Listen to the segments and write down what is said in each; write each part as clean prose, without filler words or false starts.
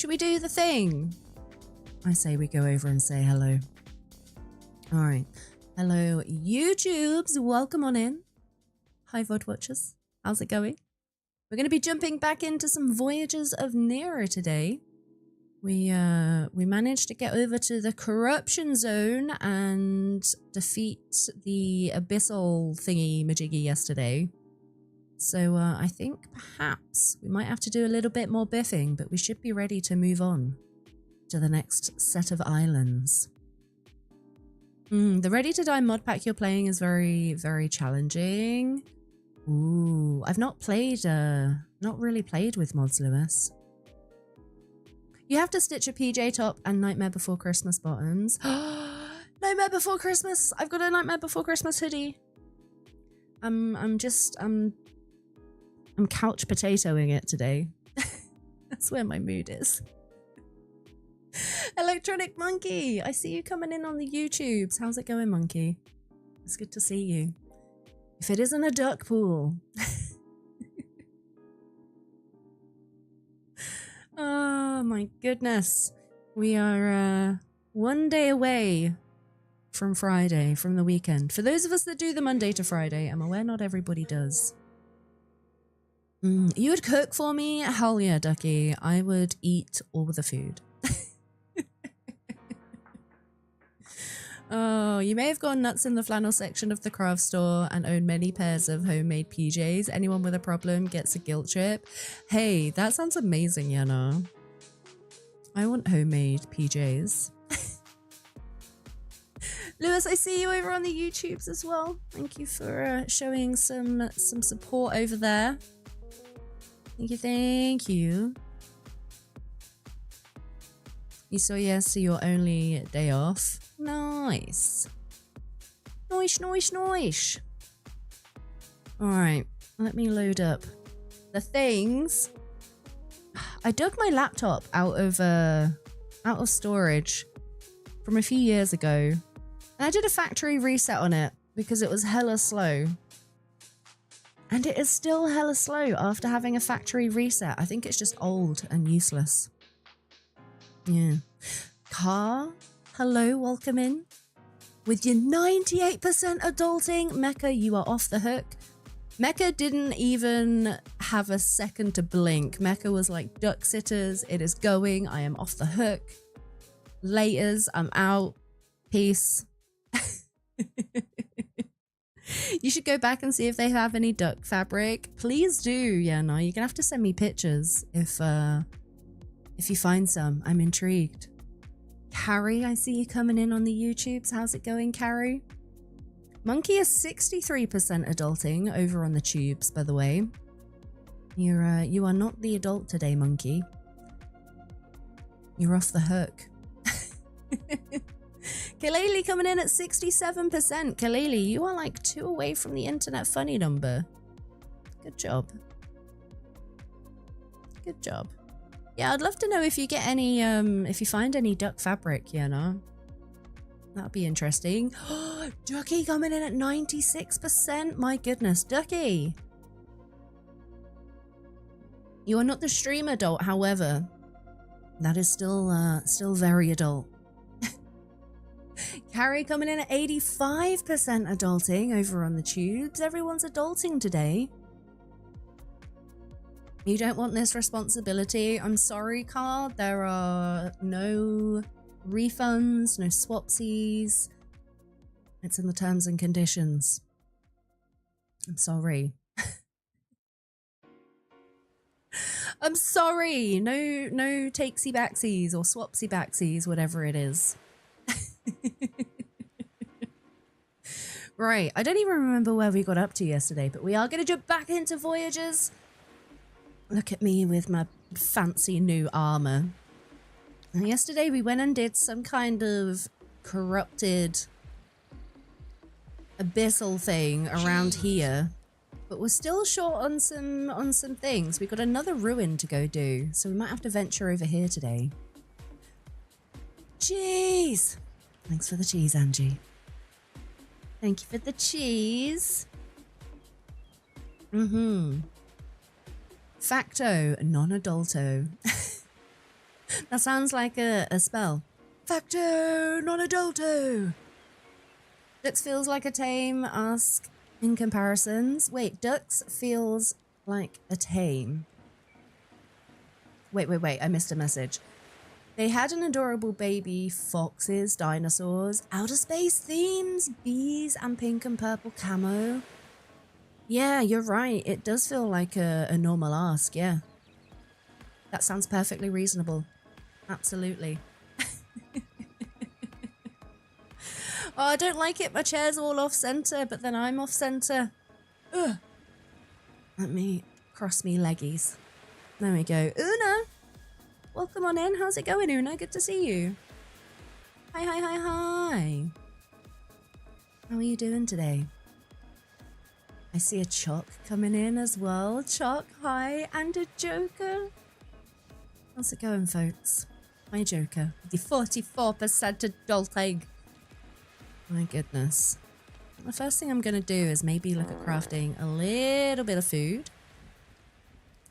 Should we do the thing? I say we go over and say hello. All right. Hello, YouTubes. Welcome on in. Hi, VOD watchers. How's it going? We're going to be jumping back into some Voyagers of Nera today. We managed to get over to the corruption zone and defeat the abyssal thingy majiggy yesterday. So I think perhaps we might have to do a little bit more biffing, but we should be ready to move on to the next set of islands. The Ready to Die mod pack you're playing is very, very challenging. Ooh, I've not really played with mods, Lewis. You have to stitch a PJ top and Nightmare Before Christmas bottoms. Nightmare Before Christmas! I've got a Nightmare Before Christmas hoodie. I'm couch potatoing it today. That's where my mood is. Electronic Monkey! I see you coming in on the YouTubes. How's it going, Monkey? It's good to see you. If it isn't a duck pool. Oh my goodness. We are one day away from Friday, from the weekend. For those of us that do the Monday to Friday, I'm aware not everybody does. You would cook for me? Hell yeah, Ducky. I would eat all the food. Oh, you may have gone nuts in the flannel section of the craft store and own many pairs of homemade PJs. Anyone with a problem gets a guilt trip. Hey, that sounds amazing, Yana. I want homemade PJs. Lewis, I see you over on the YouTubes as well. Thank you for showing some support over there. Thank you, thank you. You saw yes to your only day off. Nice. Nice. Alright, let me load up the things. I dug my laptop out of storage from a few years ago. And I did a factory reset on it because it was hella slow. And it is still hella slow after having a factory reset. I think it's just old and useless. Yeah. Car, hello, welcome in. With your 98% adulting, Mecca, you are off the hook. Mecca didn't even have a second to blink. Mecca was like, duck sitters, it is going, I am off the hook. Laters, I'm out. Peace. You should go back and see if they have any duck fabric. Please do. Yeah, no, you're gonna have to send me pictures if you find some. I'm intrigued. Carrie, I see you coming in on the YouTubes. How's it going, Carrie? Monkey is 63% adulting over on the tubes, by the way. You are not the adult today, Monkey. You're off the hook. Kaleli coming in at 67%. Kaleli, you are like 2 away from the internet funny number. Good job. Good job. Yeah, I'd love to know if you get any, if you find any duck fabric, you know. That'd be interesting. Ducky coming in at 96%. My goodness, Ducky. You are not the stream adult, however. That is still very adult. Carrie coming in at 85% adulting over on the tubes. Everyone's adulting today. You don't want this responsibility. I'm sorry, Carl. There are no refunds, no swapsies. It's in the terms and conditions. I'm sorry. I'm sorry. No takesy backsies or swapsy backsies, whatever it is. Right, I don't even remember where we got up to yesterday, but we are going to jump back into Voyagers. Look at me with my fancy new armor. And yesterday we went and did some kind of corrupted abyssal thing around here, but we're still short on some things. We've got another ruin to go do, so we might have to venture over here today. Cheese! Thanks for the cheese, Angie. Thank you for the cheese. Facto, non-adulto. That sounds like a spell. Facto non adulto. Dux feels like a tame. Ask in comparisons. Wait, Dux feels like a tame. Wait. I missed a message. They had an adorable baby, foxes, dinosaurs, outer space themes, bees, and pink and purple camo. Yeah, you're right. It does feel like a normal ask, yeah. That sounds perfectly reasonable. Absolutely. Oh, I don't like it. My chair's all off center, but then I'm off center. Ugh. Let me cross me leggies. There we go. Una! Welcome on in. How's it going, Una? Good to see you. Hi. How are you doing today? I see a Choc coming in as well. Choc, hi. And a Joker. How's it going, folks? Hi, Joker. The 44% adult egg. My goodness. The first thing I'm going to do is maybe look at crafting a little bit of food.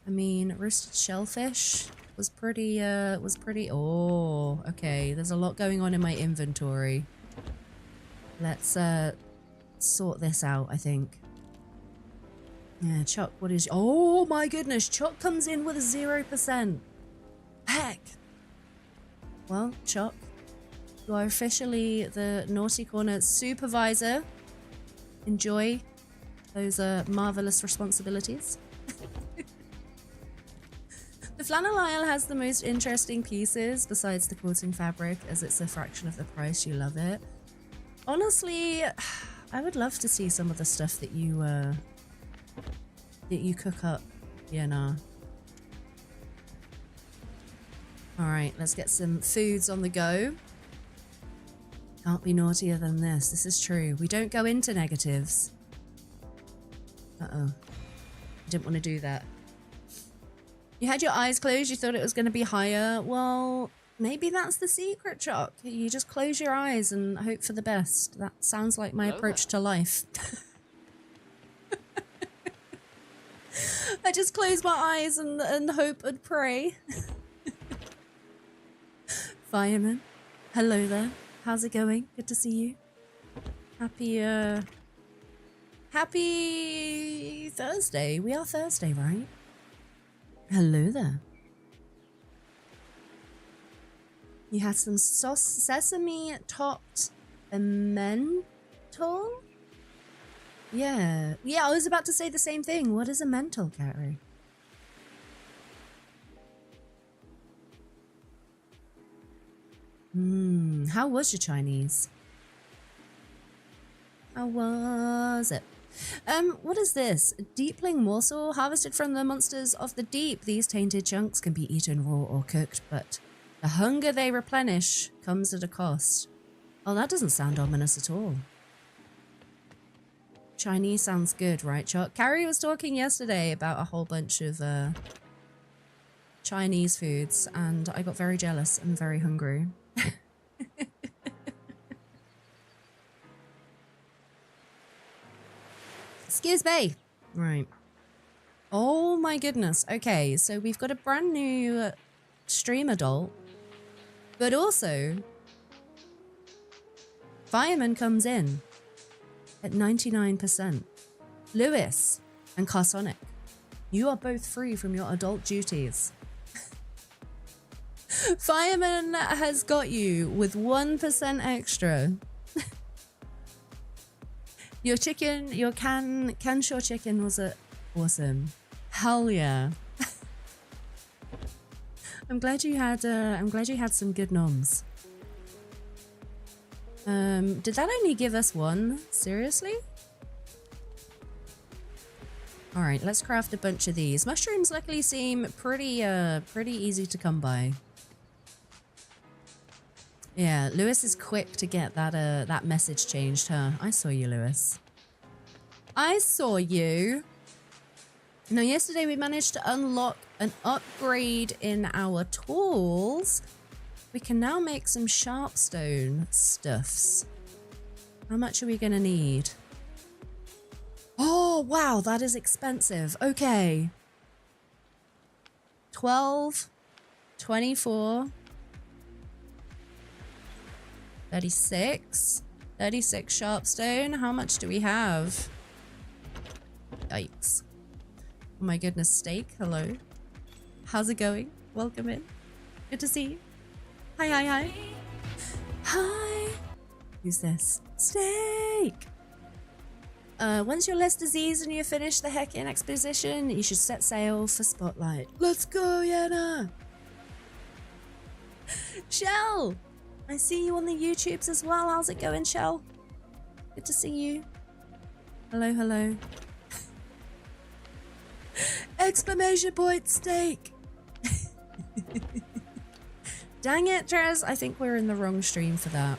I mean, roasted shellfish was pretty, oh, okay. There's a lot going on in my inventory. Let's, sort this out, I think. Yeah, Choc, what is, oh my goodness, Choc comes in with a 0%. Heck. Well, Choc, you are officially the Naughty Corner supervisor. Enjoy those marvelous responsibilities. The flannel aisle has the most interesting pieces besides the quilting fabric, as it's a fraction of the price. You love it. Honestly, I would love to see some of the stuff that you cook up, you know. All right, let's get some foods on the go. Can't be naughtier than this. This is true. We don't go into negatives. Uh-oh. I didn't want to do that. You had your eyes closed. You thought it was going to be higher. Well, maybe that's the secret, Choc. You just close your eyes and hope for the best. That sounds like my approach to life. I just close my eyes and hope and pray. Fireman, hello there. How's it going? Good to see you. Happy Thursday. We are Thursday, right? Hello there. You had some sesame topped mental? Yeah, I was about to say the same thing. What is a mental, Carrie? How was your Chinese? How was it? What is this? Deepling morsel harvested from the monsters of the deep. These tainted chunks can be eaten raw or cooked, but the hunger they replenish comes at a cost. Oh, that doesn't sound ominous at all. Chinese sounds good, right, Chuck? Carrie was talking yesterday about a whole bunch of Chinese foods, and I got very jealous and very hungry. Excuse me. Right. Oh my goodness. Okay, so we've got a brand new stream adult, but also Fireman comes in at 99%. Lewis and Carsonic, you are both free from your adult duties. Fireman has got you with 1% extra. Your chicken, your Canshaw chicken was awesome. Hell yeah. I'm glad you had some good noms. Did that only give us one? Seriously? All right, let's craft a bunch of these. Mushrooms luckily seem pretty easy to come by. Yeah, Lewis is quick to get that message changed, huh? I saw you, Lewis. I saw you. Now, yesterday we managed to unlock an upgrade in our tools. We can now make some sharpstone stuffs. How much are we gonna need? Oh, wow, that is expensive. Okay. 12, 24. 36. 36 sharpstone. How much do we have? Yikes. Oh my goodness, Steak. Hello. How's it going? Welcome in. Good to see you. Hi, hi, hi. Hi. Who's this? Steak. Once your less diseased and you finish the Heckin exposition, you should set sail for Spotlight. Let's go, Yenna. Shell. I see you on the YouTubes as well. How's it going, Shell? Good to see you. Hello, hello. Exclamation point, Steak. Dang it, Trez. I think we're in the wrong stream for that.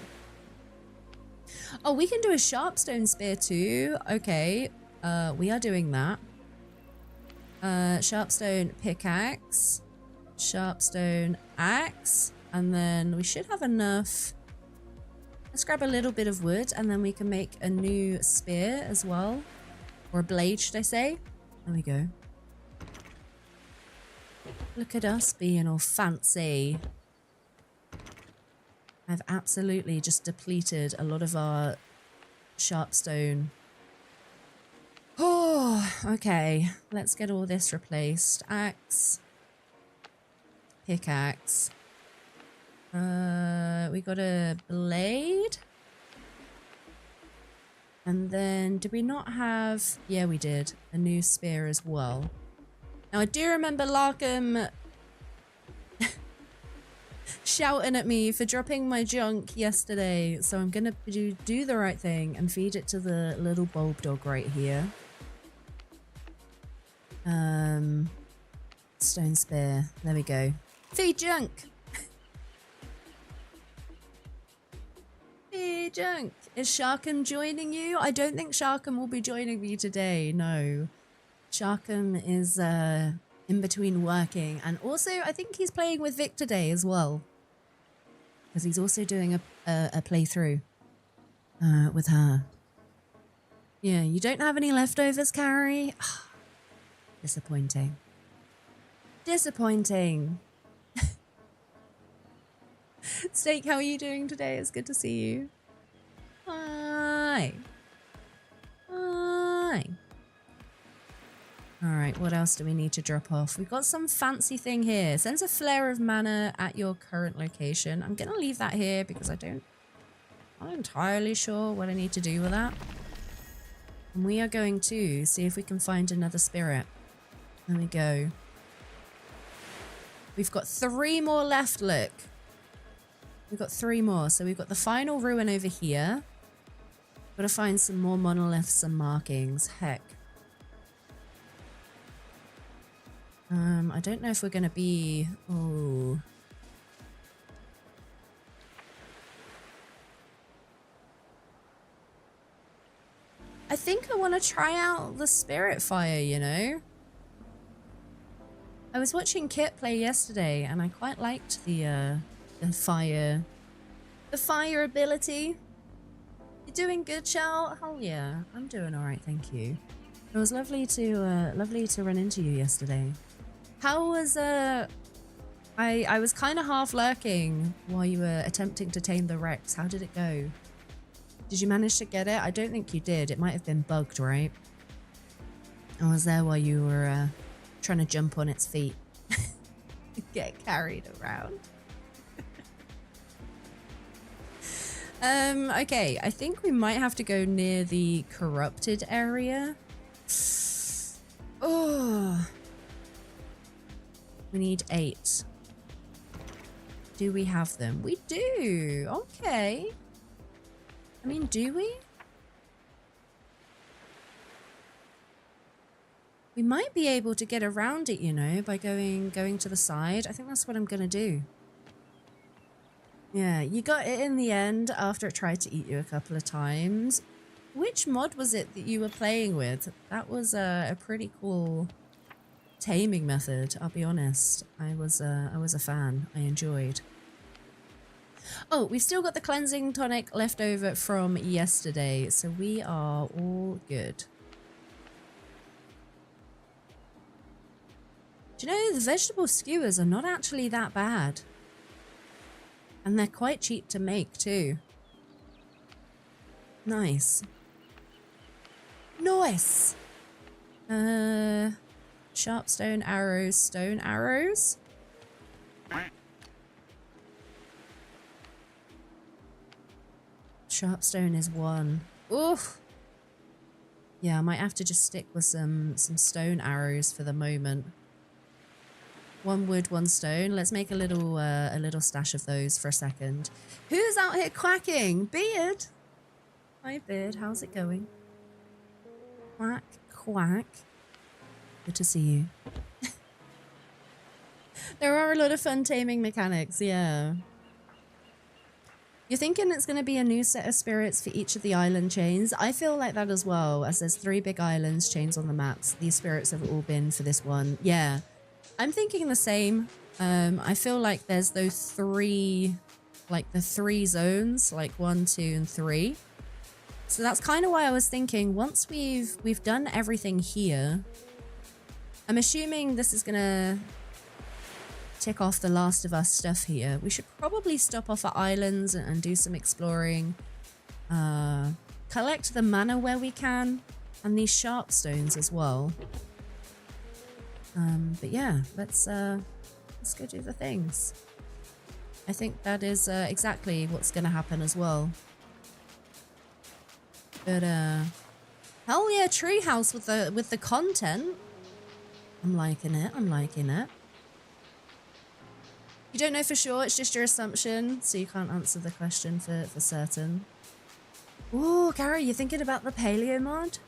Oh, we can do a sharpstone spear too. Okay. We are doing that. Sharpstone pickaxe. Sharpstone axe. And then we should have enough. Let's grab a little bit of wood and then we can make a new spear as well. Or a blade, should I say? There we go. Look at us being all fancy. I've absolutely just depleted a lot of our sharpstone. Oh, okay. Let's get all this replaced. Axe. Pickaxe. We got a blade. And then, did we not have... Yeah, we did. A new spear as well. Now, I do remember Larkham shouting at me for dropping my junk yesterday. So I'm going to do the right thing and feed it to the little bulb dog right here. Stone spear. There we go. Feed junk. Feed junk. Is Sharkham joining you? I don't think Sharkham will be joining me today. No. Sharkham is in between working. And also, I think he's playing with Vic today as well. Because he's also doing a playthrough with her. Yeah, you don't have any leftovers, Carrie? Disappointing. Disappointing. Steak, how are you doing today? It's good to see you. Hi. Hi. Alright, what else do we need to drop off? We've got some fancy thing here. Sends a flare of mana at your current location. I'm going to leave that here because I'm not entirely sure what I need to do with that. And we are going to see if we can find another spirit. There we go. We've got 3 more left, look. We've got 3 more. So we've got the final ruin over here. Got to find some more monoliths and markings. Heck. I don't know if we're going to be... Oh. I think I want to try out the spirit fire, you know? I was watching Kit play yesterday and I quite liked the fire ability. You doing good, Shell? Hell yeah, I'm doing all right, thank you. It was lovely to run into you yesterday. How was I was kind of half lurking while you were attempting to tame the Rex. How did it go? Did you manage to get it? I don't think you did. It might have been bugged, right? I was there while you were trying to jump on its feet. Get carried around. Okay, I think we might have to go near the corrupted area. Oh. We need 8. Do we have them? We do. Okay. I mean, do we? We might be able to get around it, you know, by going to the side. I think that's what I'm going to do. Yeah, you got it in the end after it tried to eat you a couple of times. Which mod was it that you were playing with? That was a pretty cool taming method, I'll be honest. I was a fan. I enjoyed. Oh, we've still got the cleansing tonic left over from yesterday, so we are all good. Do you know, the vegetable skewers are not actually that bad. And they're quite cheap to make too. Nice. Nice. Sharp stone arrows, stone arrows. Sharp stone is 1. Oof. Yeah, I might have to just stick with some stone arrows for the moment. 1 wood, 1 stone. Let's make a little stash of those for a second. Who's out here quacking? Beard. Hi, Beard. How's it going? Quack, quack. Good to see you. There are a lot of fun taming mechanics, yeah. You're thinking it's going to be a new set of spirits for each of the island chains? I feel like that as well, as there's 3 big islands chains on the maps. These spirits have all been for this one. Yeah, I'm thinking the same. I feel like there's those 3, like the 3 zones, like 1, 2, and 3. So that's kind of why I was thinking once we've done everything here, I'm assuming this is going to tick off the Last of Us stuff here. We should probably stop off at islands and do some exploring. Collect the mana where we can, and these sharp stones as well. But yeah, let's go do the things. I think that is exactly what's going to happen as well. But hell yeah, treehouse with the content. I'm liking it. I'm liking it. You don't know for sure, it's just your assumption, so you can't answer the question for certain. Ooh, Gary, you thinking about the paleo mod?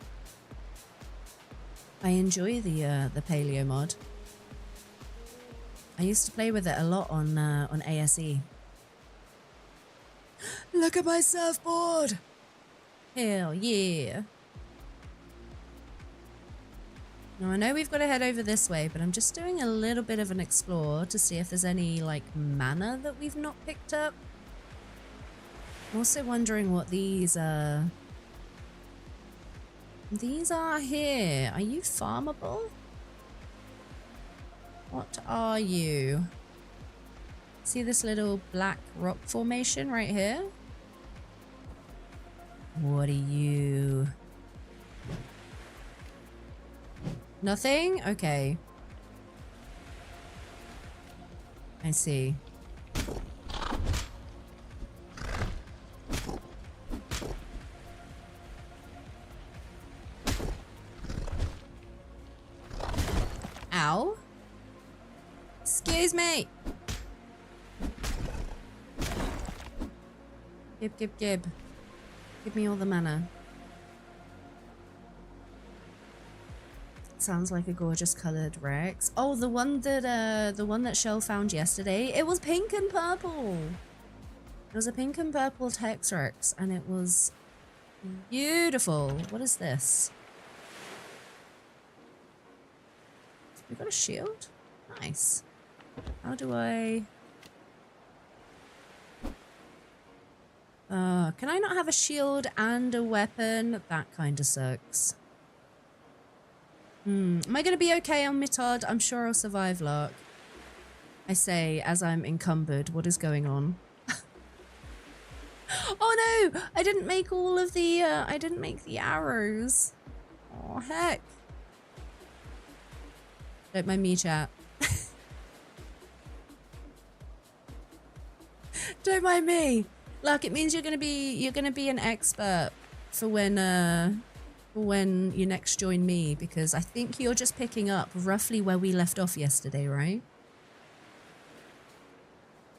I enjoy the paleo mod. I used to play with it a lot on ASE. Look at my surfboard! Hell yeah! Now, I know we've got to head over this way, but I'm just doing a little bit of an explore to see if there's any, like, mana that we've not picked up. I'm also wondering what these are. These are here. Are you farmable? What are you? See this little black rock formation right here? What are you? Nothing? Okay. I see. Ow. Excuse me. Gib. Give me all the mana. Sounds like a gorgeous colored Rex. Oh, the one that Shell found yesterday. It was pink and purple. It was a pink and purple Tex Rex, and it was beautiful. What is this? We got a shield? Nice. How do I... can I not have a shield and a weapon? That kind of sucks. Am I going to be okay on Mitard? I'm sure I'll survive, Lark. I say as I'm encumbered. What is going on? Oh no! I didn't make all of the, I didn't make the arrows. Oh, heck. Don't mind me, chat. Don't mind me. Lark, it means you're gonna be an expert for when you next join me, because I think you're just picking up roughly where we left off yesterday, right?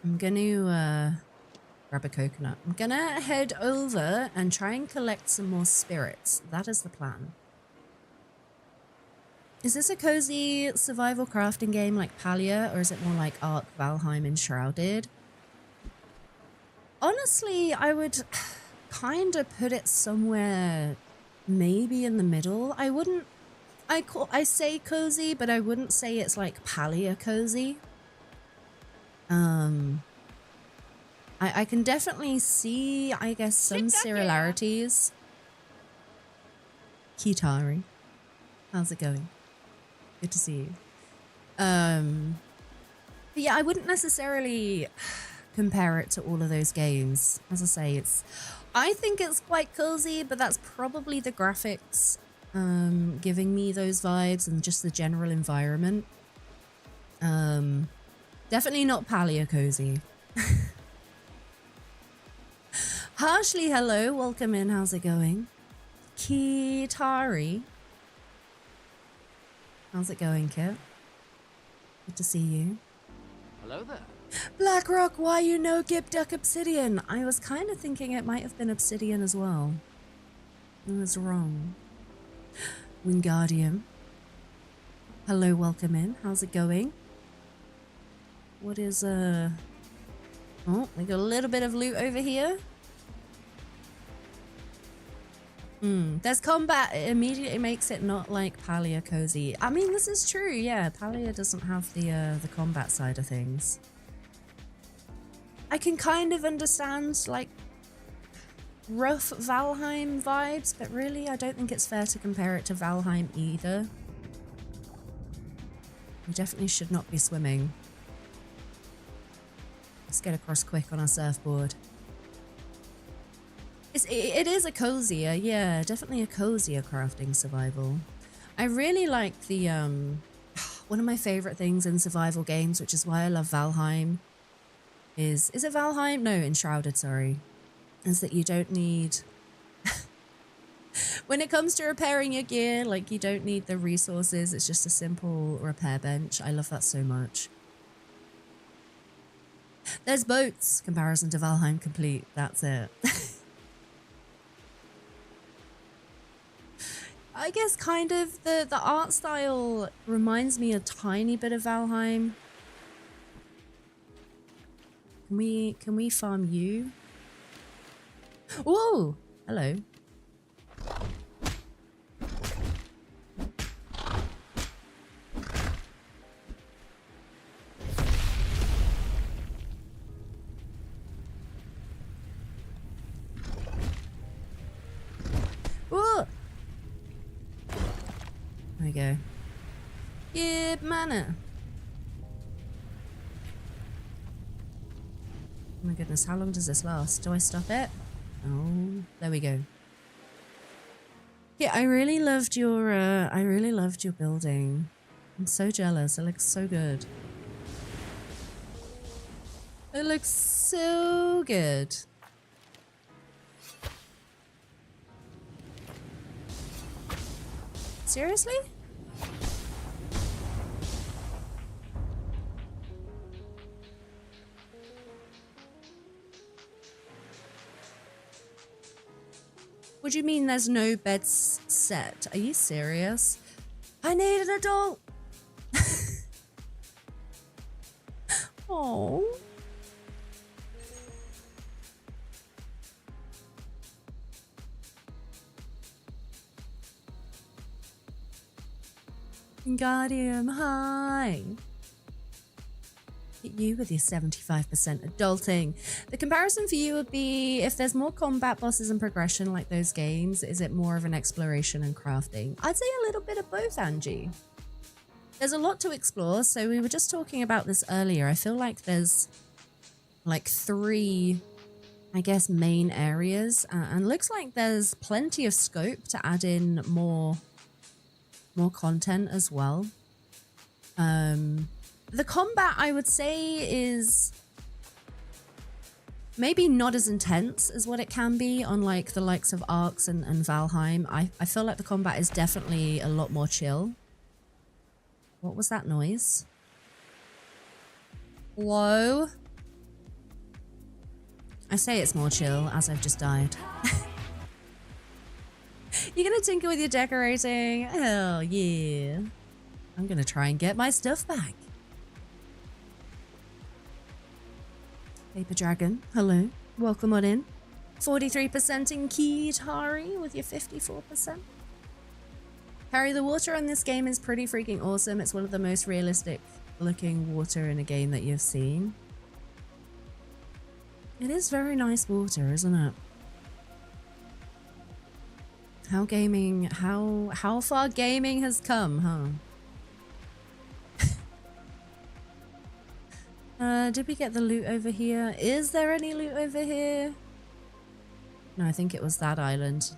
I'm gonna grab a coconut. I'm gonna head over and try and collect some more spirits. That is the plan. Is this a cozy survival crafting game like Palia, or is it more like Ark, Valheim, and Shrouded? Honestly, I would kind of put it somewhere maybe in the middle. I wouldn't... I say cozy, but I wouldn't say it's like Palia cozy. I can definitely see, I guess, some similarities. Kitari. How's it going? Good to see you. But yeah, I wouldn't necessarily compare it to all of those games. As I say, it's I think it's quite cozy, but that's probably the graphics giving me those vibes and just the general environment. Definitely not paleo cozy. Harshly, hello, welcome in, how's it going? Kitari. How's it going, Kit? Good to see you. Hello there. Blackrock, why you know Gib Duck Obsidian? I was kind of thinking it might have been Obsidian as well. I was wrong. Wingardium. Hello, welcome in. How's it going? What is, Oh, we got a little bit of loot over here. There's combat. It immediately makes it not like Paleo cozy. I mean, this is true, yeah. Paleo doesn't have the combat side of things. I can kind of understand, like, rough Valheim vibes, but really, I don't think it's fair to compare it to Valheim either. We definitely should not be swimming. Let's get across quick on our surfboard. It is a cozier, yeah, definitely a cozier crafting survival. I really like the, one of my favorite things in survival games, which is why I love Valheim, is it Valheim? No, Enshrouded, sorry. Is that you don't need, when it comes to repairing your gear, like you don't need the resources, it's just a simple repair bench. I love that so much. There's boats, comparison to Valheim complete, that's it. I guess kind of the art style reminds me a tiny bit of Valheim. Can we farm you? Whoa! Hello. Whoa! There we go. Give mana. Oh my goodness, how long does this last? Do I stop it? Oh, there we go. Yeah, I really loved your building. I'm so jealous. It looks so good. It looks so good. Seriously? What do you mean there's no beds set? Are you serious? I need an adult. Oh. Guardian, hi. Hit you with your 75% adulting. The comparison for you would be if there's more combat bosses and progression like those games, is it more of an exploration and crafting? I'd say a little bit of both, Angie. There's a lot to explore, so we were just talking about this earlier. I feel like there's like 3, I guess, main areas, and looks like there's plenty of scope to add in more content as well. The combat, I would say, is maybe not as intense as what it can be on like the likes of Arx and Valheim. I feel like the combat is definitely a lot more chill. What was that noise? Whoa. I say it's more chill as I've just died. You're gonna tinker with your decorating? Hell yeah. I'm gonna try and get my stuff back. Paper Dragon, hello. Welcome on in. 43% in Kitari with your 54%. Harry, the water on this game is pretty freaking awesome. It's one of the most realistic looking water in a game that you've seen. It is very nice water, isn't it? How far gaming has come, huh? Did we get the loot over here? Is there any loot over here? No, I think it was that island.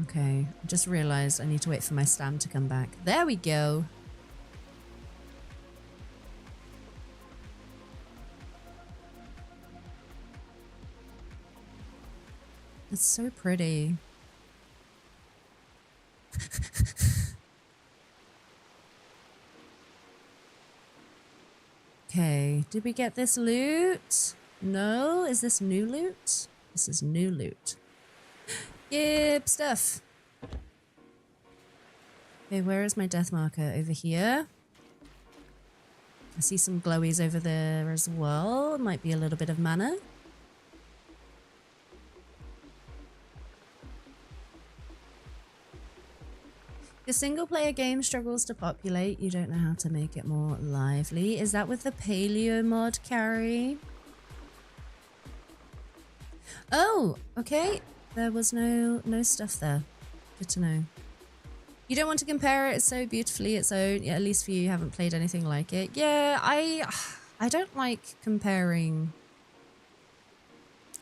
Okay, I just realized I need to wait for my stam to come back. There we go. It's so pretty. Okay, did we get this loot? No, is this new loot? This is new loot. Yep, stuff. Okay, where is my death marker? Over here. I see some glowies over there as well. Might be a little bit of mana. The single player game struggles to populate. You don't know how to make it more lively. Is that with the paleo mod carry? Oh, okay. There was no stuff there. Good to know. You don't want to compare it so beautifully its own. Yeah, at least for you haven't played anything like it. Yeah, I don't like comparing,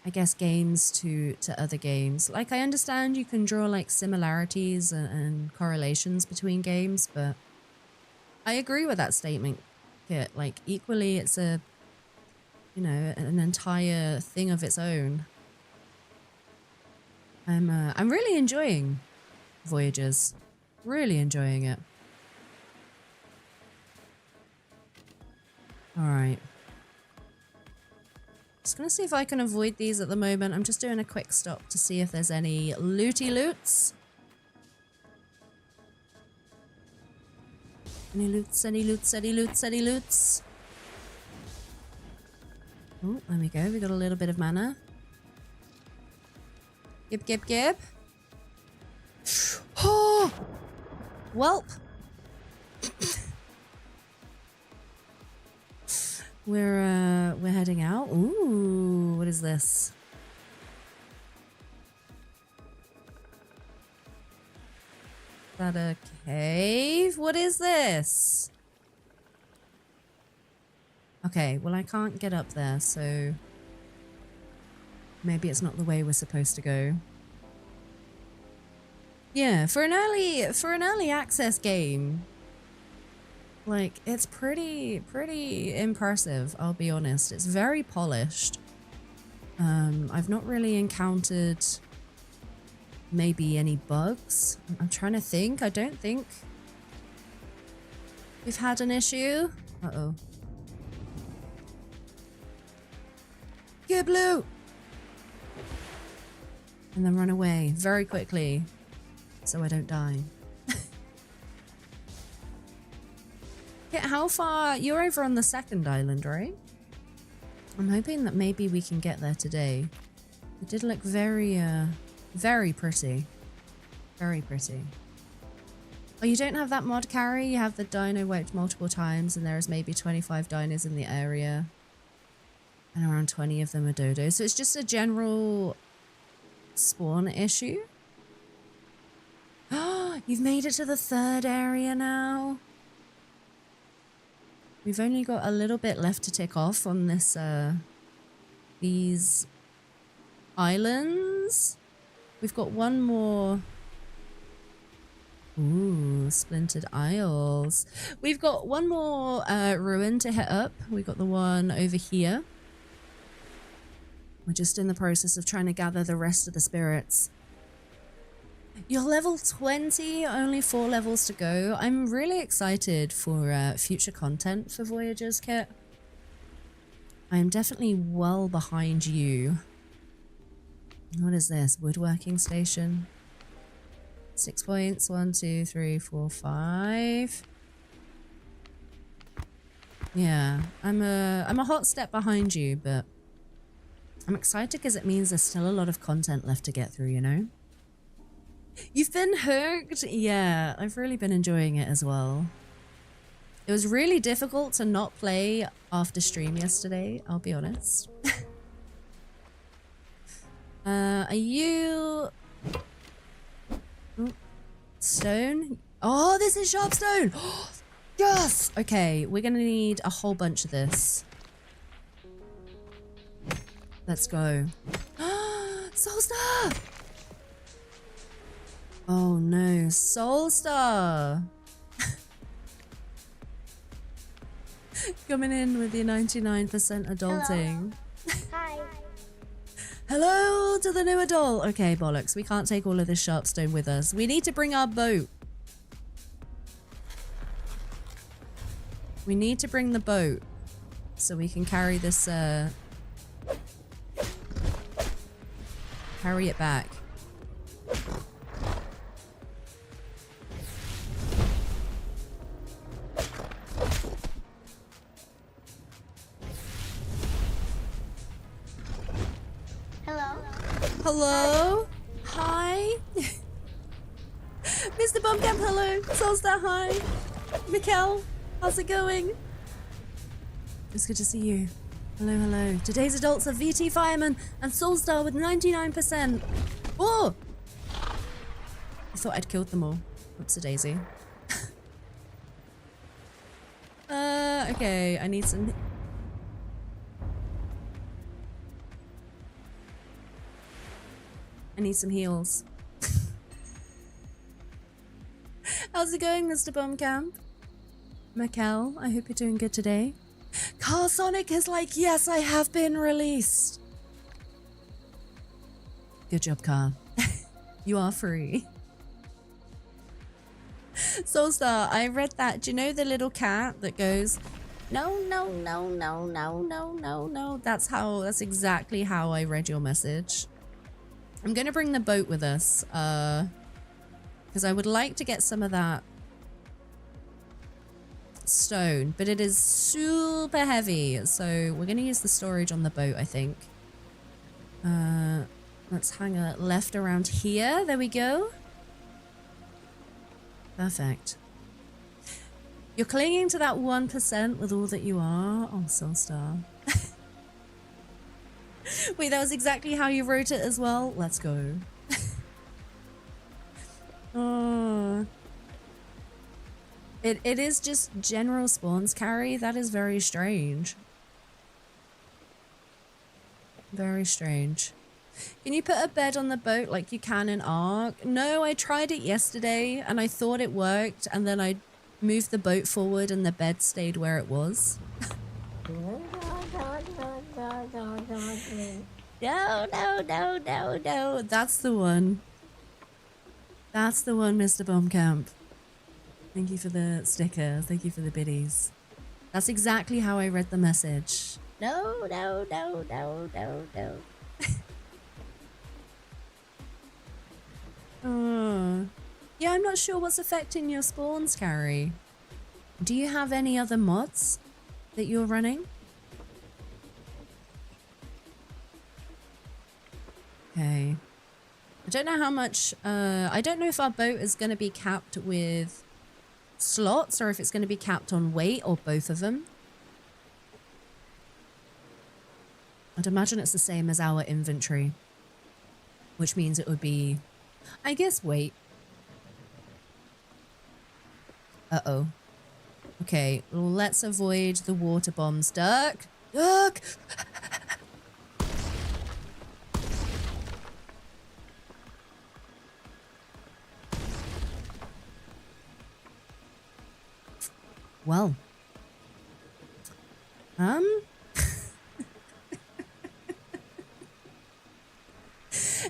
I guess, games to other games. Like, I understand you can draw like similarities and correlations between games, but I agree with that statement, Kit. Like, equally, it's a, you know, an entire thing of its own. I'm really enjoying Voyagers. Really enjoying it. All right. Just gonna see if I can avoid these at the moment. I'm just doing a quick stop to see if there's any looty loots. Any loots, any loots, any loots, any loots. Oh, there we go. We got a little bit of mana. Gib, gib, gib. Oh! Welp. We're heading out. Ooh, what is this? Is that a cave? What is this? Okay, well I can't get up there, so maybe it's not the way we're supposed to go. Yeah, for an early access game, like, it's pretty impressive, I'll be honest. It's very polished. I've not really encountered maybe any bugs. I'm trying to think. I don't think we've had an issue. Uh-oh. Get blue! And then run away very quickly so I don't die. Yeah, how far? You're over on the second island, right? I'm hoping that maybe we can get there today. It did look very, very pretty. Very pretty. Oh, you don't have that mod carry? You have the dino wiped multiple times and there is maybe 25 dinos in the area. And around 20 of them are dodos. So it's just a general spawn issue. Oh, you've made it to the third area now. We've only got a little bit left to tick off on this, these islands. We've got one more. Ooh, Splintered Isles. We've got one more ruin to hit up. We've got the one over here. We're just in the process of trying to gather the rest of the spirits. You're level 20, only 4 levels to go. I'm really excited for future content for Voyagers, Kit. I am definitely well behind you. What is this? Woodworking station. 6 points. 1, 2, 3, 4, 5. Yeah, I'm a hot step behind you, but I'm excited because it means there's still a lot of content left to get through, you know? You've been hooked? Yeah, I've really been enjoying it as well. It was really difficult to not play after stream yesterday, I'll be honest. Are you... Oh, stone? Oh, this is sharp stone! Yes! Okay, we're gonna need a whole bunch of this. Let's go. Soulstar! Oh no, Soulstar! Coming in with your 99% adulting. Hello. Hi. Hello to the new adult. Okay, bollocks. We can't take all of this sharpstone with us. We need to bring our boat. We need to bring the boat so we can carry this, carry it back. Hello? Hi? Mr. Bumcamp, hello. Soulstar, hi. Mikkel, how's it going? It's good to see you. Hello, hello. Today's adults are VT Fireman and Soulstar with 99%. Oh! I thought I'd killed them all. Oops-a-daisy. Okay, I need some... I need some heals. How's it going, Mr. Bumcamp? Mikkel, I hope you're doing good today. Carl Sonic is like, yes, I have been released. Good job, Carl. You are free. Soulstar, I read that. Do you know the little cat that goes, no, no, no, no, no, no, no, no? That's exactly how I read your message. I'm going to bring the boat with us, because I would like to get some of that stone, but it is super heavy, so we're going to use the storage on the boat, I think. Let's hang a left around here. There we go. Perfect. You're clinging to that 1% with all that you are. Oh, Soulstar. Wait, that was exactly how you wrote it as well? Let's go. Oh. It is just general spawns carry. That is very strange. Very strange. Can you put a bed on the boat like you can in Ark? No, I tried it yesterday and I thought it worked, and then I moved the boat forward and the bed stayed where it was. No, no, no, no, no. That's the one. That's the one, Mr. Bumcamp. Thank you for the sticker. Thank you for the biddies. That's exactly how I read the message. No, no, no, no, no, no. Oh. Yeah, I'm not sure what's affecting your spawns, Carrie. Do you have any other mods that you're running? Okay. I don't know how much, I don't know if our boat is going to be capped with slots or if it's going to be capped on weight or both of them. I'd imagine it's the same as our inventory, which means it would be, I guess, weight. Uh-oh. Okay, well, let's avoid the water bombs. Duck! Duck! Well.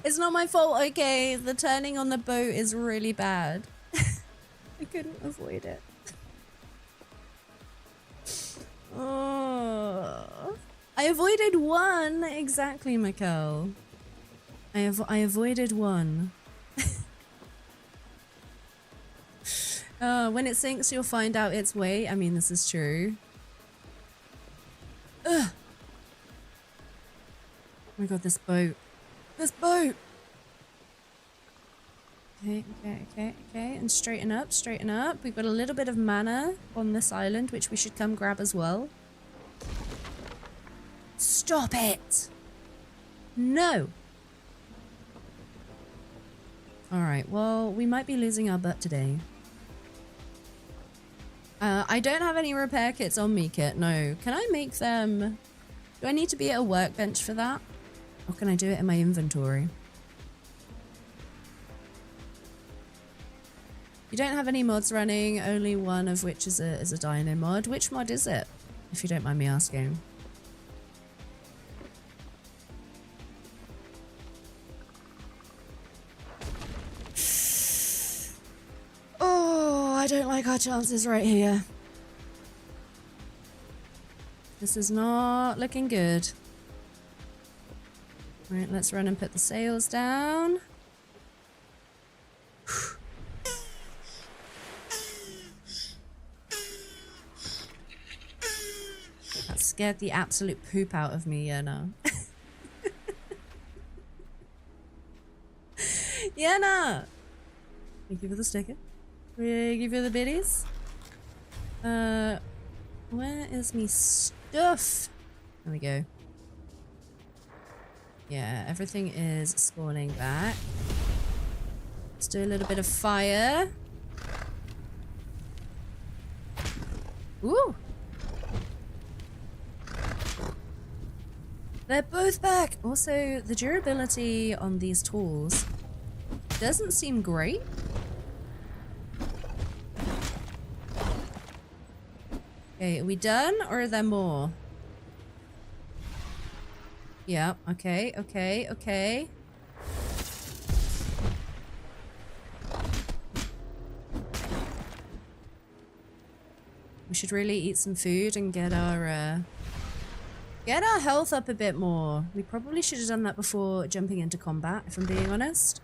It's not my fault, okay? The turning on the boat is really bad. I couldn't avoid it. Oh. I avoided one. Exactly, Mikkel. I avoided one. When it sinks, you'll find out its weight. I mean, this is true. Ugh. Oh my god, this boat. This boat! Okay, okay, okay, okay. And straighten up, straighten up. We've got a little bit of mana on this island, which we should come grab as well. Stop it! No! Alright, well, we might be losing our butt today. I don't have any repair kits on me, Kit. No. Can I make them? Do I need to be at a workbench for that? Or can I do it in my inventory? You don't have any mods running, only one of which is a dino mod. Which mod is it? If you don't mind me asking. Oh, I don't like our chances right here. This is not looking good. Right, let's run and put the sails down. That scared the absolute poop out of me, Yenna. Yenna! Thank you for the sticker. Thank you for the biddies. Where is me stuff? There we go. Yeah, everything is spawning back. Let's do a little bit of fire. Ooh! They're both back! Also, the durability on these tools doesn't seem great. Okay, are we done or are there more? Yeah, okay, okay, okay. We should really eat some food and get our health up a bit more. We probably should have done that before jumping into combat, if I'm being honest.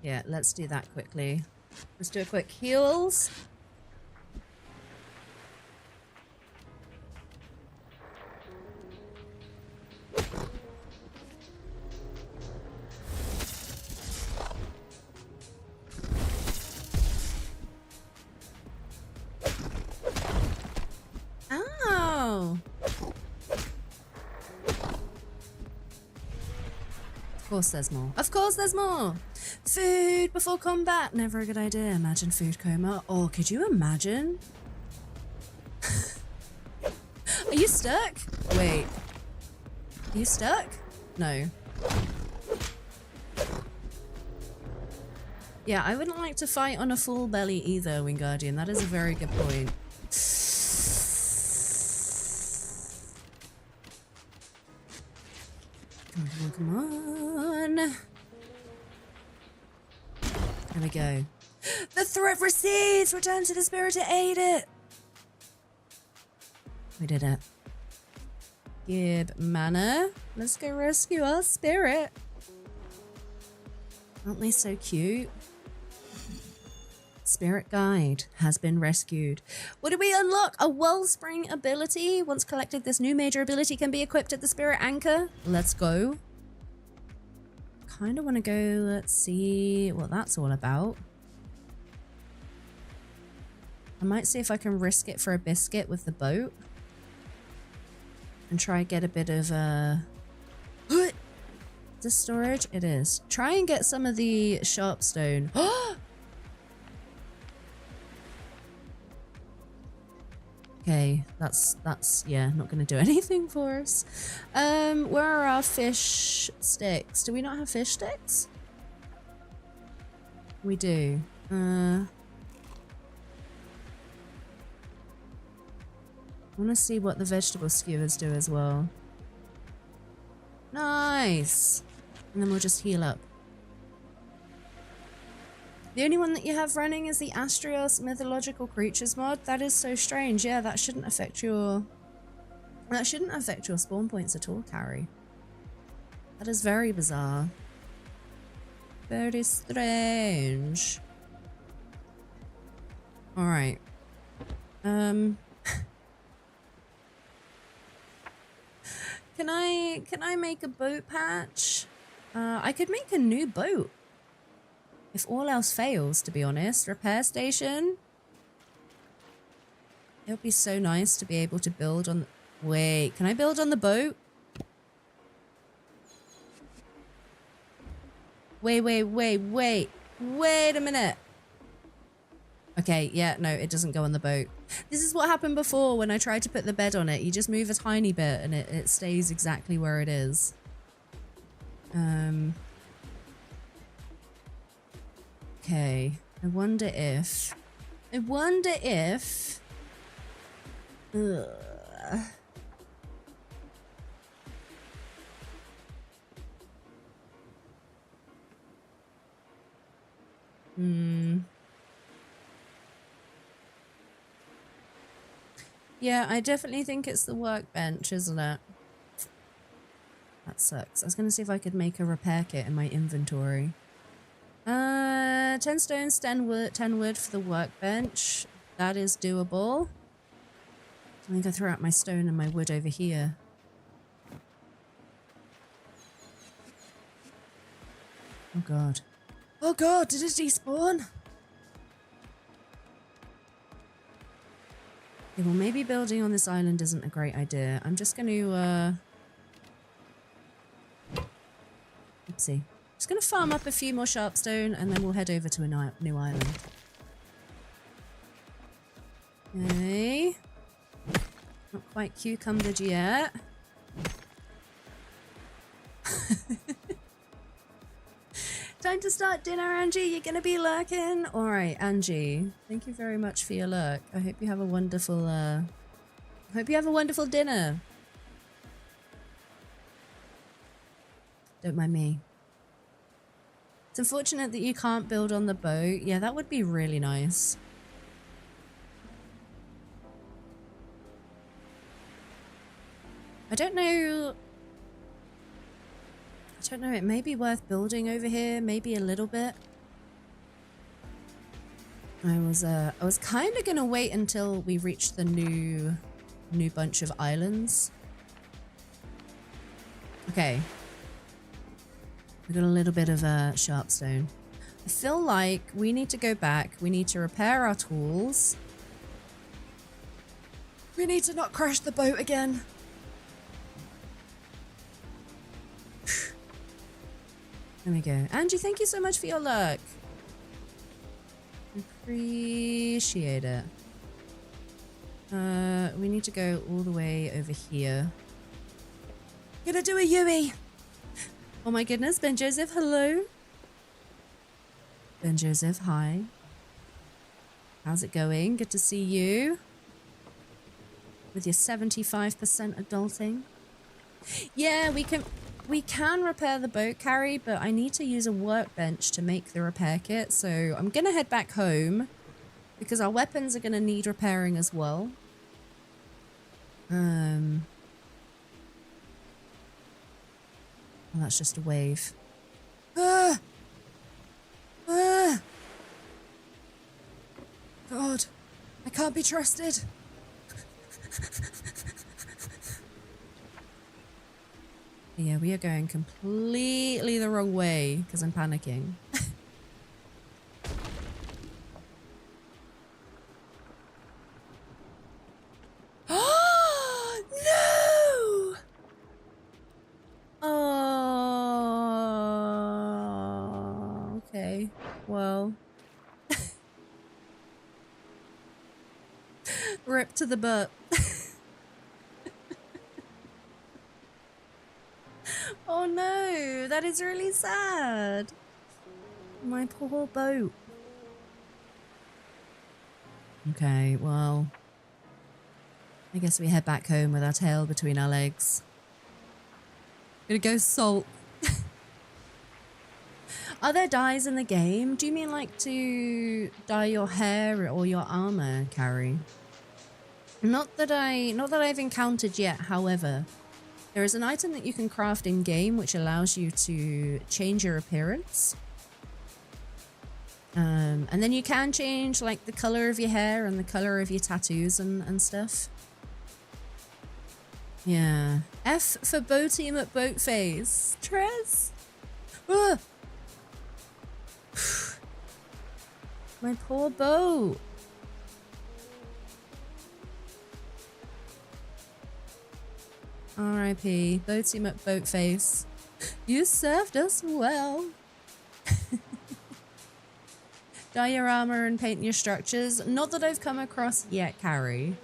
Yeah, let's do that quickly. Let's do a quick heals. Ow! Of course there's more. Of course there's more! Food before combat! Never a good idea. Imagine food coma. Oh, could you imagine? Are you stuck? Wait. Are you stuck? No. Yeah, I wouldn't like to fight on a full belly either, Wingardium. That is a very good point. Come on, come on, come on. There we go. The threat recedes! Return to the spirit to aid it! We did it. Give mana. Let's go rescue our spirit. Aren't they so cute? Spirit guide has been rescued. What did we unlock? A wellspring ability. Once collected, this new major ability can be equipped at the spirit anchor. Let's go. Kind of want to go, let's see what that's all about. I might see if I can risk it for a biscuit with the boat. And try and get a bit of is this storage? It is. Try and get some of the sharp stone. Okay, that's yeah, not gonna do anything for us. Where are our fish sticks? Do we not have fish sticks? We do. I want to see what the vegetable skewers do as well. Nice! And then we'll just heal up. The only one that you have running is the Astrios Mythological Creatures mod. That is so strange. Yeah, that shouldn't affect your... That shouldn't affect your spawn points at all, Carrie. That is very bizarre. Very strange. Alright. Can I make a boat patch? I could make a new boat. If all else fails, to be honest. Repair station. It would be so nice to be able to build on... Wait, can I build on the boat? Wait a minute. Okay, yeah, no, it doesn't go on the boat. This is what happened before when I tried to put the bed on it. You just move a tiny bit and it stays exactly where it is. Okay, I wonder if... Ugh. Yeah, I definitely think it's the workbench, isn't it? That sucks. I was going to see if I could make a repair kit in my inventory. 10 stones, 10 wood for the workbench. That is doable. I think I throw out my stone and my wood over here. Oh god. Oh god, did it despawn? Okay, well maybe building on this island isn't a great idea. I'm just going to, oopsie. Just going to farm up a few more sharpstone and then we'll head over to a new island. Okay. Not quite cucumbered yet. Time to start dinner, Angie. You're gonna be lurking. All right, Angie. Thank you very much for your lurk. I hope you have a wonderful. Dinner. Don't mind me. It's unfortunate that you can't build on the boat. Yeah, that would be really nice. I don't know. It may be worth building over here, maybe a little bit. I was kind of gonna wait until we reached the new bunch of islands. Okay. We got a little bit of sharpstone. I feel like we need to go back. We need to repair our tools. We need to not crash the boat again. There we go. Angie, thank you so much for your luck. Appreciate it. We need to go all the way over here. Gonna do a Yui. Oh my goodness, Ben Joseph, hello. Ben Joseph, hi. How's it going? Good to see you. With your 75% adulting. Yeah, we can repair the boat, Carrie, but I need to use a workbench to make the repair kit, so I'm gonna head back home because our weapons are gonna need repairing as well. Well, that's just a wave. Ah! Ah! God, I can't be trusted. Yeah, we are going completely the wrong way because I'm panicking. Oh, no! Oh, okay. Well. Rip to the butt. Oh no, that is really sad. My poor boat. Okay, well, I guess we head back home with our tail between our legs. Gonna go salt. Are there dyes in the game? Do you mean like to dye your hair or your armor, Carrie? Not that I've encountered yet, however. There is an item that you can craft in game which allows you to change your appearance. And then you can change like the color of your hair and the color of your tattoos and stuff. Yeah. F for boat team at boat phase. Trez. Ah! My poor boat. R.I.P. Boat team at boat face. You served us well. Dye your armor and paint your structures. Not that I've come across yet, Carrie.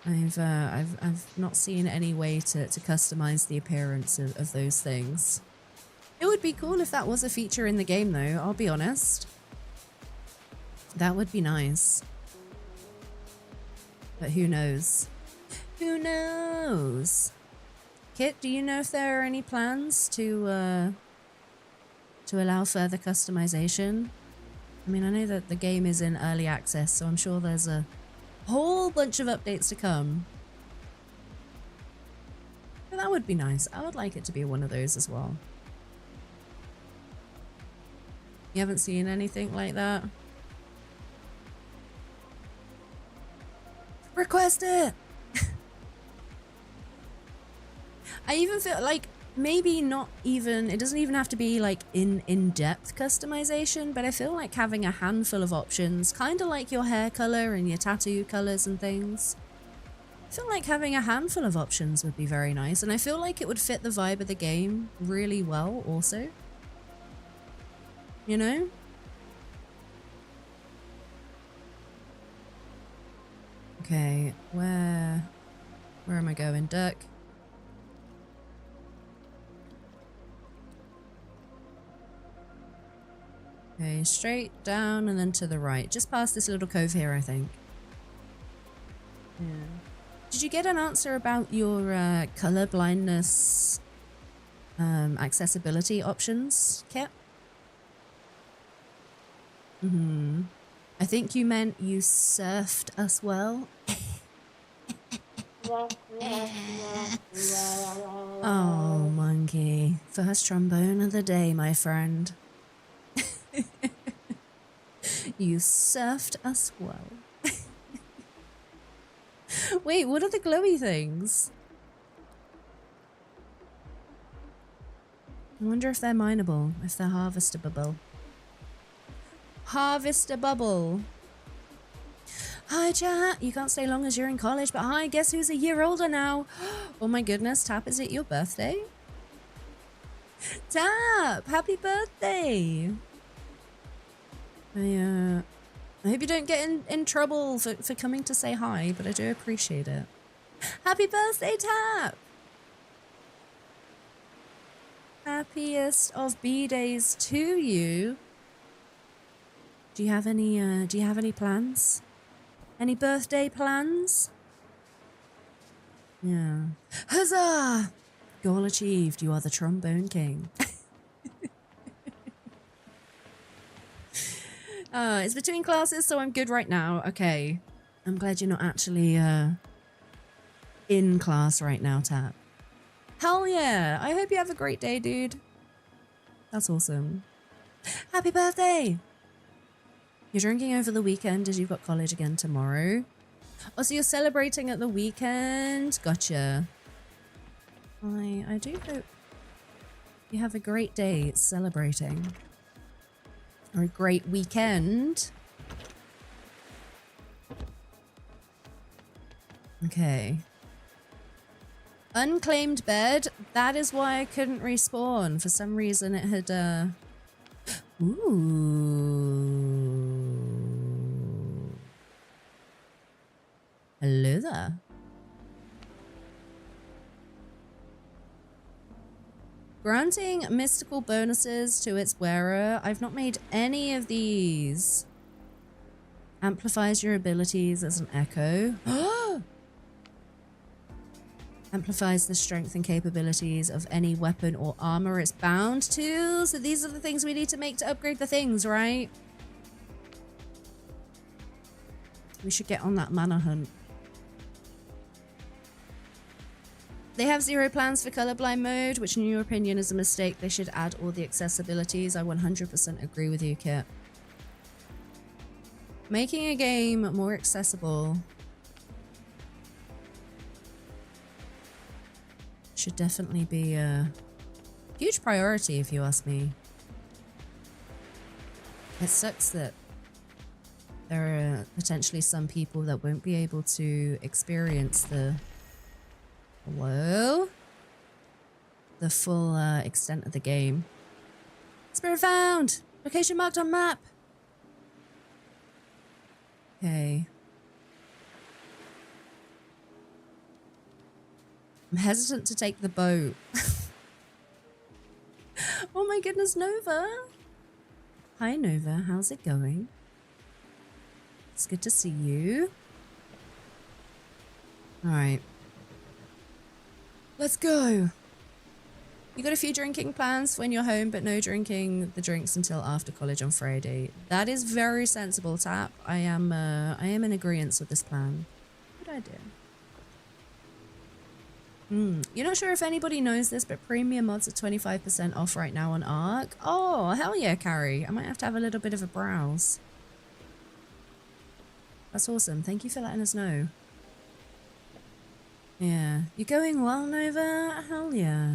I've not seen any way to customize the appearance of those things. It would be cool if that was a feature in the game, though. I'll be honest. That would be nice. But who knows? Who knows? Kit, do you know if there are any plans to allow further customization? I mean, I know that the game is in early access, so I'm sure there's a whole bunch of updates to come. But that would be nice. I would like it to be one of those as well. You haven't seen anything like that? Request it! I even feel like maybe not even, it doesn't even have to be like in-depth customization, but I feel like having a handful of options, kind of like your hair color and your tattoo colors and things. I feel like having a handful of options would be very nice, and I feel like it would fit the vibe of the game really well also. You know? Okay, where am I going, Dirk? Okay, straight down and then to the right. Just past this little cove here, I think. Yeah. Did you get an answer about your color blindness accessibility options, Kit? I think you meant you surfed us well. Oh, monkey. First trombone of the day, my friend. You surfed us well. Wait, what are the glowy things? I wonder if they're mineable, if they're harvestable. Harvestable. Hi, chat. You can't stay long as you're in college, but hi, guess who's a year older now? Oh my goodness, Tap, is it your birthday? Tap, happy birthday. I hope you don't get in trouble for coming to say hi, but I do appreciate it. Happy birthday, Tap! Happiest of B-days to you. Do you have any plans? Any birthday plans? Yeah. Huzzah! Goal achieved. You are the trombone king. It's between classes, so I'm good right now. Okay. I'm glad you're not actually in class right now, Tap. Hell yeah! I hope you have a great day, dude. That's awesome. Happy birthday! You're drinking over the weekend as you've got college again tomorrow. Oh, so you're celebrating at the weekend? Gotcha. I do hope you have a great day celebrating. Or a great weekend. Okay. Unclaimed bed. That is why I couldn't respawn. For some reason it had, Ooh. Hello there. Granting mystical bonuses to its wearer. I've not made any of these. Amplifies your abilities as an echo. Amplifies the strength and capabilities of any weapon or armor it's bound to. So these are the things we need to make to upgrade the things, right? We should get on that mana hunt. They have 0 plans for colorblind mode, which in your opinion is a mistake. They should add all the accessibilities. I 100% agree with you, Kit. Making a game more accessible should definitely be a huge priority, if you ask me. It sucks that there are potentially some people that won't be able to experience the full extent of the game. Spirit found! Location marked on map! Okay. I'm hesitant to take the boat. Oh my goodness, Nova. Hi, Nova. How's it going? It's good to see you. All right. Let's go. You got a few drinking plans when you're home, but no drinking the drinks until after college on Friday. That is very sensible, Tap. I am in agreement with this plan. Good idea. You're not sure if anybody knows this, but premium mods are 25% off right now on Arc. Oh, hell yeah, Carrie. I might have to have a little bit of a browse. That's awesome. Thank you for letting us know. Yeah. You going well, Nova? Hell yeah.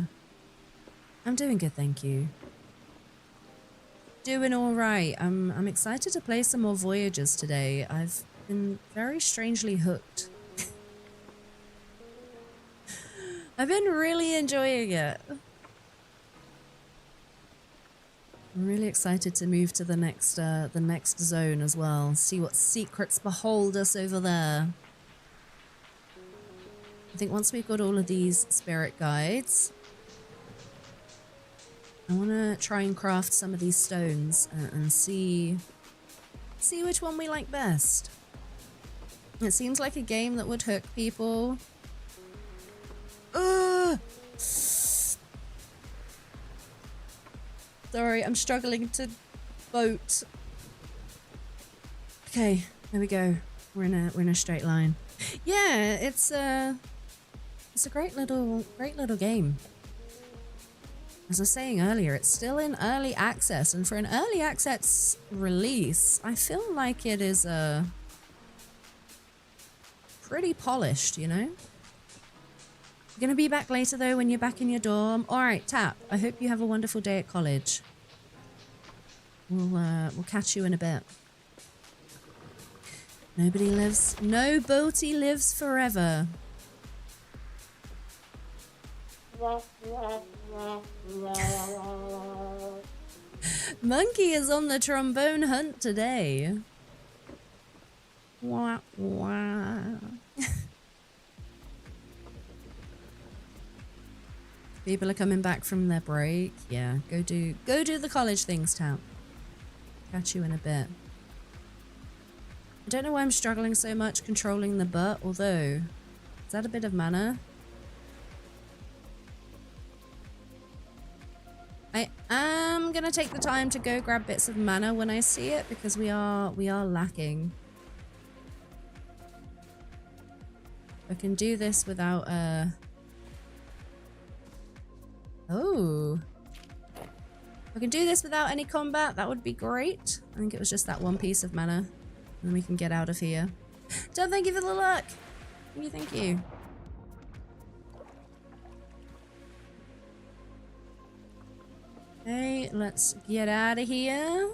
I'm doing good, thank you. Doing all right. I'm excited to play some more Voyagers today. I've been very strangely hooked. I've been really enjoying it. I'm really excited to move to the next zone as well. See what secrets behold us over there. I think once we've got all of these spirit guides, I want to try and craft some of these stones and see which one we like best. It seems like a game that would hook people. Sorry, I'm struggling to boat. Okay, there we go. We're in a straight line. Yeah, it's a great little game. As I was saying earlier, it's still in early access, and for an early access release, I feel like it is pretty polished, you know? Gonna be back later though when you're back in your dorm. Alright, Tap, I hope you have a wonderful day at college. We'll catch you in a bit. No boaty lives forever. Monkey is on the trombone hunt today. Wah, wah. People are coming back from their break. Yeah, go do the college things, Tap. Catch you in a bit. I don't know why I'm struggling so much controlling the butt, although, is that a bit of mana? I am gonna take the time to go grab bits of mana when I see it, because we are lacking. I can do this without oh. If I can do this without any combat, that would be great. I think it was just that one piece of mana. And then we can get out of here. Don't thank you for the luck! Thank you. Okay, let's get out of here.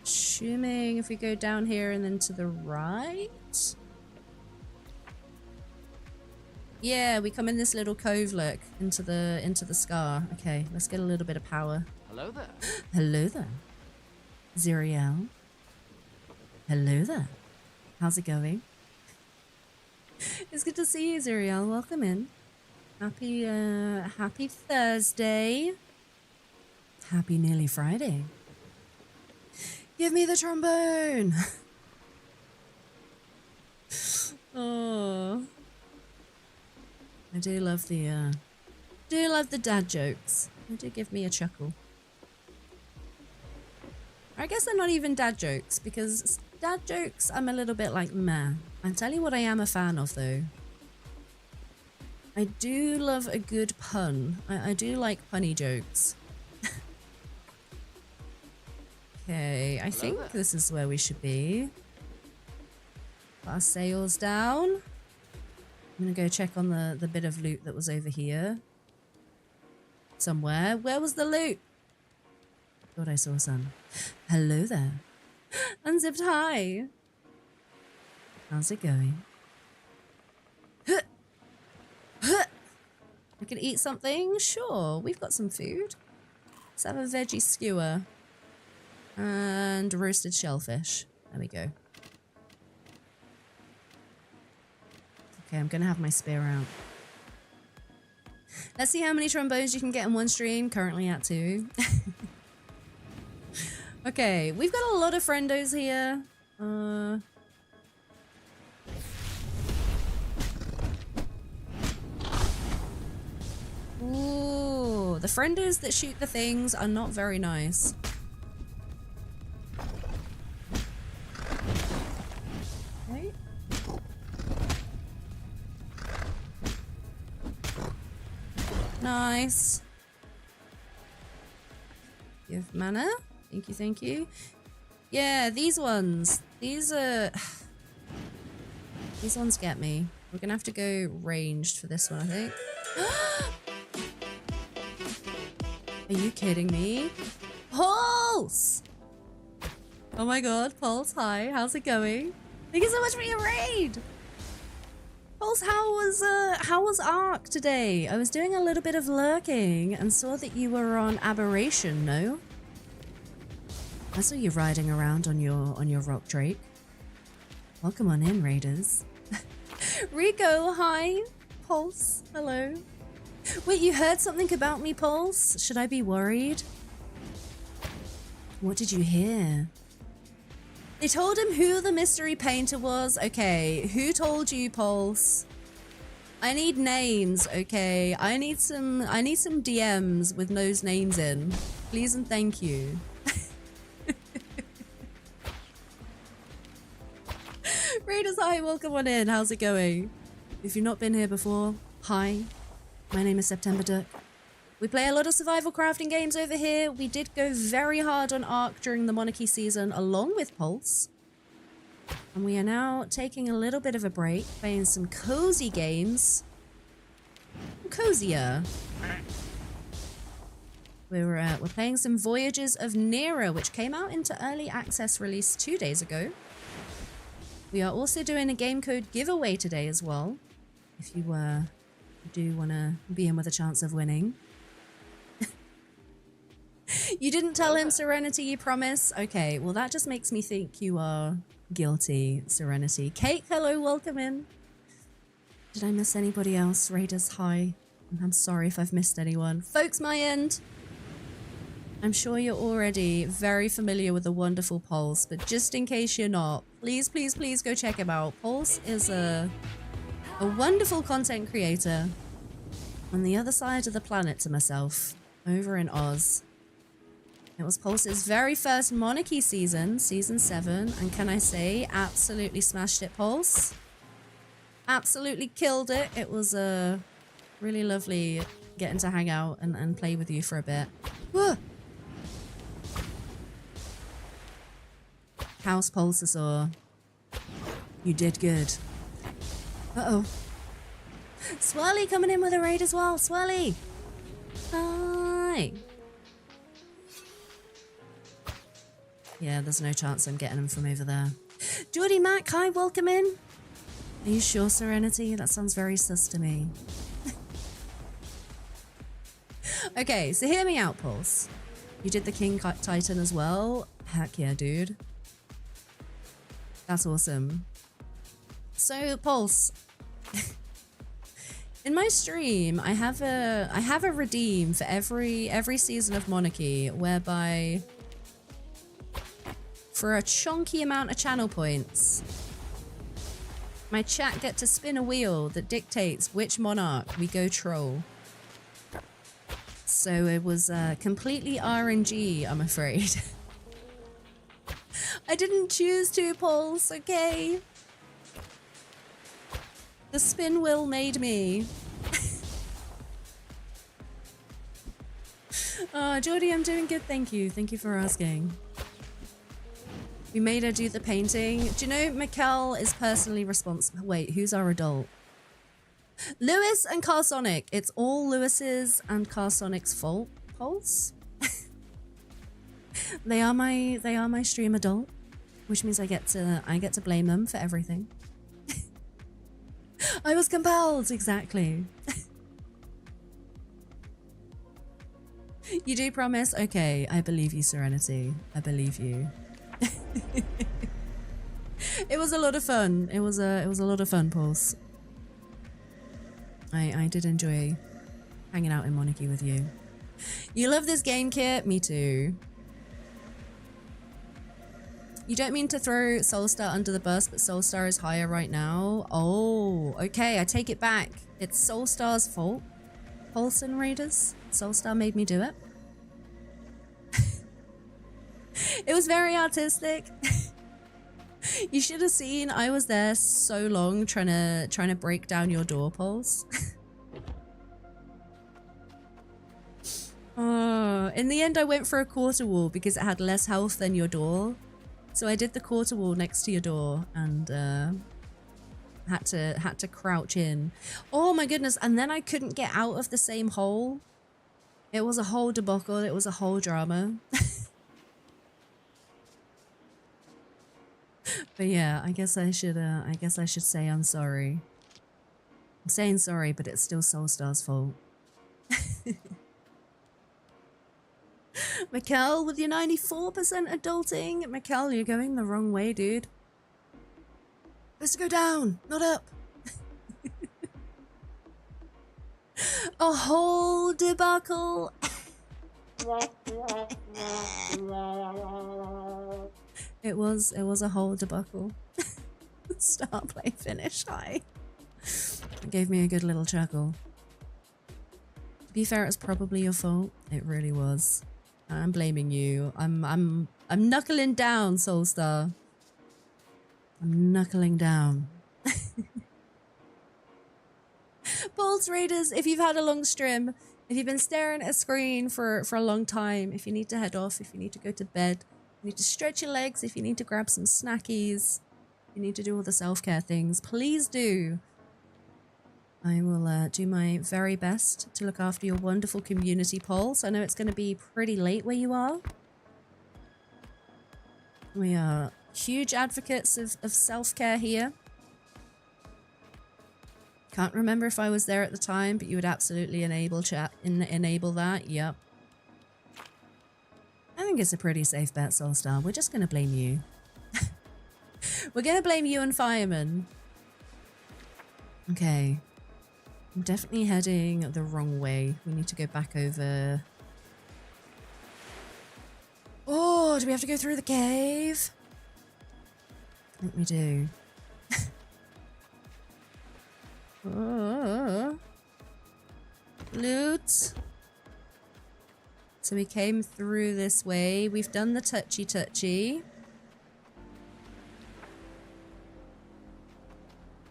Assuming if we go down here and then to the right. Yeah, we come in this little cove, look, into the scar. Okay, let's get a little bit of power. Hello there. Hello there. Ziriel. Hello there. How's it going? It's good to see you, Ziriel. Welcome in. Happy Thursday. Happy nearly Friday. Give me the trombone. Oh. I do love the dad jokes. They do give me a chuckle. I guess they're not even dad jokes, because dad jokes I'm a little bit like meh. I'll tell you what I am a fan of though. I do love a good pun. I do like punny jokes. Okay, I think this is where we should be. Put our sails down. I'm gonna go check on the bit of loot that was over here. Somewhere. Where was the loot? Thought I saw some. Hello there. Unzipped hi. How's it going? I could eat something? Sure, we've got some food. Let's have a veggie skewer. And roasted shellfish. There we go. Okay, I'm gonna have my spear out. Let's see how many trombones you can get in one stream. Currently at 2. Okay, we've got a lot of friendos here. Ooh, the friendos that shoot the things are not very nice. Okay. Nice. Give mana. Thank you, thank you. Yeah, these ones. These ones get me. We're gonna have to go ranged for this one, I think. Are you kidding me? Pulse! Oh my god, Pulse, hi. How's it going? Thank you so much for your raid! Pulse, how was Ark today? I was doing a little bit of lurking and saw that you were on Aberration, no? I saw you riding around on your rock drake. Welcome on in, raiders. Rico, hi. Pulse, hello. Wait, you heard something about me, Pulse? Should I be worried? What did you hear? They told him who the mystery painter was. Okay, who told you, Pulse? I need names, okay? I need some DMs with those names in. Please and thank you. Raiders, hi, welcome on in. How's it going? If you've not been here before, hi. My name is September Duck. We play a lot of survival crafting games over here. We did go very hard on Ark during the Monarchy season along with Pulse. And we are now taking a little bit of a break, playing some cozy games. Cozier. We're playing some Voyagers of Nera, which came out into early access release 2 days ago. We are also doing a game code giveaway today as well. If you do want to be in with a chance of winning. You didn't tell him, Serenity, you promise? Okay, well that just makes me think you are guilty, Serenity. Kate, hello, welcome in. Did I miss anybody else? Raiders, hi. I'm sorry if I've missed anyone. Folks, my end. I'm sure you're already very familiar with the wonderful Pulse, but just in case you're not, please, please, please go check him out. Pulse is a wonderful content creator on the other side of the planet to myself, over in Oz. It was Pulse's very first Monarchy season, season 7, and can I say, absolutely smashed it, Pulse. Absolutely killed it. It was really lovely getting to hang out and play with you for a bit. Whoa. House Pulsasaur. You did good. Uh-oh. Swirly coming in with a raid as well. Swirly. Hi. Yeah, there's no chance I'm getting them from over there. Geordie Mac, hi, welcome in. Are you sure, Serenity? That sounds very sus to me. Okay, so hear me out, Pulse. You did the King Titan as well? Heck yeah, dude. That's awesome. So, Pulse. In my stream, I have a redeem for every season of Monarchy, whereby for a chunky amount of channel points, my chat get to spin a wheel that dictates which monarch we go troll. So it was completely RNG, I'm afraid. I didn't choose to, Pulse, okay? The spin wheel made me. Geordie, I'm doing good, thank you. Thank you for asking. We made her do the painting. Do you know Mikkel is personally responsible? Wait, who's our adult? Lewis and Carsonic. It's all Lewis's and Carsonic's fault. Pulse? They are my stream adult, which means I get to blame them for everything. I was compelled, exactly. You do promise? Okay, I believe you, Serenity. I believe you. It was a lot of fun. It was a lot of fun, Pulse. I did enjoy hanging out in Monarchy with you. You love this game, Kit? Me too. You don't mean to throw Soulstar under the bus, but Soulstar is higher right now. Oh, okay, I take it back. It's Soulstar's fault. Paulson Raiders. Soulstar made me do it. It was very artistic. You should have seen. I was there so long trying to break down your door, Pulse. Oh, in the end, I went for a quarter wall because it had less health than your door. So I did the quarter wall next to your door and had to crouch in. Oh my goodness! And then I couldn't get out of the same hole. It was a whole debacle. It was a whole drama. But yeah, I guess I should say I'm sorry. I'm saying sorry, but it's still Soulstar's fault. Mikkel, with your 94% adulting. Mikkel, you're going the wrong way, dude. Supposed to go down, not up. A whole debacle. It was a whole debacle. Start, play, finish, high. It gave me a good little chuckle. To be fair, it's probably your fault. It really was. I'm blaming you. I'm knuckling down, Soulstar. I'm knuckling down. Pulse Raiders, if you've had a long stream, if you've been staring at a screen for a long time, if you need to head off, if you need to go to bed, you need to stretch your legs, if you need to grab some snackies, you need to do all the self-care things, please do. I will do my very best to look after your wonderful community, Pulse. I know it's going to be pretty late where you are. We are huge advocates of self-care here. Can't remember if I was there at the time, but you would absolutely enable that. Yep. I think it's a pretty safe bet, Soulstar. We're just going to blame you. We're going to blame you and Fireman. Okay. I'm definitely heading the wrong way. We need to go back over. Oh, do we have to go through the cave? I think we do. Oh. Loot. So we came through this way. We've done the touchy.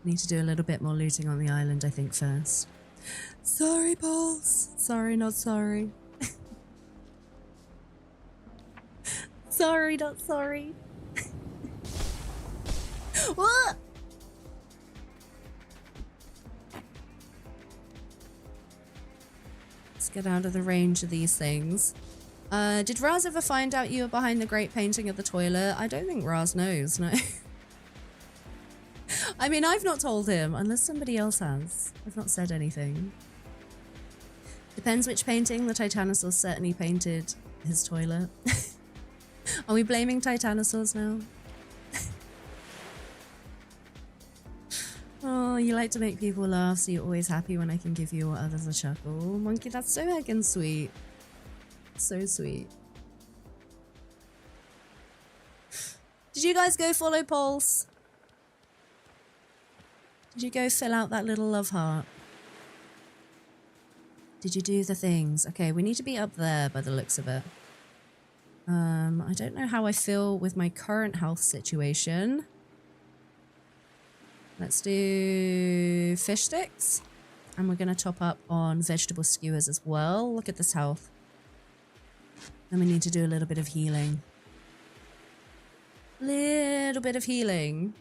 Need to do a little bit more looting on the island, I think, first. Sorry, Pulse. Sorry, not sorry. Sorry, not sorry. What? Let's get out of the range of these things. Did Raz ever find out you were behind the great painting of the toilet? I don't think Raz knows, no. I mean, I've not told him, unless somebody else has. I've not said anything. Depends which painting. The Titanosaur certainly painted his toilet. Are we blaming Titanosaurs now? Oh, you like to make people laugh, so you're always happy when I can give you or others a chuckle. Monkey, that's so heckin' sweet. So sweet. Did you guys go follow Pulse? Did you go fill out that little love heart? Did you do the things? Okay, we need to be up there by the looks of it. I don't know how I feel with my current health situation. Let's do fish sticks. And we're going to top up on vegetable skewers as well. Look at this health. Then we need to do a little bit of healing. Little bit of healing.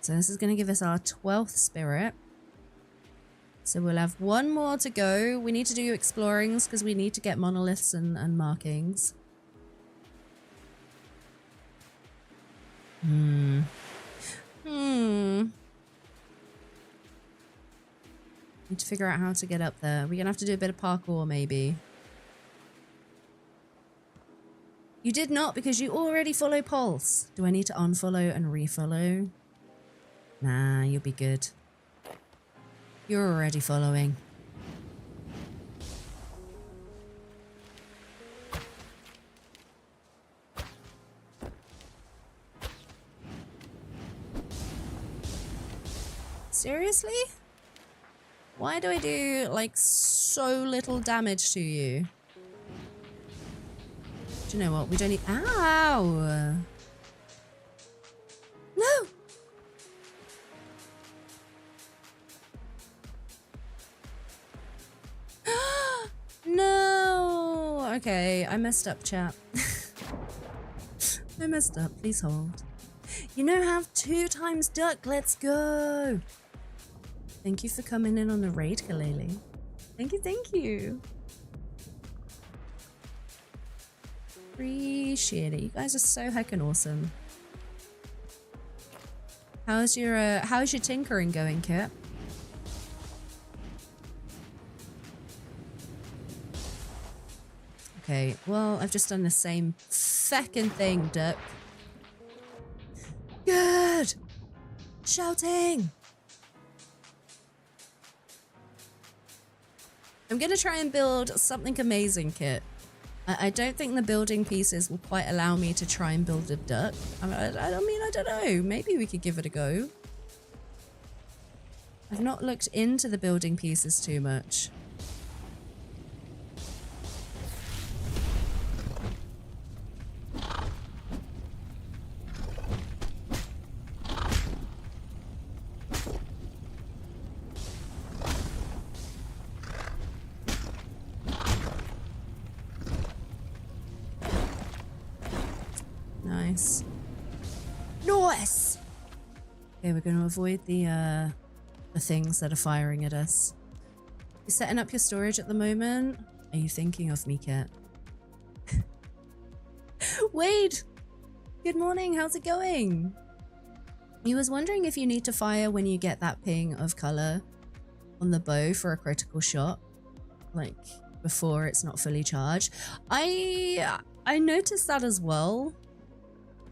So this is going to give us our 12th spirit. So we'll have one more to go. We need to do explorings because we need to get monoliths and markings. So Need to figure out how to get up there. We're gonna have to do a bit of parkour, maybe. You did not, because you already follow Pulse. Do I need to unfollow and refollow? Nah, you'll be good. You're already following. Seriously? Why do I do, like, so little damage to you? Do you know what? We don't need... Ow! No! No! Okay, I messed up, chat. I messed up. Please hold. You now have 2 times duck. Let's go! Thank you for coming in on the raid, Kalele. Thank you, thank you. Appreciate it. You guys are so heckin' awesome. How's your tinkering going, Kit? Okay, well, I've just done the same feckin' thing, Duck. Good! Shouting! I'm gonna try and build something amazing, Kit. I don't think the building pieces will quite allow me to try and build a duck. I mean, I don't know. Maybe we could give it a go. I've not looked into the building pieces too much. Nice. Nice! Okay, we're going to avoid the things that are firing at us. You setting up your storage at the moment? Are you thinking of me, Kit? Wade! Good morning, how's it going? You was wondering if you need to fire when you get that ping of color on the bow for a critical shot, like before it's not fully charged. I noticed that as well.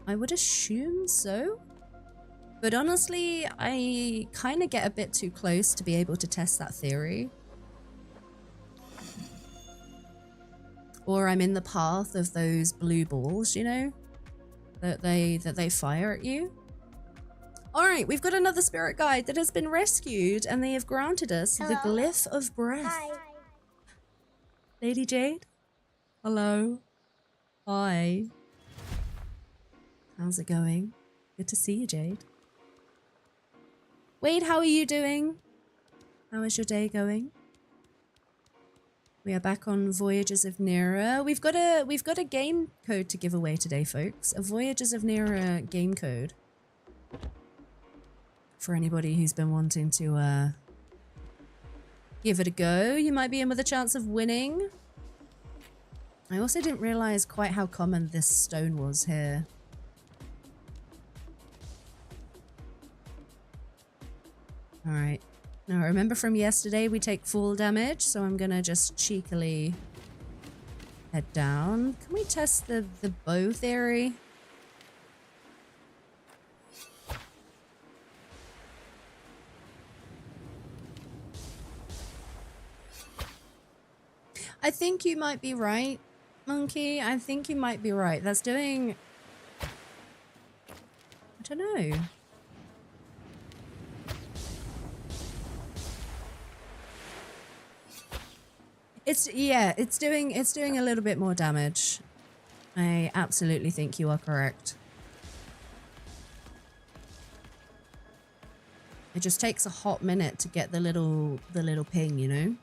I would assume so. But honestly, I kind of get a bit too close to be able to test that theory. Or I'm in the path of those blue balls, you know, that they fire at you. All right, we've got another spirit guide that has been rescued, and they have granted us the glyph of breath. Hi. Lady Jade? Hello. Hi. How's it going? Good to see you, Jade. Wade, how are you doing? How is your day going? We are back on Voyagers of Nera. We've got a game code to give away today, folks. A Voyagers of Nera game code. For anybody who's been wanting to give it a go, you might be in with a chance of winning. I also didn't realize quite how common this stone was here. Alright. Now remember from yesterday we take full damage, so I'm gonna just cheekily head down. Can we test the bow theory? I think you might be right, Monkey. I think you might be right. That's doing... I don't know. It's doing a little bit more damage. I absolutely think you are correct. It just takes a hot minute to get the little ping, you know?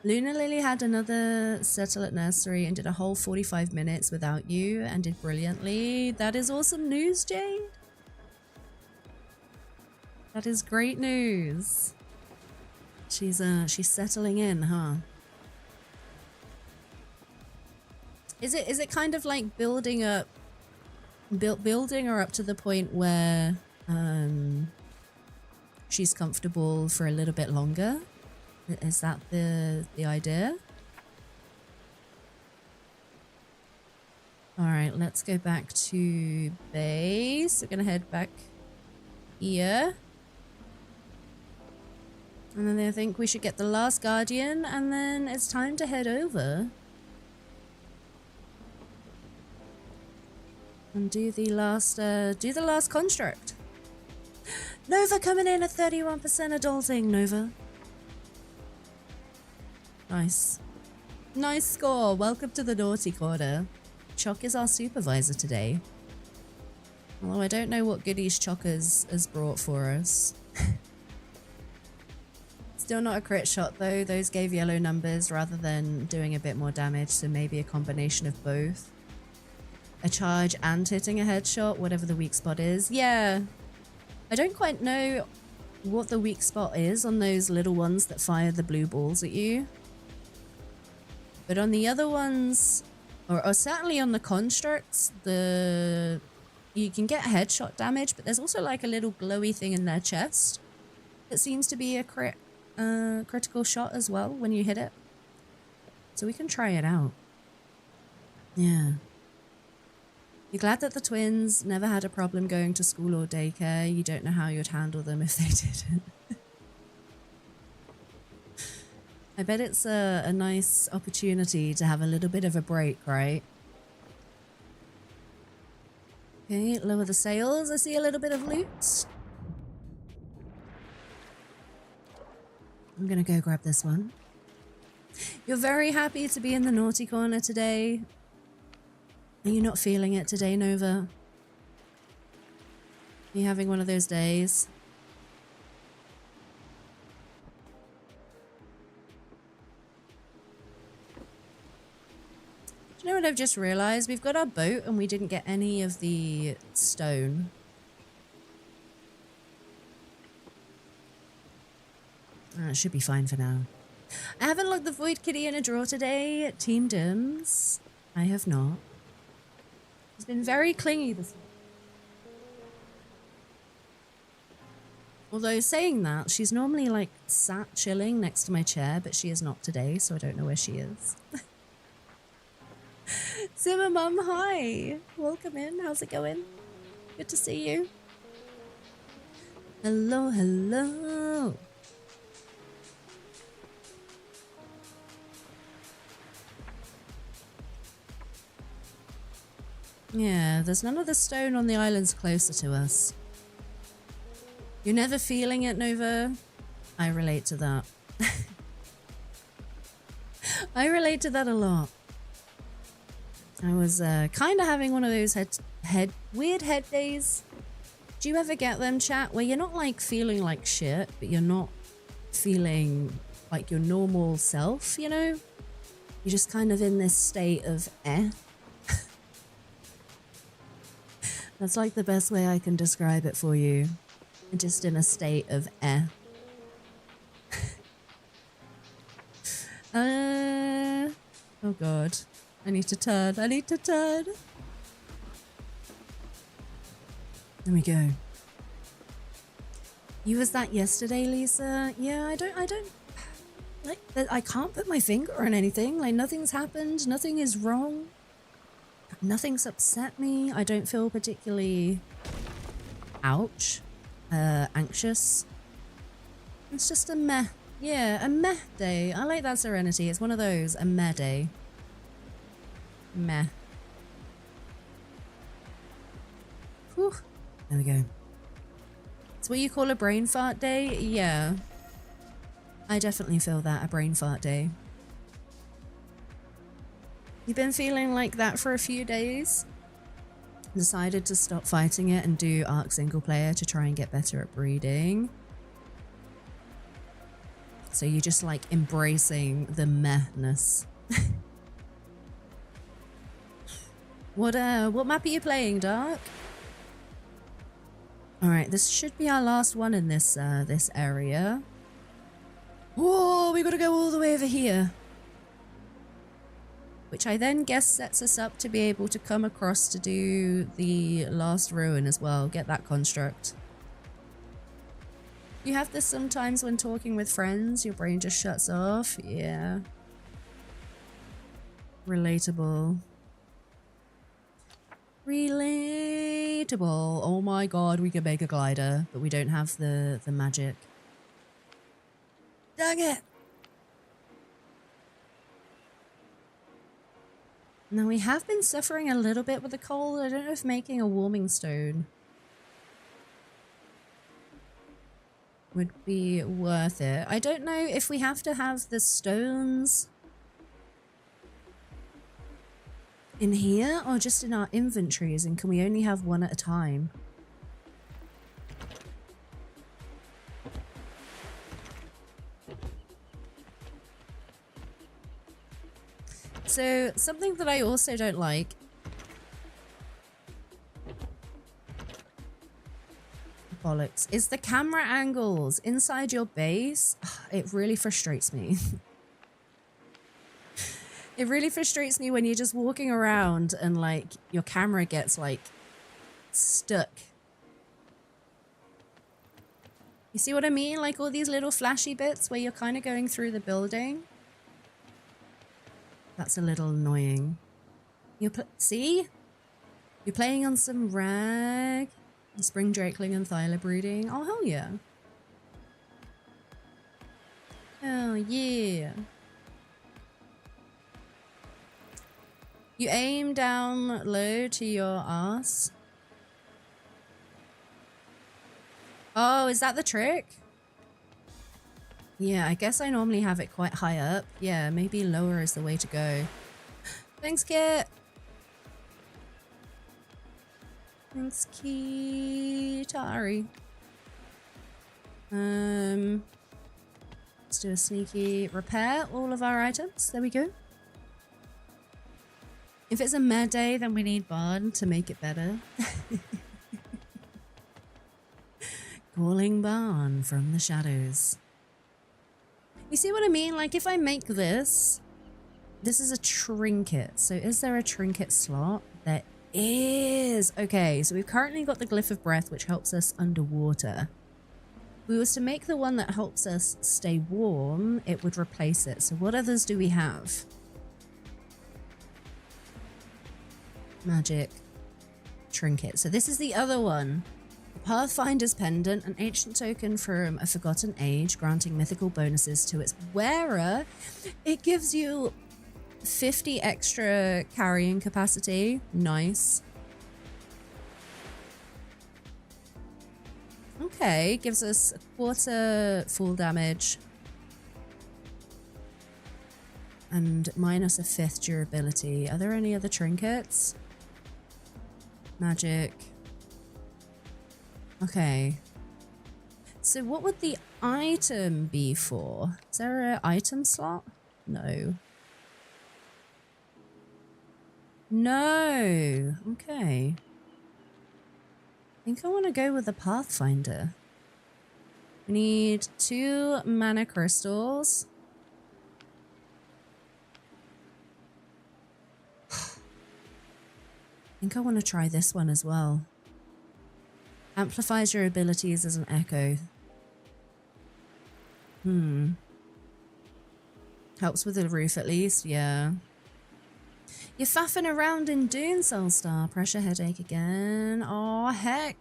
Luna Lily had another settle at nursery and did a whole 45 minutes without you and did brilliantly. That is awesome news, Jade. That is great news. She's settling in, huh? Is it kind of like building her up to the point where she's comfortable for a little bit longer. Is that the idea? All right, let's go back to base. We're gonna head back here. And then I think we should get the last guardian, and then it's time to head over. And do the last construct. Nova coming in at 31% adulting, Nova. Nice. Nice score. Welcome to the naughty corner. Choc is our supervisor today. Although I don't know what goodies Choc has brought for us. Still not a crit shot though. Those gave yellow numbers rather than doing a bit more damage, so maybe a combination of both. A charge and hitting a headshot, whatever the weak spot is. Yeah. I don't quite know what the weak spot is on those little ones that fire the blue balls at you. But on the other ones, or certainly on the constructs, you can get headshot damage, but there's also like a little glowy thing in their chest that seems to be a critical shot as well when you hit it. So we can try it out. Yeah. You're glad that the twins never had a problem going to school or daycare. You don't know how you'd handle them if they didn't. I bet it's a nice opportunity to have a little bit of a break, right? Okay, lower the sails. I see a little bit of loot. I'm gonna go grab this one. You're very happy to be in the naughty corner today. Are you not feeling it today, Nova? Are you having one of those days? Do you know what I've just realized? We've got our boat and we didn't get any of the stone. It should be fine for now. I haven't locked the Void Kitty in a drawer today. Team Dims. I have not. He's been very clingy this week. Although saying that, she's normally like sat chilling next to my chair, but she is not today, so I don't know where she is. Zimmer Mum, hi. Welcome in. How's it going? Good to see you. Hello, hello. Yeah, there's none of the stone on the islands closer to us. You're never feeling it, Nova? I relate to that. I relate to that a lot. I was kind of having one of those weird head days. Do you ever get them, chat, where you're not like feeling like shit, but you're not feeling like your normal self, you know? You're just kind of in this state of That's like the best way I can describe it for you. Just in a state of Oh god. I need to turn. I need to turn. There we go. You was that yesterday, Lisa? Yeah, I don't like I can't put my finger on anything. Like nothing's happened, nothing is wrong. Nothing's upset me. I don't feel particularly anxious. It's just a meh. Yeah, a meh day. I like that serenity. It's one of those, a meh day. Meh. Whew. There we go. It's what you call a brain fart day? Yeah. I definitely feel that, a brain fart day. You've been feeling like that for a few days? Decided to stop fighting it and do Arc single player to try and get better at breeding. So you're just like embracing the mehness. What map are you playing, Dark? Alright, this should be our last one in this this area. Whoa, we gotta go all the way over here. Which I then guess sets us up to be able to come across to do the last ruin as well. Get that construct. You have this sometimes when talking with friends, your brain just shuts off. Yeah. Relatable. Relatable. Oh my god, we could make a glider, but we don't have the magic. Dang it! Now we have been suffering a little bit with the cold. I don't know if making a warming stone would be worth it. I don't know if we have to have the stones in here or just in our inventories, and can we only have one at a time? So something that I also don't like bollocks is the camera angles inside your base. It really frustrates me. It really frustrates me when you're just walking around and like your camera gets like stuck. You see what I mean? Like all these little flashy bits where you're kind of going through the building. That's a little annoying. See? You're playing on some rag. Spring drakeling and thyla breeding. Oh, hell yeah. Oh, yeah. You aim down low to your ass. Oh, is that the trick? Yeah, I guess I normally have it quite high up. Yeah, maybe lower is the way to go. Thanks, Kit. Thanks, Kitari. Let's do a sneaky repair all of our items. There we go. If it's a mad day, then we need Bard to make it better. Calling Barn from the shadows. You see what I mean? Like if I make this is a trinket. So is there a trinket slot? There is. Okay, so we've currently got the glyph of breath, which helps us underwater. If we was to make the one that helps us stay warm, it would replace it. So what others do we have? Magic. Trinket. So this is the other one. Pathfinder's Pendant, an ancient token from a forgotten age, granting mythical bonuses to its wearer. It gives you 50 extra carrying capacity. Nice. Okay, gives us a quarter full damage. And minus a fifth durability. Are there any other trinkets? Magic. Okay. So what would the item be for? Is there an item slot? No. No. Okay. I think I want to go with the Pathfinder. We need 2 mana crystals. I think I want to try this one as well. Amplifies your abilities as an echo. Helps with the roof at least, yeah. You're faffing around in Dune, Soulstar. Pressure headache again. Oh heck.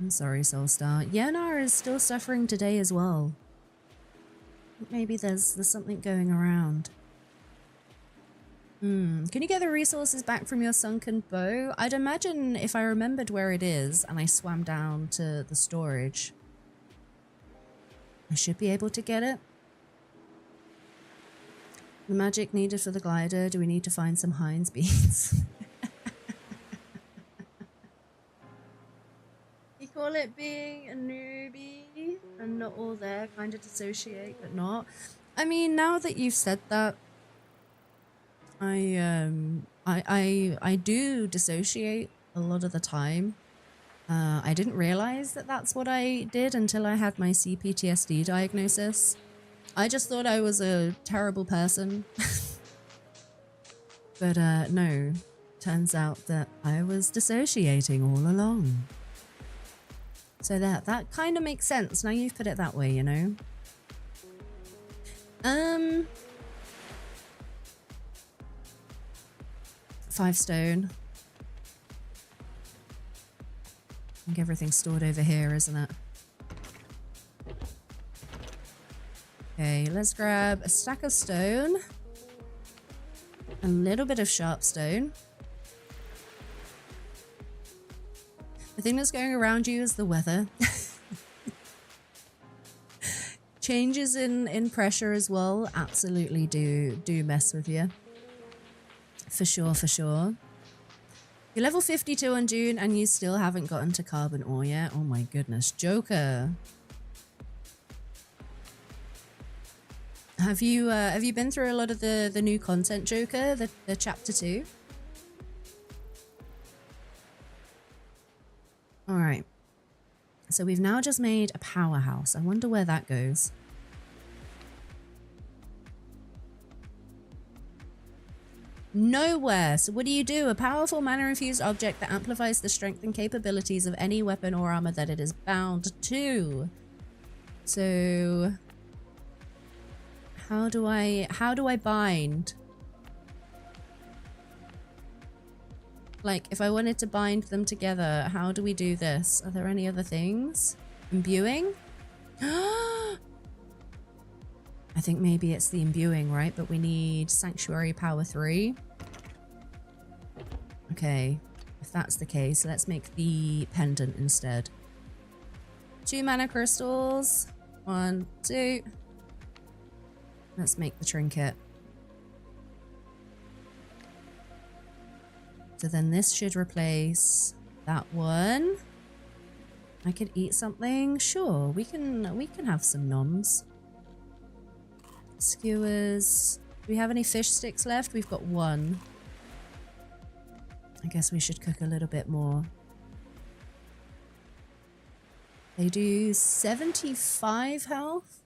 I'm sorry, Soulstar. Nera is still suffering today as well. Maybe there's something going around. Can you get the resources back from your sunken bow? I'd imagine if I remembered where it is and I swam down to the storage, I should be able to get it. The magic needed for the glider. Do we need to find some Heinz beans? You call it being a newbie and not all there, kind of dissociate but not. I mean, now that you've said that, I do dissociate a lot of the time. I didn't realize that that's what I did until I had my CPTSD diagnosis. I just thought I was a terrible person. But no, turns out that I was dissociating all along. So that kind of makes sense. Now you've put it that way, you know? 5 stone. I think everything's stored over here, isn't it? Okay, let's grab a stack of stone. A little bit of sharp stone. The thing that's going around you is the weather. Changes in pressure as well absolutely do mess with you. For sure, for sure. You're level 52 on June and you still haven't gotten to carbon ore yet. Oh my goodness, Joker. Have you been through a lot of the new content, Joker? The chapter 2? All right. So we've now just made a powerhouse. I wonder where that goes. Nowhere. So what do? A powerful mana-infused object that amplifies the strength and capabilities of any weapon or armor that it is bound to. So how do I bind? Like, if I wanted to bind them together, how do we do this? Are there any other things? Imbuing? I think maybe it's the imbuing, right? But we need Sanctuary Power 3. Okay, if that's the case, let's make the pendant instead. 2 mana crystals. 1, 2. Let's make the trinket. So then this should replace that one. I could eat something. Sure, we can have some noms. Skewers. Do we have any fish sticks left? We've got 1. I guess we should cook a little bit more. They do 75 health.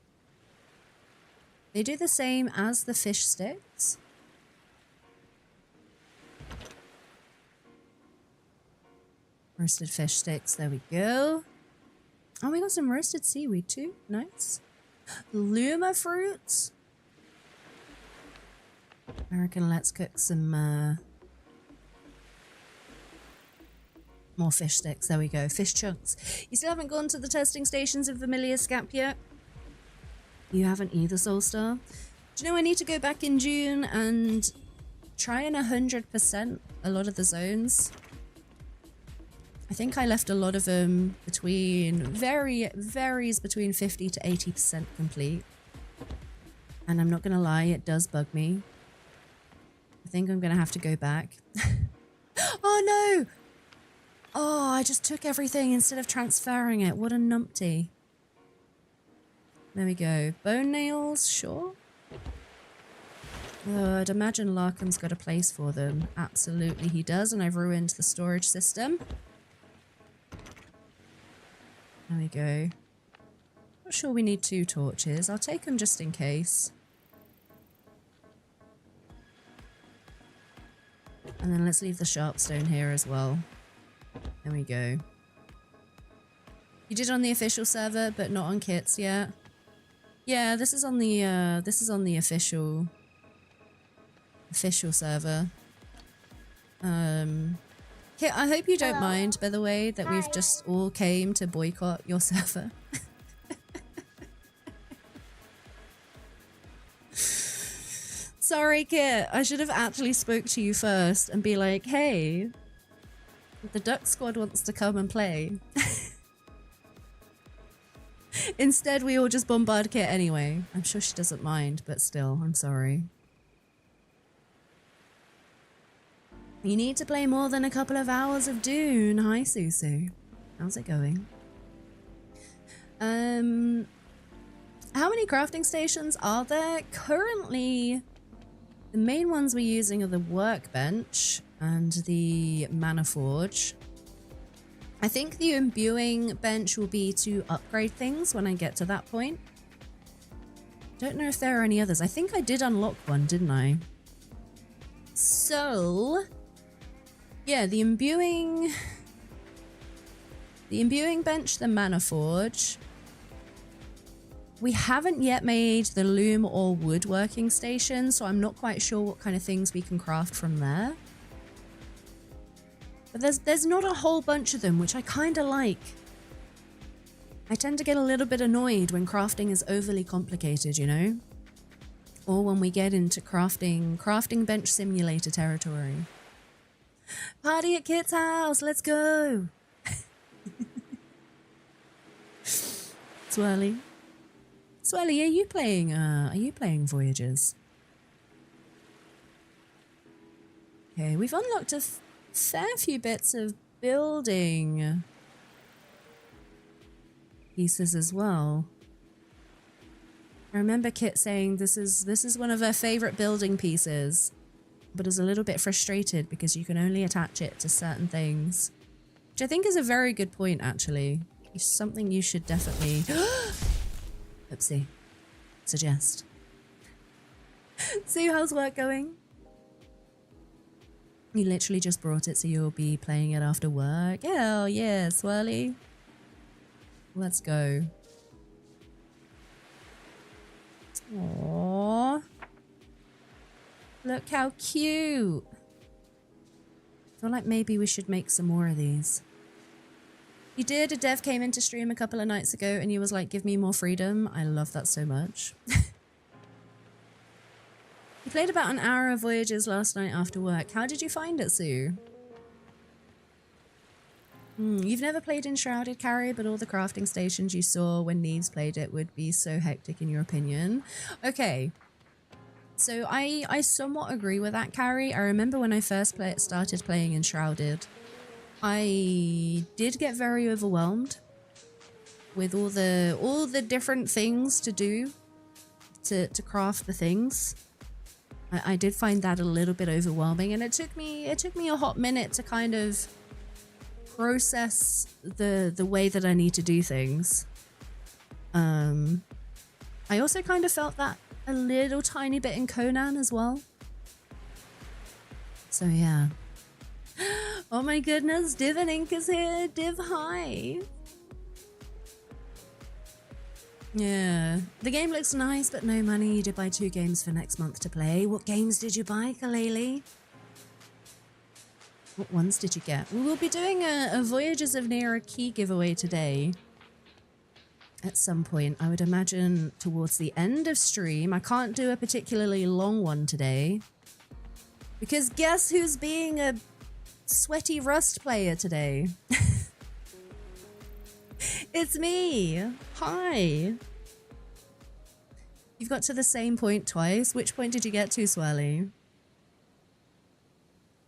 They do the same as the fish sticks. Roasted fish sticks, there we go. Oh, we got some roasted seaweed too. Nice. Luma fruits. I reckon let's cook some more fish sticks. There we go. Fish chunks. You still haven't gone to the testing stations of Familiar Scap yet? You haven't either, Soulstar? Do you know I need to go back in June and try and 100% a lot of the zones? I think I left a lot of them between, varies between 50 to 80% complete. And I'm not going to lie, it does bug me. I think I'm going to have to go back. Oh no! Oh, I just took everything instead of transferring it. What a numpty. There we go. Bone nails, sure. I'd imagine Larkham's got a place for them. Absolutely he does, and I've ruined the storage system. There we go. Not sure we need 2 torches. I'll take them just in case. And then let's leave the sharpstone here as well. There we go. You did on the official server, but not on kits yet. Yeah, this is on the official server. Kit, I hope you don't mind, by the way, that we've just all came to boycott your server. Sorry, Kit. I should have actually spoke to you first and be like, hey, the Duck Squad wants to come and play. Instead, we all just bombard Kit anyway. I'm sure she doesn't mind, but still, I'm sorry. You need to play more than a couple of hours of Dune. Hi, Susu. How's it going? How many crafting stations are there? Currently, the main ones we're using are the workbench and the mana forge. I think the imbuing bench will be to upgrade things when I get to that point. Don't know if there are any others. I think I did unlock one, didn't I? So, yeah, the imbuing The imbuing bench, the mana forge. We haven't yet made the loom or woodworking station, so I'm not quite sure what kind of things we can craft from there. But there's not a whole bunch of them, which I kind of like. I tend to get a little bit annoyed when crafting is overly complicated, you know? Or when we get into crafting bench simulator territory. Party at Kit's house, let's go! Swirly. Swirly, are you playing Voyagers? Okay, we've unlocked a fair few bits of building pieces as well. I remember Kit saying this is one of her favorite building pieces, but is a little bit frustrated because you can only attach it to certain things, which I think is a very good point, actually. It's something you should definitely oopsie suggest. Sue, how's work going? You literally just brought it, so you'll be playing it after work. Hell yeah, Swirly. Let's go. Aww. Look how cute. I feel like maybe we should make some more of these. You did. A dev came into stream a couple of nights ago and he was like, give me more freedom. I love that so much. You played about an hour of Voyagers last night after work. How did you find it, Sue? You've never played Enshrouded, Carrie, but all the crafting stations you saw when Neves played it would be so hectic in your opinion. Okay. So I somewhat agree with that, Carrie. I remember when I first started playing Enshrouded, I did get very overwhelmed with all the different things to do to craft the things. I did find that a little bit overwhelming, and it took me a hot minute to kind of process the way that I need to do things. I also kind of felt that a little tiny bit in Conan as well. So yeah. Oh my goodness, Div and Ink is here. Div, hi. Yeah. The game looks nice, but no money. You did buy 2 games for next month to play. What games did you buy, Kalele? What ones did you get? We will be doing a Voyagers of Nera key giveaway today. At some point, I would imagine towards the end of stream. I can't do a particularly long one today. Because guess who's being a sweaty Rust player today? It's me! Hi! You've got to the same point twice. Which point did you get to, Swirly?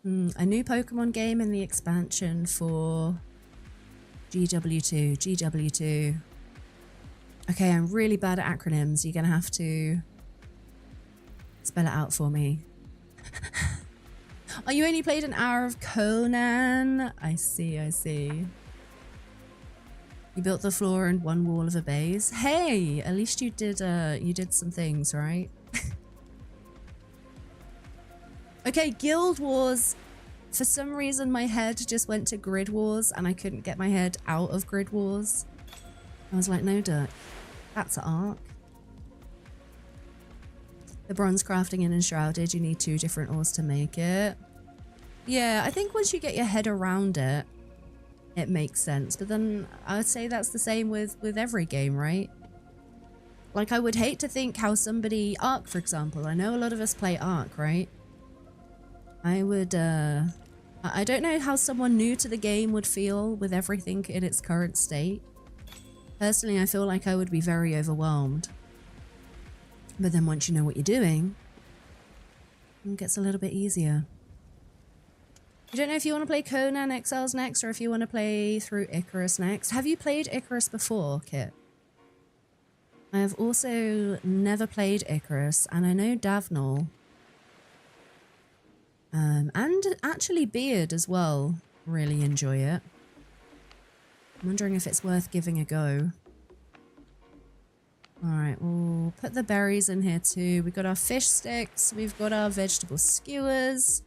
A new Pokemon game in the expansion for GW2. GW2. Okay, I'm really bad at acronyms. You're gonna have to spell it out for me. Oh, you only played an hour of Conan? I see, I see. You built the floor and one wall of a base. Hey, at least you did some things, right? Okay, Guild Wars. For some reason, my head just went to Grid Wars and I couldn't get my head out of Grid Wars. I was like, no, Dirk, that's an arc. The bronze crafting in Enshrouded, you need 2 different ores to make it. Yeah, I think once you get your head around it, it makes sense. But then I would say that's the same with every game, right? Like, I would hate to think how somebody... Ark, for example. I know a lot of us play Ark, right? I would, I don't know how someone new to the game would feel with everything in its current state. Personally, I feel like I would be very overwhelmed. But then once you know what you're doing, it gets a little bit easier. I don't know if you want to play Conan Exiles next or if you want to play through Icarus next. Have you played Icarus before, Kit? I have also never played Icarus, and I know Davnol. And actually Beard as well really enjoy it. I'm wondering if it's worth giving a go. Alright, we'll put the berries in here too. We've got our fish sticks, we've got our vegetable skewers.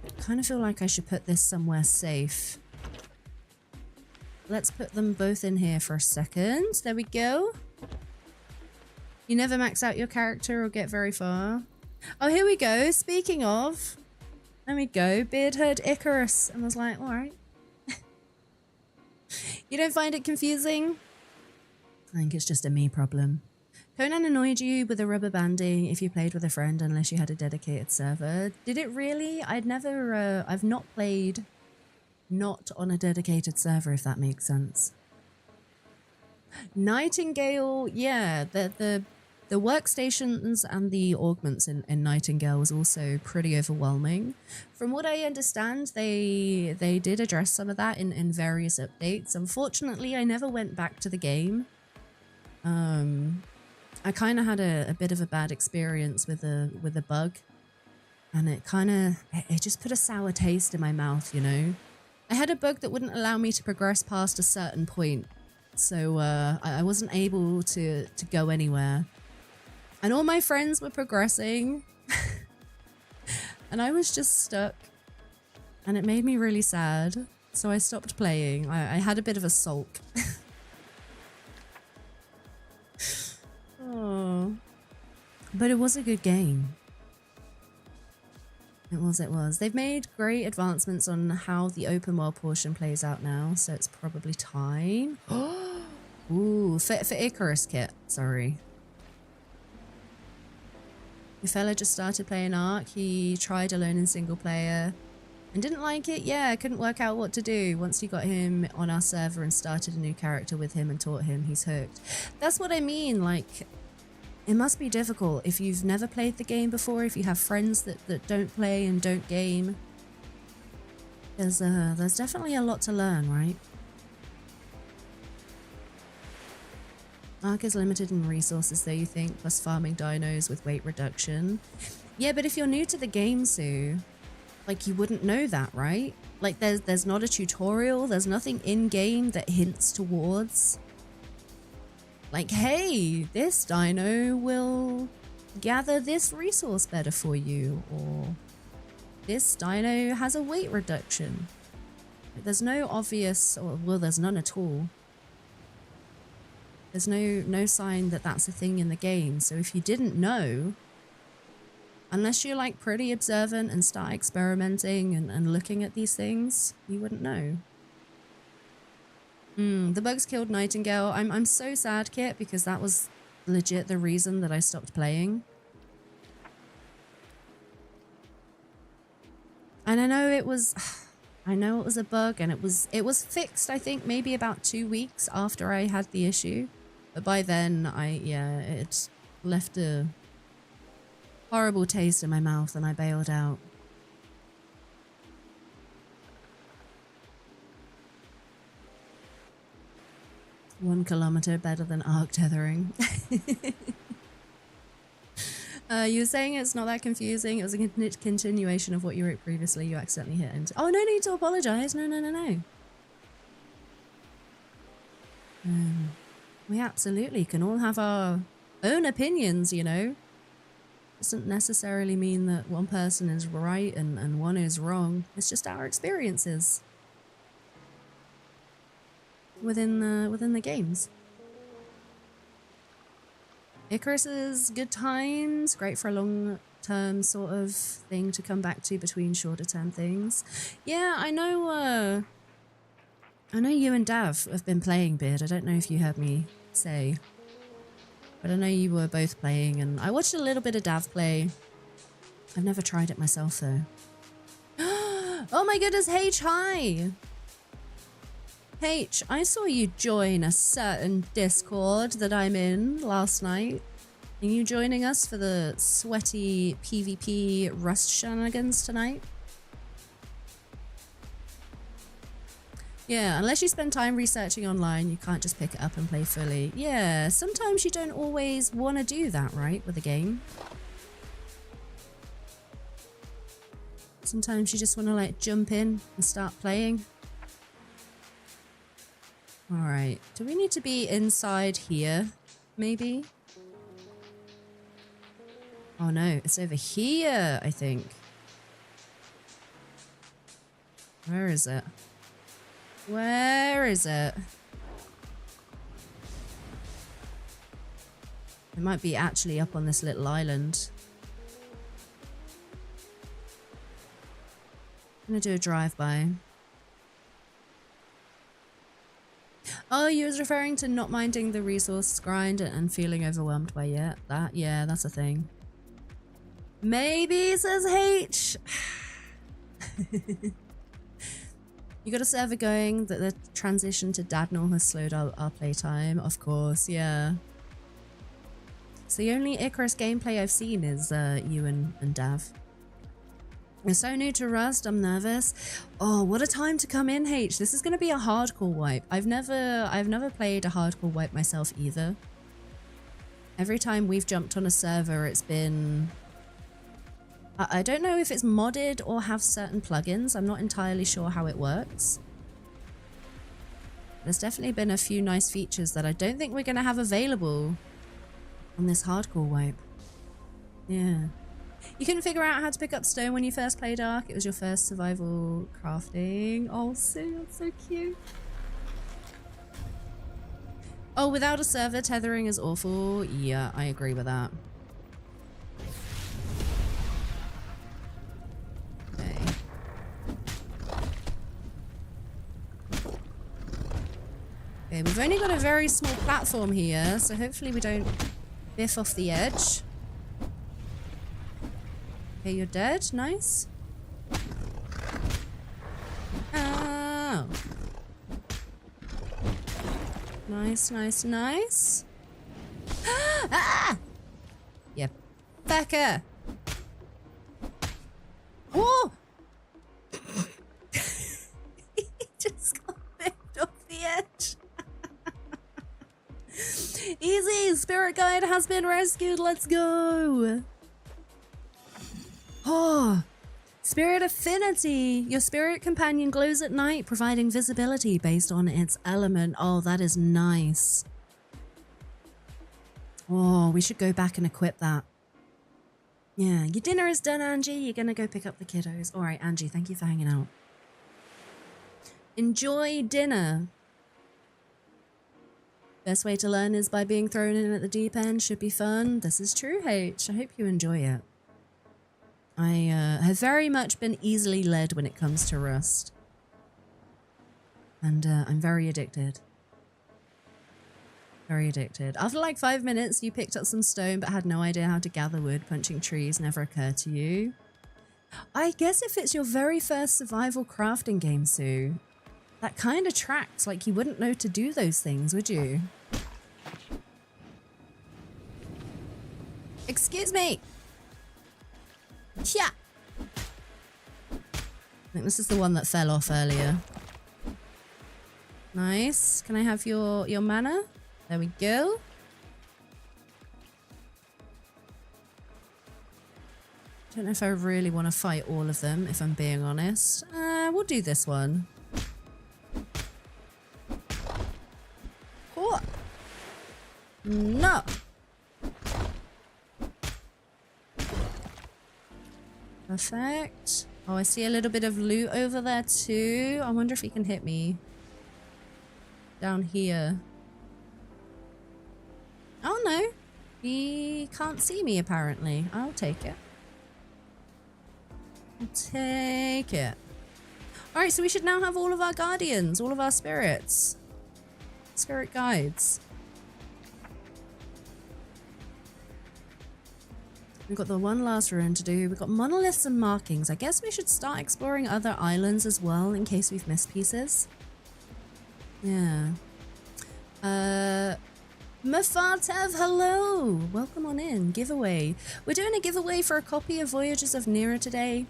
I kind of feel like I should put this somewhere safe. let's put them both in here for a second. There we go. You never max out your character or get very far. Oh, here we go. Speaking of, there we go. Beard heard Icarus and was like, all right. You don't find it confusing? I think it's just a me problem. Conan annoyed you with a rubber banding if you played with a friend unless you had a dedicated server. Did it really? I've not played not on a dedicated server, if that makes sense. Nightingale, yeah, the workstations and the augments in Nightingale was also pretty overwhelming. From what I understand, they did address some of that in various updates. Unfortunately, I never went back to the game. I kind of had a bit of a bad experience with a bug, and it just put a sour taste in my mouth, you know. I had a bug that wouldn't allow me to progress past a certain point, so I wasn't able to go anywhere. And all my friends were progressing, and I was just stuck, and it made me really sad, so I stopped playing. I had a bit of a sulk. Oh, but it was a good game. It was. They've made great advancements on how the open world portion plays out now, so it's probably time. Ooh, for Icarus kit, sorry. Your fella just started playing Ark. He tried alone in single player and didn't like it. Yeah, couldn't work out what to do. Once you got him on our server and started a new character with him and taught him, he's hooked. That's what I mean, like, it must be difficult if you've never played the game before, if you have friends that don't play and don't game. There's definitely a lot to learn, right? Ark is limited in resources, though, you think, plus farming dinos with weight reduction. Yeah, but if you're new to the game, Sue, like, you wouldn't know that, right? Like, there's not a tutorial, there's nothing in-game that hints towards, like, hey, this dino will gather this resource better for you, or this dino has a weight reduction. Like, there's no obvious, or, well, there's none at all. There's no sign that that's a thing in the game. So if you didn't know, unless you're like pretty observant and start experimenting and looking at these things, you wouldn't know. The bugs killed Nightingale. I'm so sad, Kit, because that was legit the reason that I stopped playing. And I know it was a bug, and it was fixed, I think, maybe about 2 weeks after I had the issue. But by then, it left a horrible taste in my mouth and I bailed out. "1 kilometer better than Ark tethering." You were saying it's not that confusing. It was a continuation of what you wrote previously. You accidentally hit enter. Oh, no need to apologize. No. We absolutely can all have our own opinions, you know. Doesn't necessarily mean that one person is right and one is wrong. It's just our experiences within the games. Icarus is good times, great for a long-term sort of thing to come back to between shorter-term things. Yeah, I know you and Dav have been playing, Beard. I don't know if you heard me say, but I know you were both playing, and I watched a little bit of Dav play. I've never tried it myself, though. Oh my goodness, H, hi! H, I saw you join a certain Discord that I'm in last night. Are you joining us for the sweaty PvP Rust shenanigans tonight? Yeah, unless you spend time researching online, you can't just pick it up and play fully. Yeah, sometimes you don't always want to do that, right, with a game. Sometimes you just want to, like, jump in and start playing. Alright, do we need to be inside here, maybe? Oh no, it's over here, I think. Where is it? Where is it? It might be actually up on this little island. I'm gonna do a drive-by. Oh, you was referring to not minding the resource grind and feeling overwhelmed by that? Yeah, that's a thing. Maybe, says H. You got a server going that the transition to Dadnall has slowed our playtime? Of course, yeah. So the only Icarus gameplay I've seen is you and Dav. You're so new to Rust, I'm nervous. Oh, what a time to come in, H. This is going to be a hardcore wipe. I've never played a hardcore wipe myself either. Every time we've jumped on a server, it's been... I don't know if it's modded or have certain plugins. I'm not entirely sure how it works. There's definitely been a few nice features that I don't think we're going to have available on this hardcore wipe. Yeah. You couldn't figure out how to pick up stone when you first played Ark. It was your first survival crafting. Oh, Sue, that's so cute. Oh, without a server, tethering is awful. Yeah, I agree with that. Okay. Okay, we've only got a very small platform here, so hopefully we don't biff off the edge. Okay, you're dead. Nice. Oh. Nice, nice, nice. Ah! Yeah. Becca! Whoa! He just got biffed off the edge. Easy! Spirit Guide has been rescued. Let's go! Oh, Spirit Affinity. Your spirit companion glows at night, providing visibility based on its element. Oh, that is nice. Oh, we should go back and equip that. Yeah, your dinner is done, Angie. You're going to go pick up the kiddos. All right, Angie, thank you for hanging out. Enjoy dinner. Best way to learn is by being thrown in at the deep end. Should be fun. This is true, H. I hope you enjoy it. I have very much been easily led when it comes to Rust. And I'm very addicted. Very addicted. After like 5 minutes, you picked up some stone but had no idea how to gather wood. Punching trees never occurred to you. I guess if it's your very first survival crafting game, Sue, that kind of tracks. Like, you wouldn't know to do those things, would you? Excuse me! Yeah. I think this is the one that fell off earlier. Nice. Can I have your mana? There we go. Don't know if I really want to fight all of them, if I'm being honest. We'll do this one. What? No. Perfect. Oh, I see a little bit of loot over there too. I wonder if he can hit me. Down here. Oh no. He can't see me apparently. I'll take it. I'll take it. Alright, so we should now have all of our guardians, all of our spirits. Spirit guides. We've got the one last ruin to do. We've got monoliths and markings. I guess we should start exploring other islands as well in case we've missed pieces. Yeah. Mafatev, hello! Welcome on in. Giveaway. We're doing a giveaway for a copy of Voyagers of Nera today.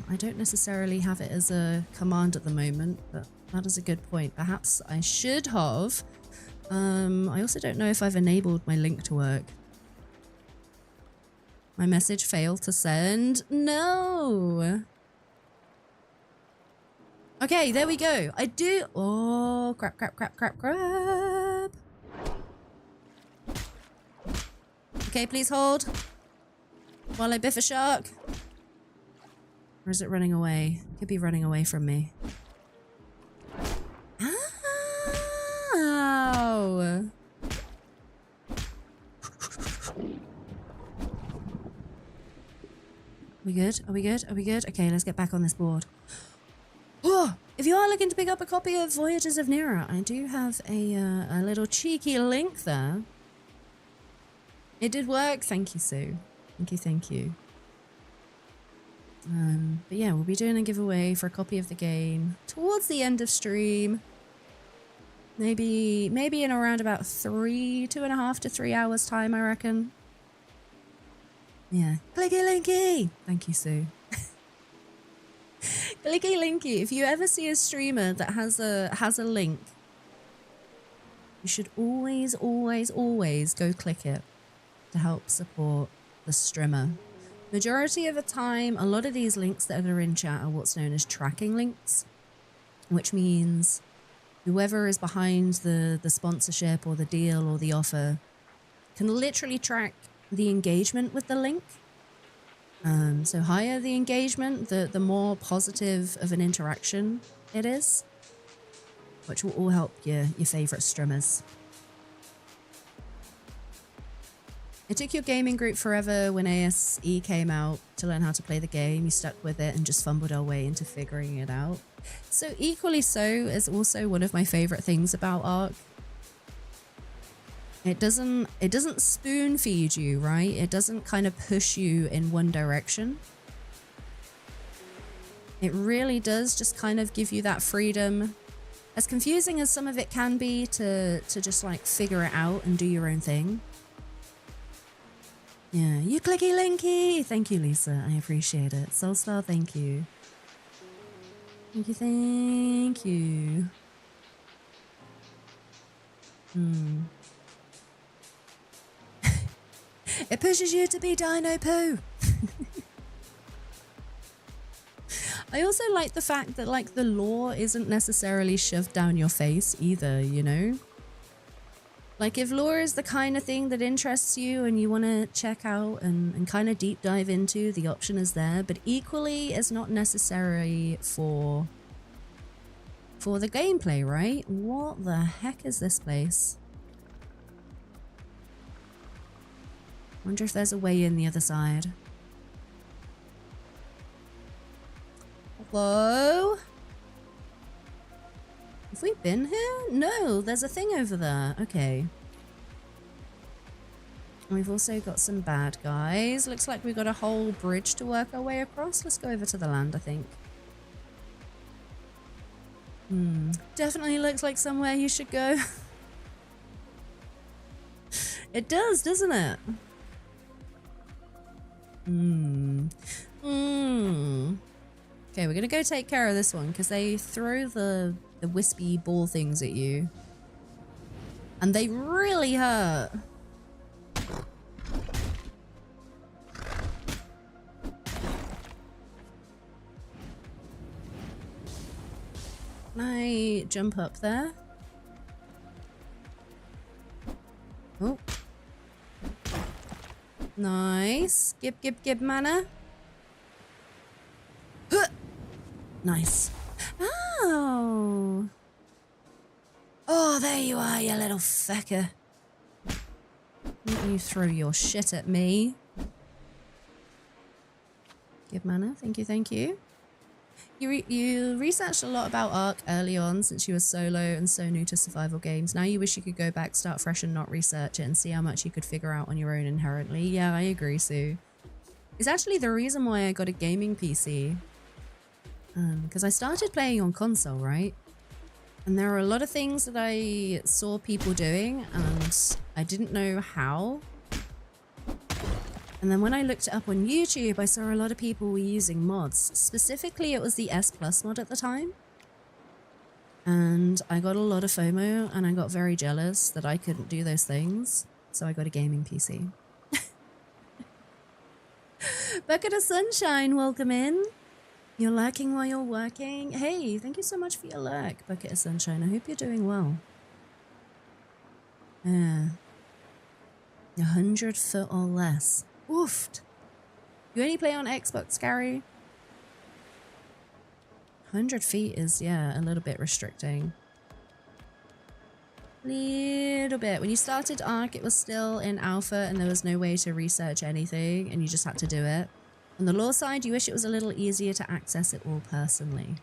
I don't necessarily have it as a command at the moment, but that is a good point. Perhaps I should have. I also don't know if I've enabled my link to work. My message failed to send. No! Okay, there we go. I do... Oh, crap, crap, crap, crap, crap. Okay, please hold. While I biff a shark. Or is it running away? It could be running away from me. We good? Are we good? Are we good? Okay, let's get back on this board. Oh, if you are looking to pick up a copy of Voyagers of Nera, I do have a little cheeky link there. It did work. Thank you, Sue. Thank you, thank you. But yeah, we'll be doing a giveaway for a copy of the game towards the end of stream. Maybe in around about 2.5 to 3 hours time, I reckon. Yeah. Clicky linky! Thank you, Sue. Clicky linky. If you ever see a streamer that has a link, you should always go click it to help support the streamer. Majority of the time, a lot of these links that are in chat are what's known as tracking links, which means whoever is behind the sponsorship or the deal or the offer can literally track the engagement with the link. So higher the engagement, the more positive of an interaction it is, which will all help your favorite streamers. It took your gaming group forever when ASE came out to learn how to play the game. You stuck with it and just fumbled our way into figuring it out. So equally so is also one of my favorite things about Ark. It doesn't spoon feed you, right? It doesn't kind of push you in one direction. It really does just kind of give you that freedom. As confusing as some of it can be to just like figure it out and do your own thing. Yeah, you clicky linky. Thank you, Lisa. I appreciate it. Soulstar, thank you. Thank you, thank you. It pushes you to be Dino Poo. I also like the fact that like the lore isn't necessarily shoved down your face either, you know? Like if lore is the kind of thing that interests you and you want to check out and kind of deep dive into, the option is there, but equally it's not necessary for the gameplay, right? What the heck is this place? Wonder if there's a way in the other side. Hello? Have we been here? No, there's a thing over there. Okay. We've also got some bad guys. Looks like we've got a whole bridge to work our way across. Let's go over to the land, I think. Definitely looks like somewhere you should go. It does, doesn't it? Okay, we're gonna go take care of this one because they throw the wispy ball things at you. And they really hurt. Can I jump up there? Oh. Nice. Gib mana. Huh. Nice. Oh. Oh, there you are, you little fecker. Don't you throw your shit at me. Gib mana. Thank you, thank you. You researched a lot about Ark early on since you were solo and so new to survival games. Now you wish you could go back, start fresh and not research it and see how much you could figure out on your own inherently. Yeah, I agree, Sue. It's actually the reason why I got a gaming PC. Because I started playing on console, right? And there are a lot of things that I saw people doing and I didn't know how. And then when I looked it up on YouTube, I saw a lot of people were using mods. Specifically, it was the S Plus mod at the time. And I got a lot of FOMO and I got very jealous that I couldn't do those things. So I got a gaming PC. Bucket of Sunshine, welcome in. You're lurking while you're working. Hey, thank you so much for your lurk, Bucket of Sunshine. I hope you're doing well. Yeah. 100 foot or less. Oofed. You only play on Xbox, Gary? 100 feet is, yeah, a little bit restricting. Little bit. When you started Ark, it was still in alpha and there was no way to research anything and you just had to do it. On the lore side, you wish it was a little easier to access it all personally.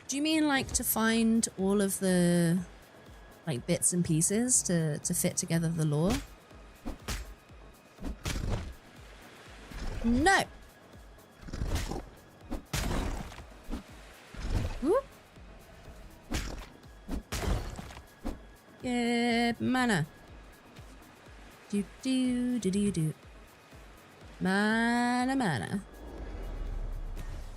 Do you mean like to find all of the like bits and pieces to fit together the lore? No! Whoop. Yeah, mana. Do. Mana.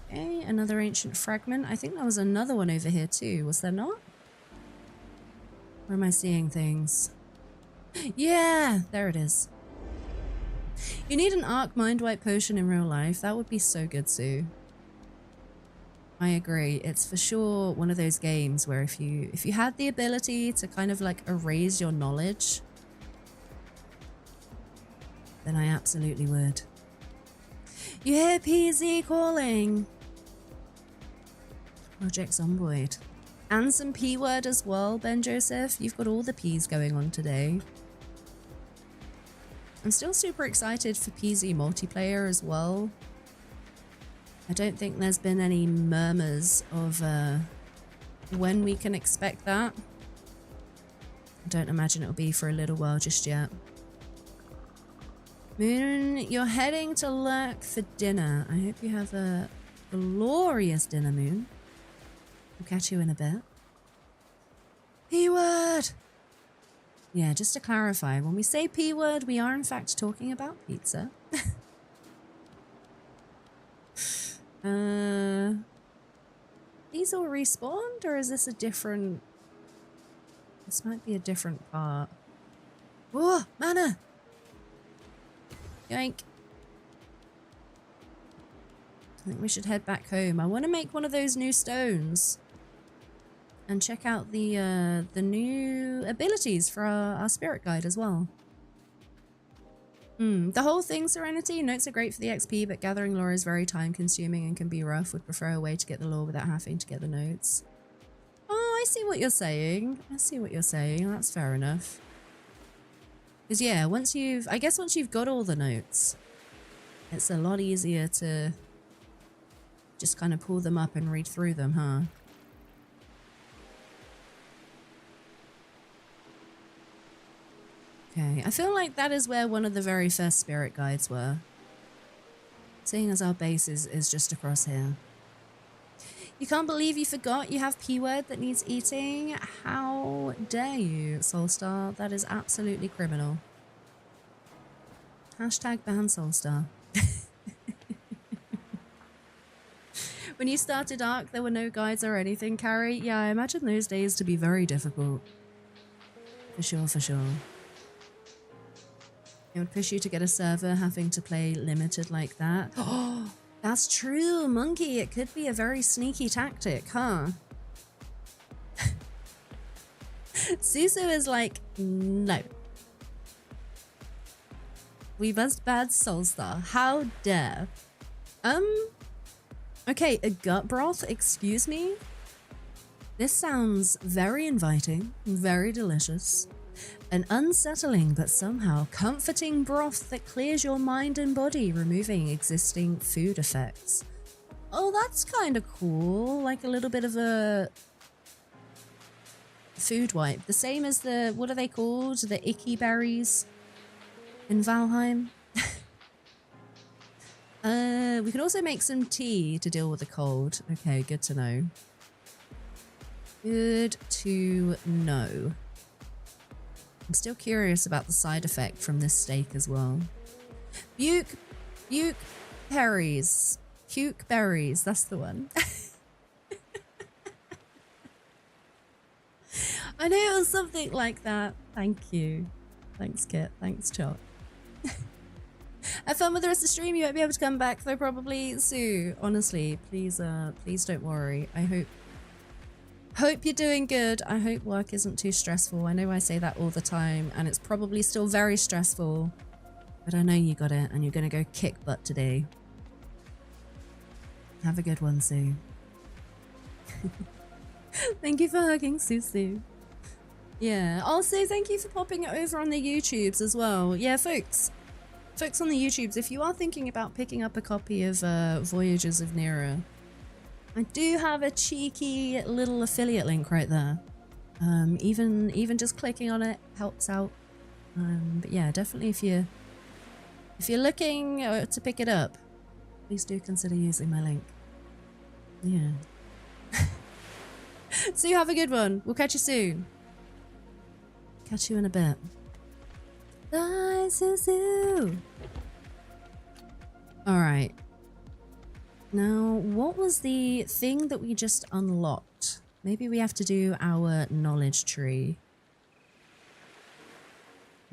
Okay, another ancient fragment. I think there was another one over here too, was there not? Where am I seeing things? Yeah, there it is. You need an Arc Mind Wipe potion in real life. That would be so good, Sue. I agree. It's for sure one of those games where if you had the ability to kind of like erase your knowledge, then I absolutely would. You hear PZ calling. Project Zomboid. And some P word as well, Ben Joseph. You've got all the P's going on today. I'm still super excited for PZ multiplayer as well. I don't think there's been any murmurs of when we can expect that. I don't imagine it'll be for a little while just yet. Moon, you're heading to Lurk for dinner. I hope you have a glorious dinner, Moon. I'll catch you in a bit. P-word! Yeah, just to clarify, when we say P-word, we are in fact talking about pizza. These all respawned, or is this a different... This might be a different part. Whoa, mana! Yoink. I think we should head back home. I want to make one of those new stones. And check out the new abilities for our spirit guide as well. The whole thing, Serenity. Notes are great for the XP, but gathering lore is very time consuming and can be rough. Would prefer a way to get the lore without having to get the notes. Oh, I see what you're saying. I see what you're saying. That's fair enough. Because yeah, once you've got all the notes, it's a lot easier to just kind of pull them up and read through them, huh? Okay, I feel like that is where one of the very first spirit guides were. Seeing as our base is just across here. You can't believe you forgot you have P-word that needs eating? How dare you, Soulstar? That is absolutely criminal. Hashtag ban Soulstar. When you started Arc, there were no guides or anything, Carrie? Yeah, I imagine those days to be very difficult. For sure, for sure. It would push you to get a server having to play limited like that. Oh, that's true, Monkey. It could be a very sneaky tactic, huh? Susu is like, no. We must ban Soulstar. How dare. Okay, a gut broth, excuse me? This sounds very inviting, very delicious. An unsettling but somehow comforting broth that clears your mind and body, removing existing food effects. Oh, that's kind of cool. Like a little bit of a food wipe. The same as the, what are they called? The icky berries in Valheim. We can also make some tea to deal with the cold. Okay, good to know. Good to know. I'm still curious about the side effect from this steak as well. Puke berries. Puke berries, that's the one. I knew it was something like that. Thank you. Thanks, Kit. Thanks, Chot. Have fun with the rest of the stream. You won't be able to come back though, probably. Sue, honestly, please don't worry. I hope you're doing good. I hope work isn't too stressful. I know I say that all the time and it's probably still very stressful, but I know you got it and you're gonna go kick butt today. Have a good one, Sue. Thank you for hugging Susu. Yeah, also thank you for popping it over on the YouTubes as well. Yeah, folks, Folks on the YouTubes, if you are thinking about picking up a copy of Voyagers of Nera, I do have a cheeky little affiliate link right there. Even just clicking on it helps out. But yeah, definitely if you're looking to pick it up, please do consider using my link. Yeah. So you have a good one. We'll catch you soon. Catch you in a bit. Bye, Suzu. Alright. Now, what was the thing that we just unlocked? Maybe we have to do our knowledge tree.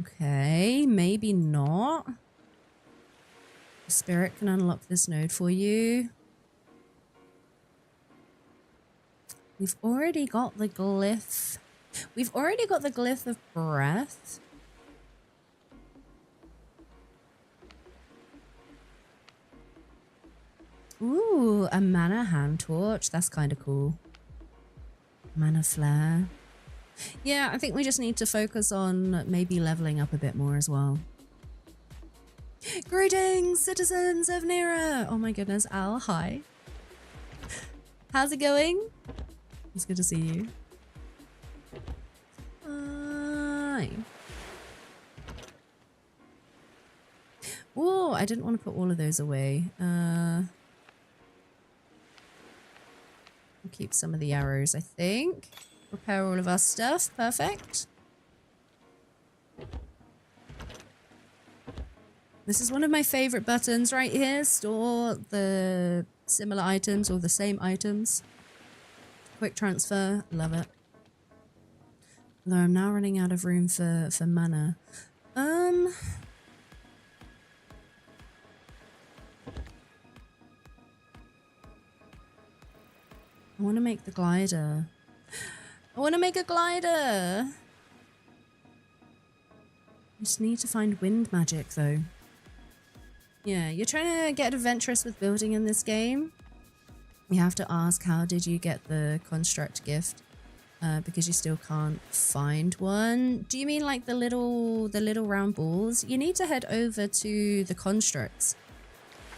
Okay, maybe not. The spirit can unlock this node for you. We've already got the glyph. We've already got the glyph of breath. Ooh, a mana hand torch. That's kind of cool. Mana flare. Yeah, I think we just need to focus on maybe leveling up a bit more as well. Greetings, citizens of Nera! Oh my goodness, Al, hi. How's it going? It's good to see you. Hi. Oh, I didn't want to put all of those away. We'll keep some of the arrows, I think. Repair all of our stuff. Perfect. This is one of my favorite buttons right here. Store the similar items or the same items. Quick transfer. Love it. Although I'm now running out of room for mana. I want to make the glider. I want to make a glider! Just need to find wind magic though. Yeah, you're trying to get adventurous with building in this game. You have to ask, how did you get the construct gift? Because you still can't find one. Do you mean like the little round balls? You need to head over to the constructs.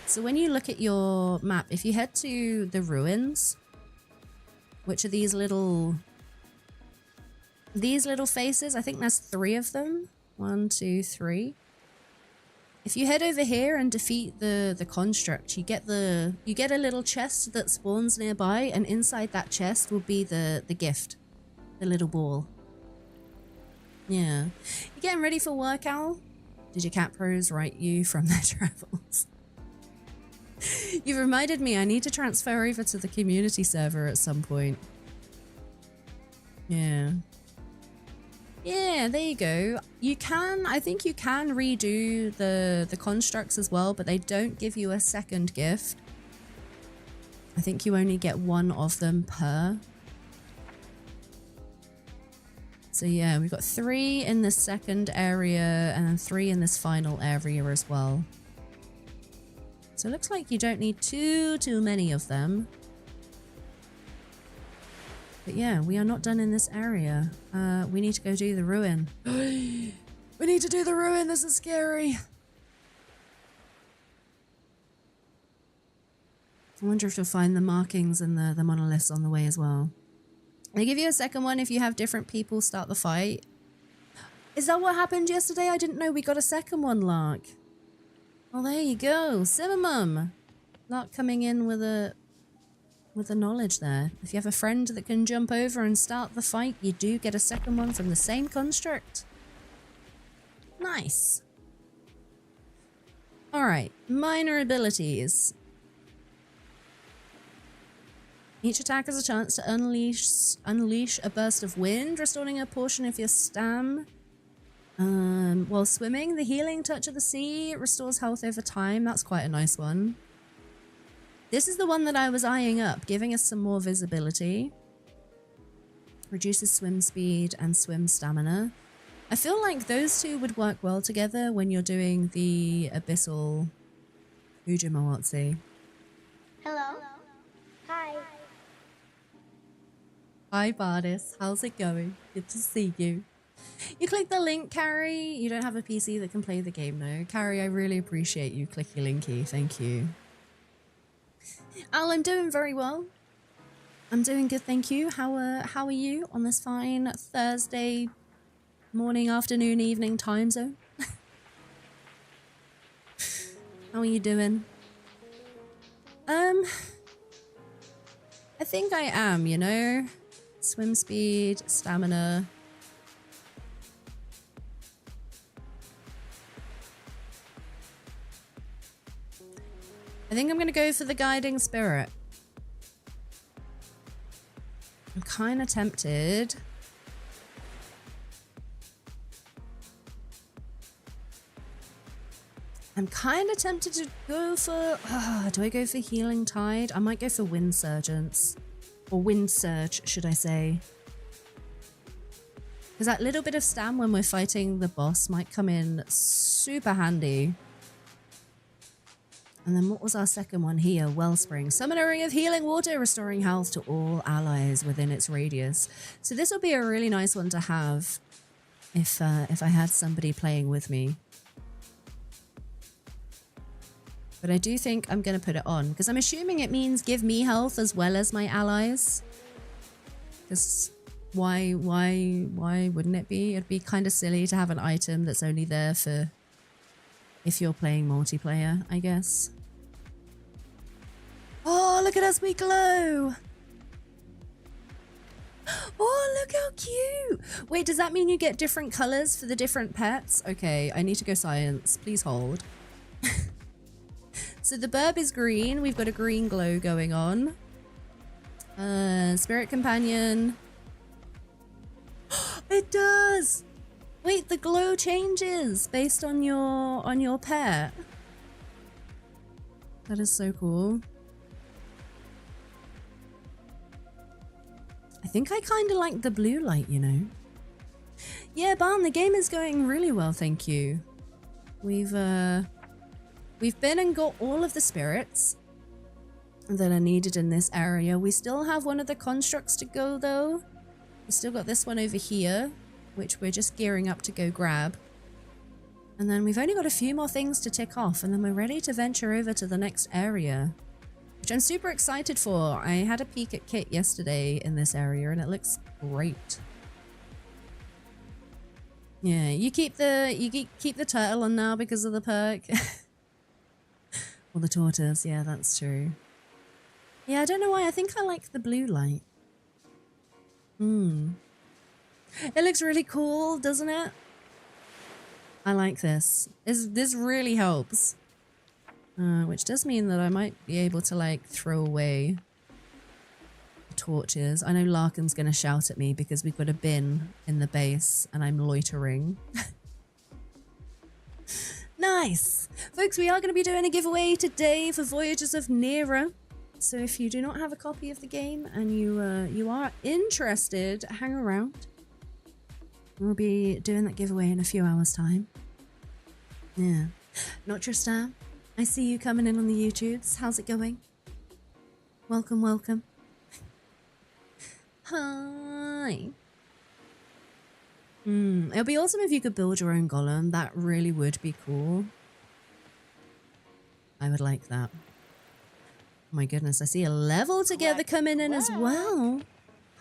So when you look at your map, if you head to the ruins, which are these little faces, I think there's 3 of them. 1, 2, 3. If you head over here and defeat the construct, you get a little chest that spawns nearby, and inside that chest will be the gift. The little ball. Yeah. You getting ready for work, Al? Did your cat pros write you from their travels? You've reminded me I need to transfer over to the community server at some point. Yeah. Yeah, there you go. You can, I think you can redo the constructs as well, but they don't give you a second gift. I think you only get 1 of them per. So yeah, we've got 3 in the second area and then 3 in this final area as well. So it looks like you don't need too many of them. But yeah, we are not done in this area. We need to go do the ruin. We need to do the ruin, this is scary. I wonder if you'll find the markings and the monoliths on the way as well. They give you a second one if you have different people start the fight. Is that what happened yesterday? I didn't know we got a second one, Lark. Well, there you go. Simmermum. Lark coming in with the knowledge there. If you have a friend that can jump over and start the fight, you do get a second one from the same construct. Nice. Alright, minor abilities. Each attack has a chance to unleash a burst of wind, restoring a portion of your stam. While swimming, the healing touch of the sea restores health over time. That's quite a nice one. This is the one that I was eyeing up, giving us some more visibility. Reduces swim speed and swim stamina. I feel like those 2 would work well together when you're doing the abyssal Ujimawatsi. Hello. Hi. Hi, Bardis. How's it going? Good to see you. You click the link, Carrie. You don't have a PC that can play the game, no. Carrie, I really appreciate you clicking linky. Thank you. Al, I'm doing very well. I'm doing good, thank you. How are you on this fine Thursday morning, afternoon, evening time zone? How are you doing? I think I am, you know? Swim speed, stamina. I think I'm gonna go for the guiding spirit. I'm kind of tempted. I'm kind of tempted to go for... do I go for Healing Tide? I might go for Wind Surgence. Or Wind Surge, should I say. Because that little bit of stam when we're fighting the boss might come in super handy. And then what was our second one here? Wellspring. Summon a ring of healing water, restoring health to all allies within its radius. So this will be a really nice one to have if I had somebody playing with me. But I do think I'm going to put it on because I'm assuming it means give me health as well as my allies. Because why wouldn't it be? It'd be kind of silly to have an item that's only there for if you're playing multiplayer, I guess. Oh, look at us, we glow! Oh, look how cute! Wait, does that mean you get different colors for the different pets? Okay, I need to go science. Please hold. So the burb is green. We've got a green glow going on. Spirit companion. It does! Wait, the glow changes based on your pet. That is so cool. I think I kind of like the blue light, you know. Yeah, Barn, the game is going really well, thank you. We've been and got all of the spirits that are needed in this area. We still have one of the constructs to go, though. We still got this one over here, which we're just gearing up to go grab. And then we've only got a few more things to tick off, and then we're ready to venture over to the next area, which I'm super excited for. I had a peek at Kit yesterday in this area, and it looks great. Yeah, you keep the turtle on now because of the perk. Or the tortoise, yeah, that's true. Yeah, I don't know why. I think I like the blue light. It looks really cool, doesn't it? I like this. This really helps. Which does mean that I might be able to, like, throw away torches. I know Larkin's going to shout at me because we've got a bin in the base and I'm loitering. Nice! Folks, we are going to be doing a giveaway today for Voyagers of Nera. So if you do not have a copy of the game and you are interested, hang around. We'll be doing that giveaway in a few hours' time. Yeah. Not Tristan. I see you coming in on the YouTubes. How's it going? Welcome, welcome. Hi. It would be awesome if you could build your own golem. That really would be cool. I would like that. Oh my goodness, I see a level together coming in as well.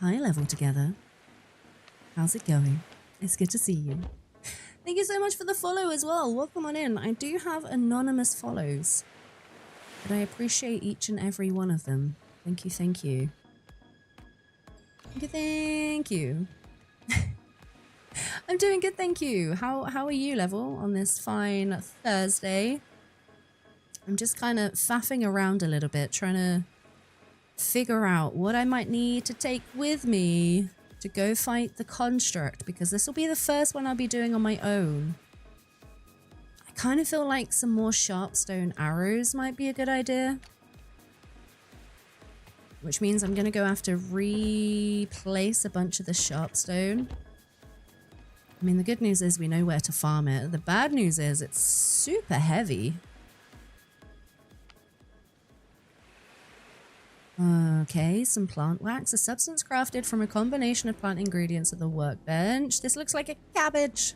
Hi, level together. How's it going? It's good to see you. Thank you so much for the follow as well. Welcome on in. I do have anonymous follows, but I appreciate each and every one of them. Thank you, thank you. Thank you, thank you. I'm doing good, thank you. How are you, Level, on this fine Thursday? I'm just kind of faffing around a little bit, trying to figure out what I might need to take with me to go fight the construct, because this will be the first one I'll be doing on my own. I kind of feel like some more sharpstone arrows might be a good idea. Which means I'm going to go have to replace a bunch of the sharpstone. I mean, the good news is we know where to farm it. The bad news is it's super heavy. Okay, some plant wax, a substance crafted from a combination of plant ingredients at the workbench. This looks like a cabbage.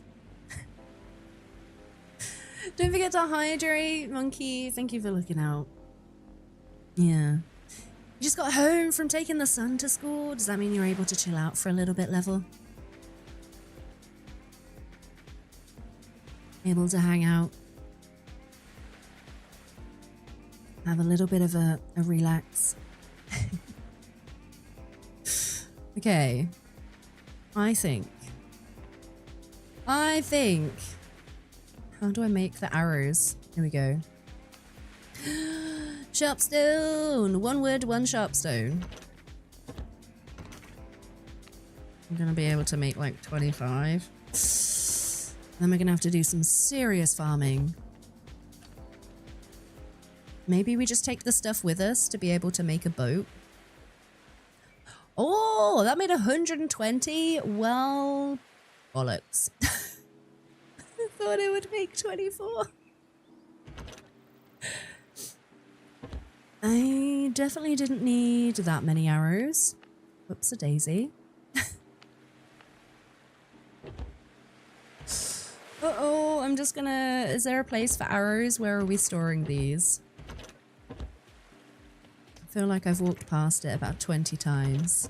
Don't forget to hydrate, monkey. Thank you for looking out. Yeah. You just got home from taking the son to school. Does that mean you're able to chill out for a little bit, Level? Able to hang out. Have a little bit of a relax. Okay. I think. How do I make the arrows? Here we go. Sharpstone! 1 wood, 1 sharpstone. I'm gonna be able to make like 25. Then we're gonna have to do some serious farming. Maybe we just take the stuff with us to be able to make a boat. Oh, that made 120? Well, bollocks. I thought it would make 24. I definitely didn't need that many arrows. Whoops a daisy. Uh-oh, I'm just gonna... Is there a place for arrows? Where are we storing these? I feel like I've walked past it about 20 times.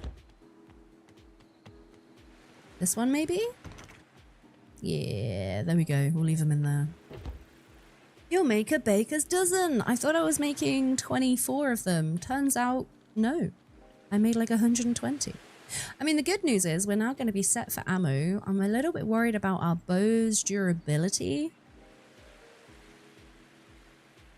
This one, maybe? Yeah, there we go. We'll leave them in there. You'll make a baker's dozen. I thought I was making 24 of them. Turns out, no. I made like 120. I mean, the good news is we're now going to be set for ammo. I'm a little bit worried about our bow's durability.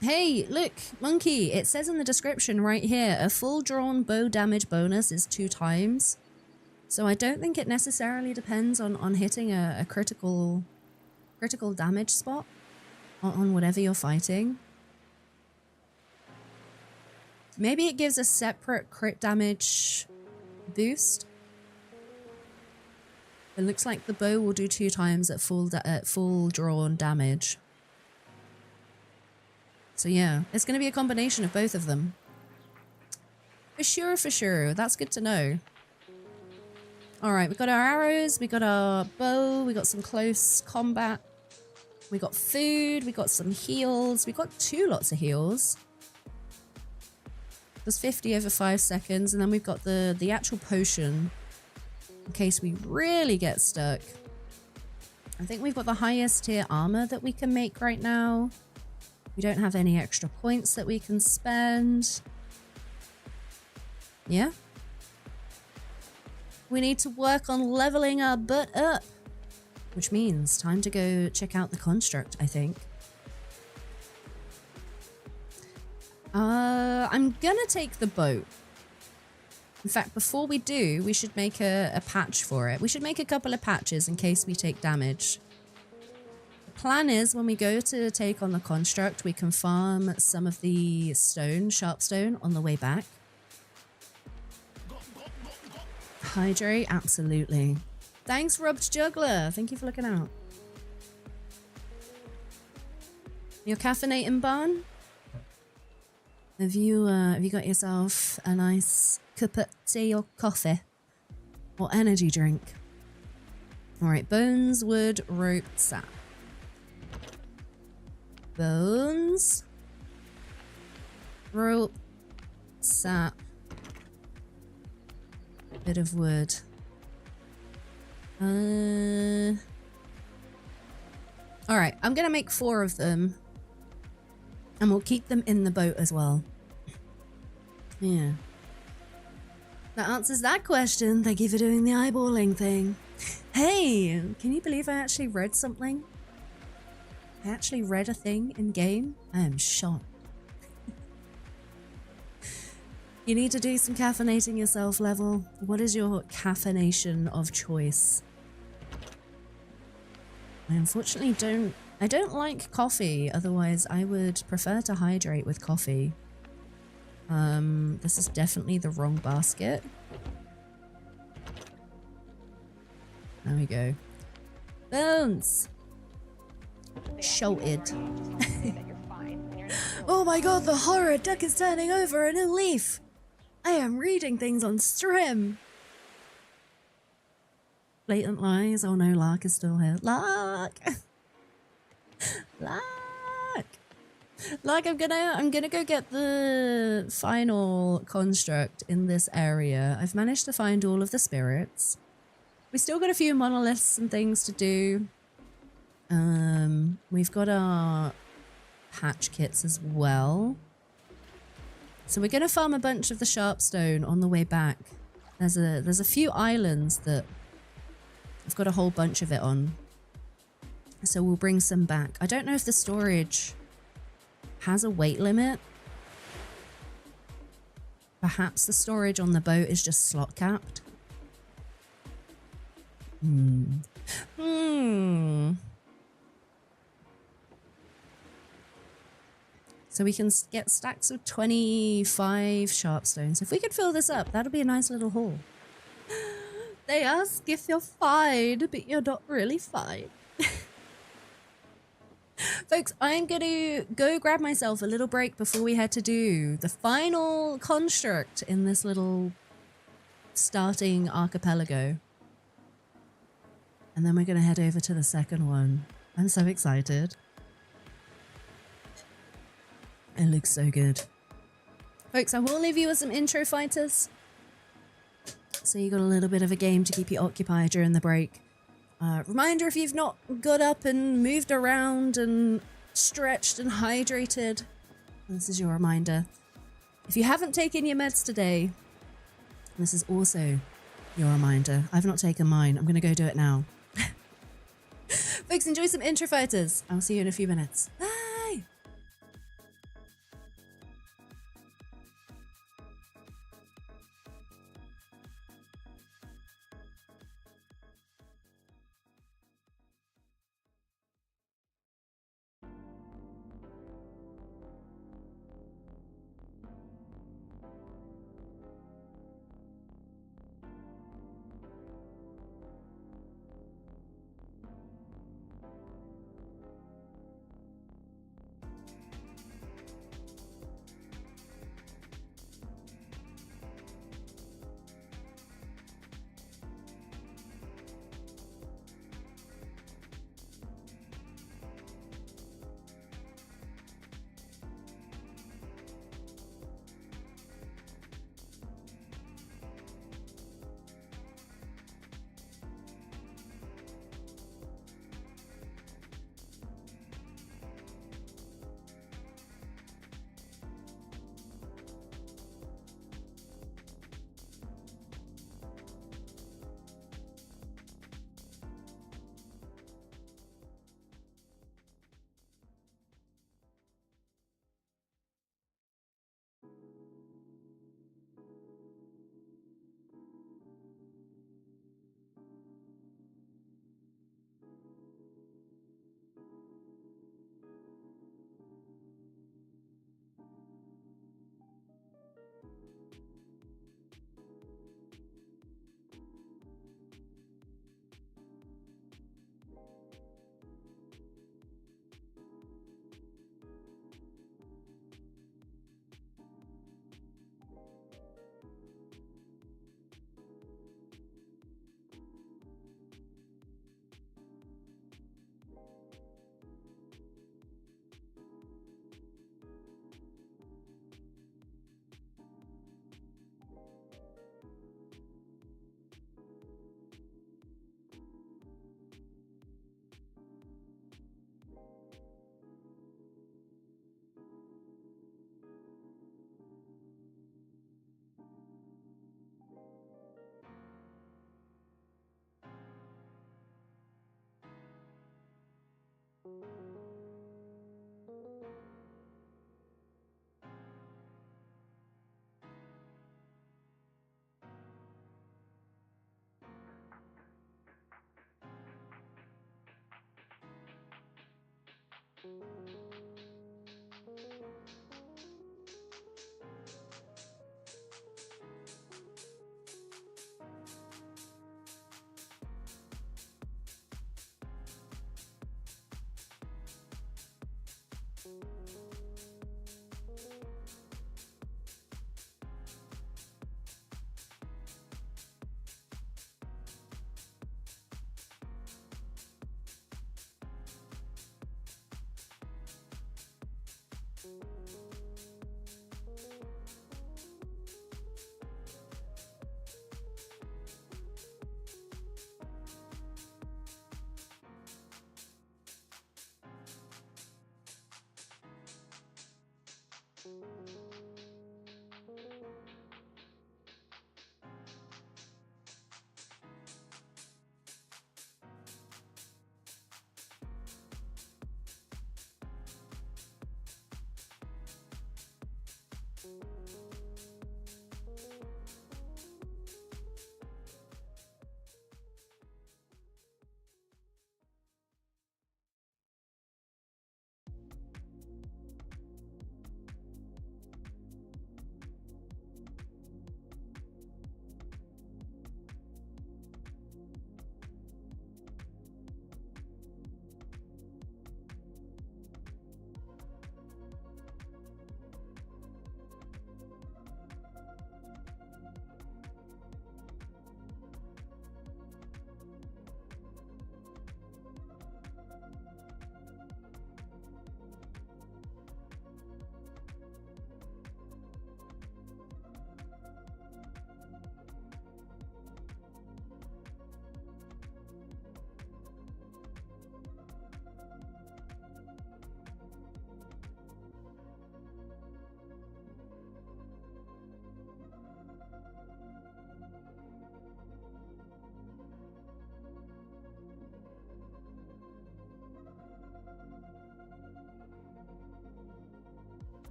Hey, look, monkey. It says in the description right here, a full drawn bow damage bonus is 2 times. So I don't think it necessarily depends on hitting a critical damage spot on whatever you're fighting. Maybe it gives a separate crit damage boost. It looks like the bow will do 2 times at full drawn damage. So yeah, it's going to be a combination of both of them. For sure. That's good to know. Alright, we got our arrows, we got our bow, we got some close combat. We got food, we got some heals, we got 2 lots of heals. There's 50 over 5 seconds, and then we've got the actual potion in case we really get stuck. I think we've got the highest tier armor that we can make right now. We don't have any extra points that we can spend. Yeah. We need to work on leveling our butt up. Which means time to go check out the construct, I think. I'm gonna take the boat. In fact, before we do, we should make a patch for it. We should make a couple of patches in case we take damage. The plan is when we go to take on the construct, we can farm some of the stone, sharpstone, on the way back. Hydrate, absolutely. Thanks, Rubbed Juggler. Thank you for looking out. Your caffeinating bun? Have you got yourself a nice cup of tea or coffee? Or energy drink? Alright, bones, wood, rope, sap. Bones. Rope. Sap. Bit of wood. Alright, I'm gonna make 4 of them. And we'll keep them in the boat as well. Yeah. That answers that question. Thank you for doing the eyeballing thing. Hey, can you believe I actually read something? I actually read a thing in game. I am shocked. You need to do some caffeinating yourself, Level. What is your caffeination of choice? I unfortunately don't like coffee, otherwise I would prefer to hydrate with coffee. This is definitely the wrong basket. There we go. Bones! Shouted. Oh my god, the horror! Duck is turning over a new leaf! I am reading things on stream. Blatant lies. Oh no, Lark is still here. Lark! Lark! Lark, I'm gonna go get the final construct in this area. I've managed to find all of the spirits. We still got a few monoliths and things to do. We've got our patch kits as well. So we're gonna farm a bunch of the sharpstone on the way back. There's a few islands that I've got a whole bunch of it on. So we'll bring some back. I don't know if the storage has a weight limit. Perhaps the storage on the boat is just slot capped. So we can get stacks of 25 sharpstones. If we could fill this up, that'll be a nice little haul. They ask if you're fine, but you're not really fine. Folks, I'm going to go grab myself a little break before we head to do the final construct in this little starting archipelago. And then we're going to head over to the second one. I'm so excited. It looks so good. Folks, I will leave you with some intro fighters. So you got a little bit of a game to keep you occupied during the break. Reminder, if you've not got up and moved around and stretched and hydrated, this is your reminder. If you haven't taken your meds today, this is also your reminder. I've not taken mine. I'm going to go do it now. Folks, enjoy some intro fighters. I'll see you in a few minutes. Bye!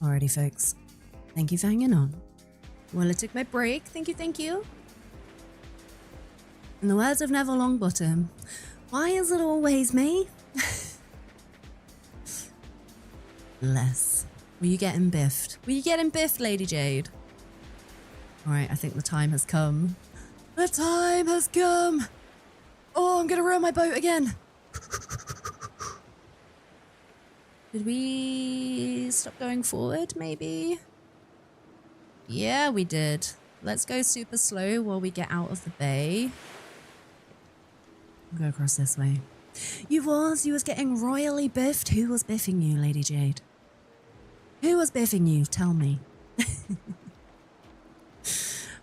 Alrighty, folks. Thank you for hanging on. Well, I took my break. Thank you, thank you. In the words of Neville Longbottom, why is it always me? Less. Were you getting biffed? Were you getting biffed, Lady Jade? Alright, I think the time has come. The time has come! Oh, I'm gonna ruin my boat again! Did we stop going forward, maybe? Yeah, we did. Let's go super slow while we get out of the bay. I'll go across this way. You was getting royally biffed. Who was biffing you, Lady Jade? Who was biffing you? Tell me.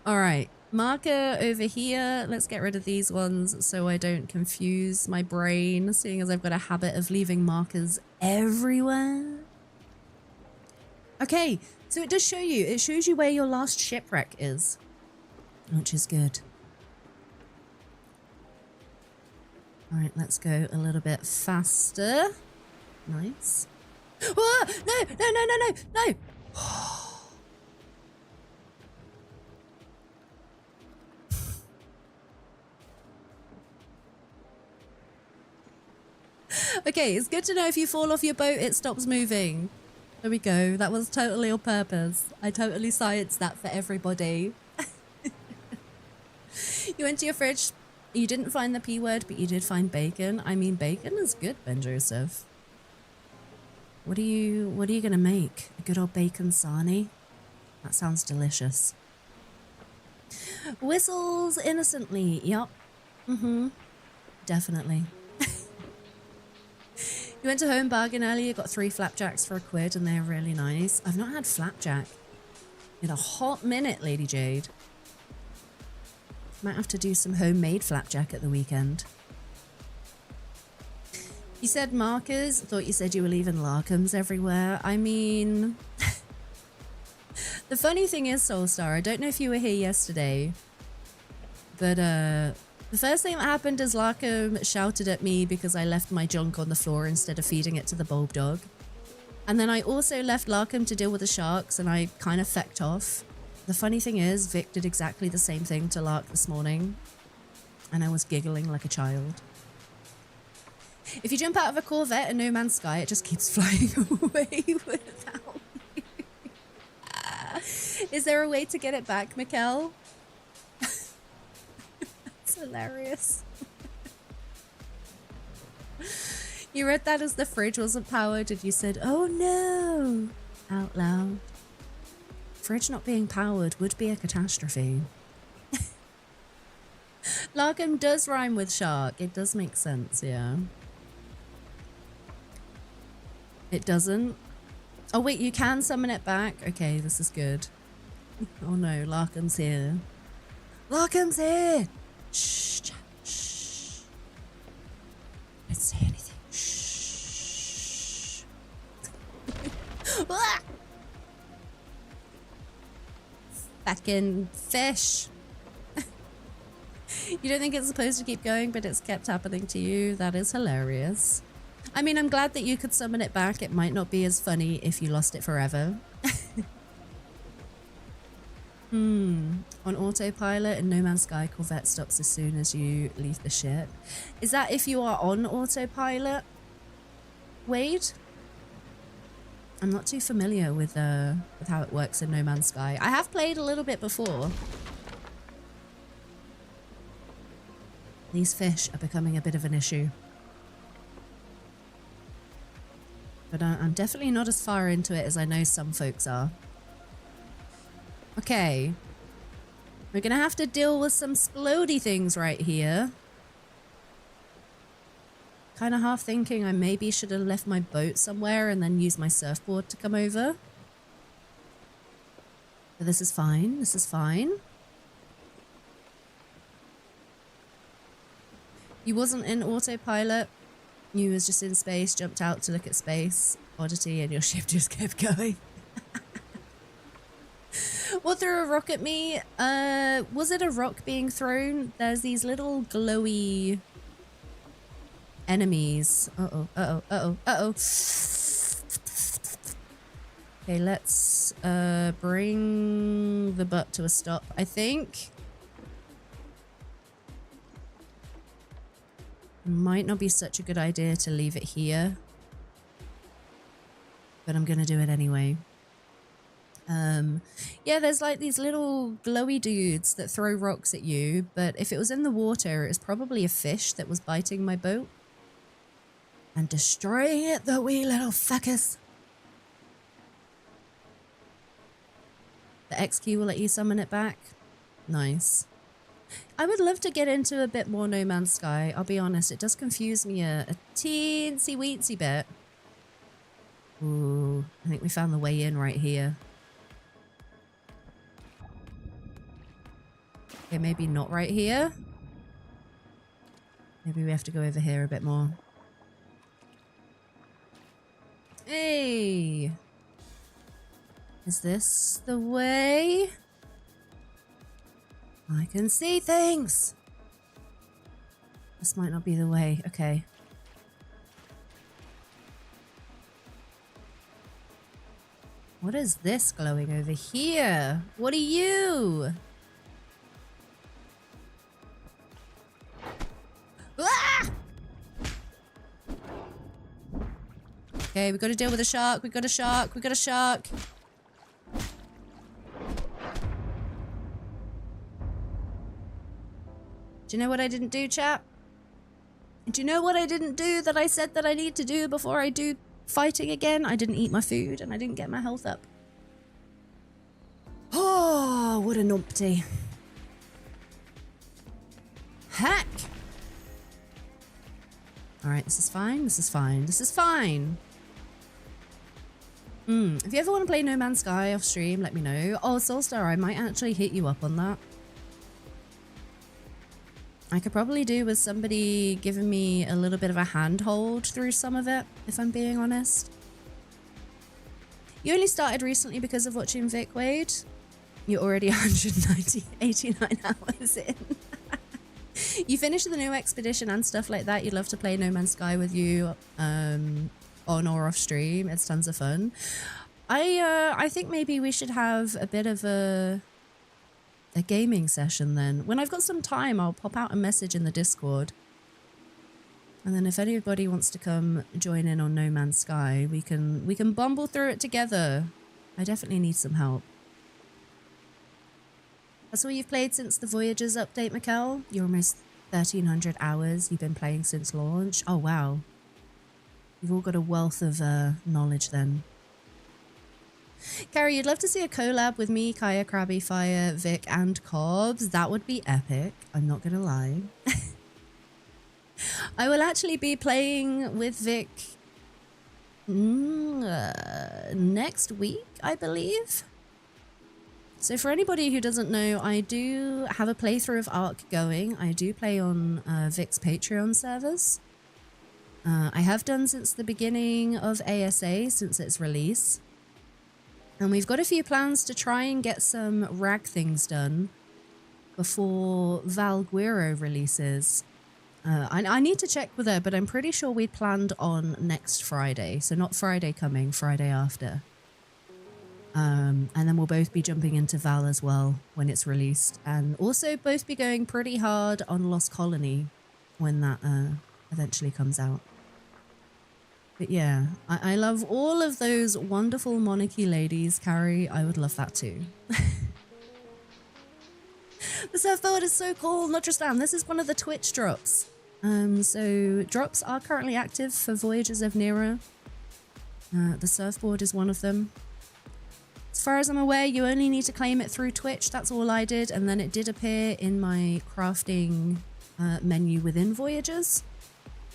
Alright, marker over here. Let's get rid of these ones so I don't confuse my brain, seeing as I've got a habit of leaving markers everywhere. Okay, so it does show you. It shows you where your last shipwreck is, which is good. Alright, let's go a little bit faster. Nice. Oh, no, no, no, no, no, no! Okay, it's good to know if you fall off your boat, it stops moving. There we go. That was totally on purpose. I totally scienced that for everybody. You went to your fridge. You didn't find the P word, but you did find bacon. I mean, bacon is good, Ben Joseph. What are you gonna make? A good old bacon sarnie? That sounds delicious. Whistles innocently. Yup. Definitely. You went to Home Bargain earlier, got 3 flapjacks for £1 and they're really nice. I've not had flapjack in a hot minute, Lady Jade. Might have to do some homemade flapjack at the weekend. You said markers. I thought you said you were leaving Larkums everywhere. I mean... The funny thing is, Soulstar, I don't know if you were here yesterday, but the first thing that happened is Larkum shouted at me because I left my junk on the floor instead of feeding it to the bulb dog. And then I also left Larkum to deal with the sharks and I kind of fecked off. The funny thing is, Vic did exactly the same thing to Lark this morning. And I was giggling like a child. If you jump out of a Corvette in No Man's Sky, it just keeps flying away without you. Is there a way to get it back, Mikkel? That's hilarious. You read that as the fridge wasn't powered and you said, oh no, out loud. Fridge not being powered would be a catastrophe. Larkum does rhyme with shark. It does make sense, yeah. It doesn't? Oh wait, you can summon it back? Okay, this is good. Oh no, Larkum's here. Larkum's here! Shh, chat, shh. Don't say anything. Shh. Fucking fish. You don't think it's supposed to keep going, but it's kept happening to you. That is hilarious. I mean, I'm glad that you could summon it back. It might not be as funny if you lost it forever. On autopilot in No Man's Sky, Corvette stops as soon as you leave the ship. Is that if you are on autopilot, Wade? I'm not too familiar with how it works in No Man's Sky. I have played a little bit before. These fish are becoming a bit of an issue. But I'm definitely not as far into it as I know some folks are. Okay. We're gonna have to deal with some splody things right here. Kind of half thinking I maybe should have left my boat somewhere and then used my surfboard to come over. But this is fine. This is fine. You wasn't in autopilot. You was just in space, jumped out to look at space, oddity, and your ship just kept going. What threw a rock at me? Was it a rock being thrown? There's these little glowy enemies. Uh-oh, uh-oh, uh-oh, uh-oh. Okay, let's bring the butt to a stop, I think. Might not be such a good idea to leave it here, but I'm gonna do it anyway. Yeah, there's like these little glowy dudes that throw rocks at you, but if it was in the water, it's probably a fish that was biting my boat and destroying it, the wee little fuckers. The X key will let you summon it back. Nice. I would love to get into a bit more No Man's Sky. I'll be honest, it does confuse me a teensy weensy bit. Ooh, I think we found the way in right here. Okay, maybe not right here. Maybe we have to go over here a bit more. Hey! Is this the way? I can see things! This might not be the way. Okay. What is this glowing over here? What are you? Ah! Okay, we've got to deal with a shark. We've got a shark. We've got a shark. Do you know what I didn't do, chat? Do you know what I didn't do that I said that I need to do before I do fighting again? I didn't eat my food and I didn't get my health up. Oh, what a numpty. Heck! Alright, this is fine, this is fine, this is fine. If you ever want to play No Man's Sky off stream, let me know. Oh, Soulstar, I might actually hit you up on that. I could probably do with somebody giving me a little bit of a handhold through some of it, if I'm being honest. You only started recently because of watching Vic Wade. You're already 89 hours in. You finished the new expedition and stuff like that. You'd love to play No Man's Sky with you on or off stream. It's tons of fun. I think maybe we should have a bit of a gaming session then. When I've got some time, I'll pop out a message in the Discord. And then if anybody wants to come join in on No Man's Sky, we can bumble through it together. I definitely need some help. That's all you've played since the Voyagers update, Mikkel? You're almost 1,300 hours you've been playing since launch. Oh, wow. You've all got a wealth of knowledge then. Carrie, you'd love to see a collab with me, Kaya, Krabby, Fire, Vic, and Cobbs. That would be epic. I'm not going to lie. I will actually be playing with Vic next week, I believe. So for anybody who doesn't know, I do have a playthrough of Ark going. I do play on Vic's Patreon servers. I have done since the beginning of ASA, since its release. And we've got a few plans to try and get some rag things done before Val Guiro releases. I need to check with her, but I'm pretty sure we planned on next Friday. So not Friday coming, Friday after. And then we'll both be jumping into Val as well when it's released. And also both be going pretty hard on Lost Colony when that eventually comes out. But yeah, I love all of those wonderful monarchy ladies, Carrie. I would love that too. The surfboard is so cool. Notristan, this is one of the Twitch drops. So drops are currently active for Voyagers of Nera. The surfboard is one of them. As far as I'm aware, you only need to claim it through Twitch. That's all I did. And then it did appear in my crafting menu within Voyagers.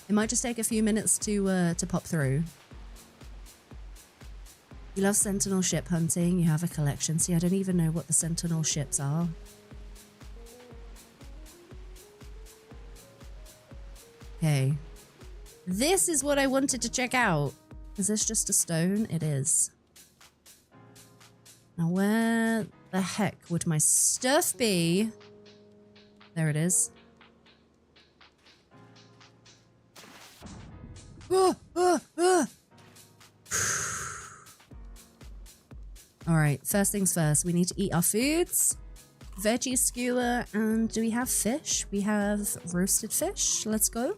It might just take a few minutes to pop through. You love Sentinel ship hunting. You have a collection. See, I don't even know what the Sentinel ships are. Okay. This is what I wanted to check out. Is this just a stone? It is. Now, where the heck would my stuff be? There it is. All right, first things first, we need to eat our foods. Veggie skewer, and do we have fish? We have roasted fish. Let's go.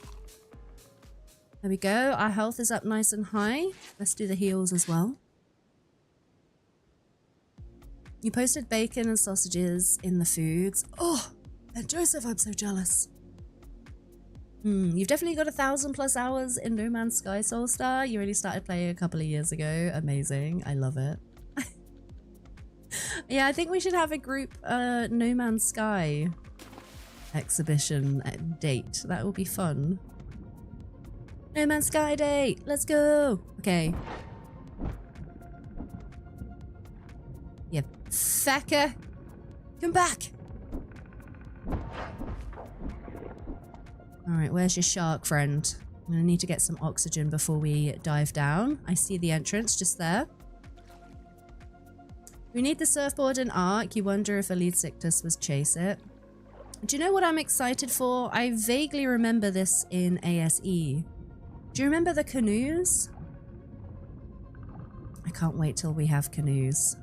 There we go. Our health is up nice and high. Let's do the heals as well. You posted bacon and sausages in the foods. Oh, and Joseph, I'm so jealous. You've definitely got 1,000+ hours in No Man's Sky, Soulstar. You already started playing a couple of years ago. Amazing. I love it. Yeah, I think we should have a group No Man's Sky exhibition date. That would be fun. No Man's Sky date. Let's go. Okay. Yeah, fecker. Come back. All right, where's your shark friend? I'm gonna need to get some oxygen before we dive down. I see the entrance just there. We need the surfboard and arc. You wonder if Elite Sictus was chase it. Do you know what I'm excited for? I vaguely remember this in ASE. Do you remember the canoes? I can't wait till we have canoes.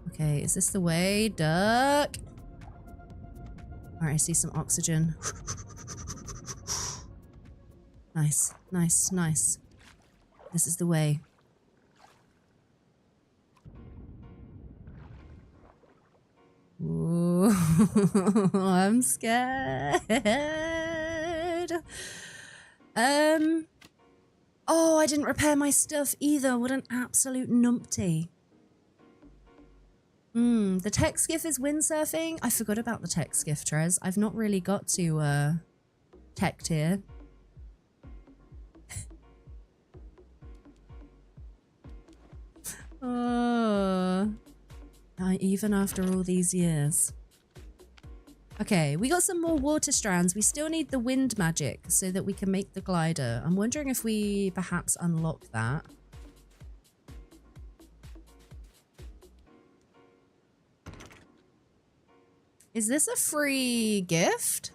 Okay, is this the way? Duck! Alright, I see some oxygen. Nice, nice, nice. This is the way. Ooh, I'm scared. Oh, I didn't repair my stuff either. What an absolute numpty. The tech skiff is windsurfing. I forgot about the tech skiff, Trez. I've not really got to tech tier. Oh, even after all these years. Okay, we got some more water strands. We still need the wind magic so that we can make the glider. I'm wondering if we perhaps unlock that. Is this a free gift?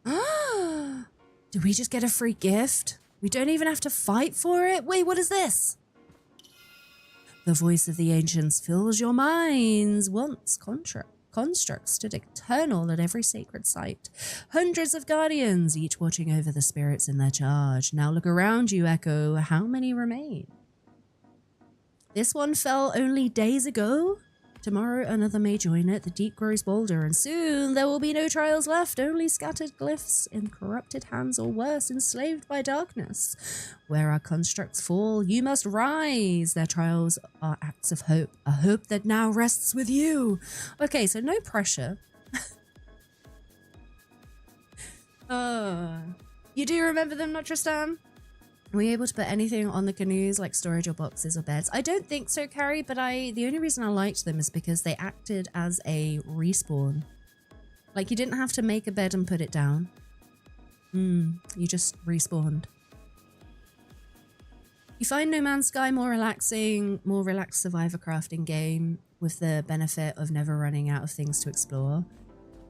Did we just get a free gift? We don't even have to fight for it? Wait, what is this? The voice of the ancients fills your minds. Once constructs stood eternal at every sacred site. Hundreds of guardians, each watching over the spirits in their charge. Now look around you, Echo. How many remain? This one fell only days ago. Tomorrow another may join it. The deep grows bolder, and soon there will be no trials left, only scattered glyphs in corrupted hands, or worse, enslaved by darkness. Where our constructs fall, you must rise. Their trials are acts of hope, a hope that now rests with you. Okay, so no pressure. You do remember them, not Tristan? Were you able to put anything on the canoes like storage or boxes or beds? I don't think so, Carrie, but the only reason I liked them is because they acted as a respawn. Like, you didn't have to make a bed and put it down. You just respawned. You find No Man's Sky more relaxing, more relaxed survivor crafting game with the benefit of never running out of things to explore.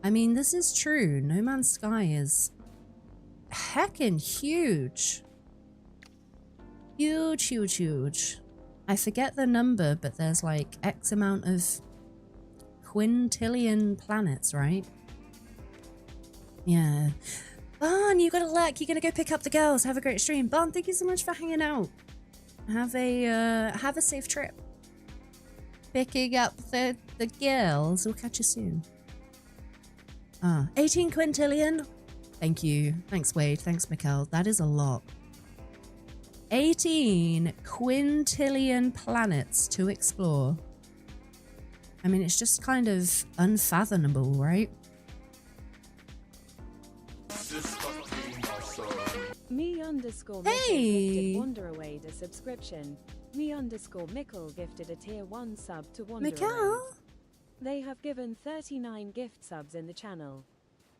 I mean, this is true. No Man's Sky is heckin' huge. Huge, huge, huge. I forget the number, but there's like X amount of quintillion planets, right? Yeah. Barn, you got a luck. You're gonna go pick up the girls. Have a great stream. Barn, thank you so much for hanging out. Have a safe trip. Picking up the girls. We'll catch you soon. 18 quintillion. Thank you. Thanks, Wade. Thanks, Mikkel. That is a lot. 18 quintillion planets to explore. I mean, it's just kind of unfathomable, right? Me_Mickle gifted Wander Away a subscription. Me_Mickle gifted a tier 1 sub to Wander Away. They have given 39 gift subs in the channel.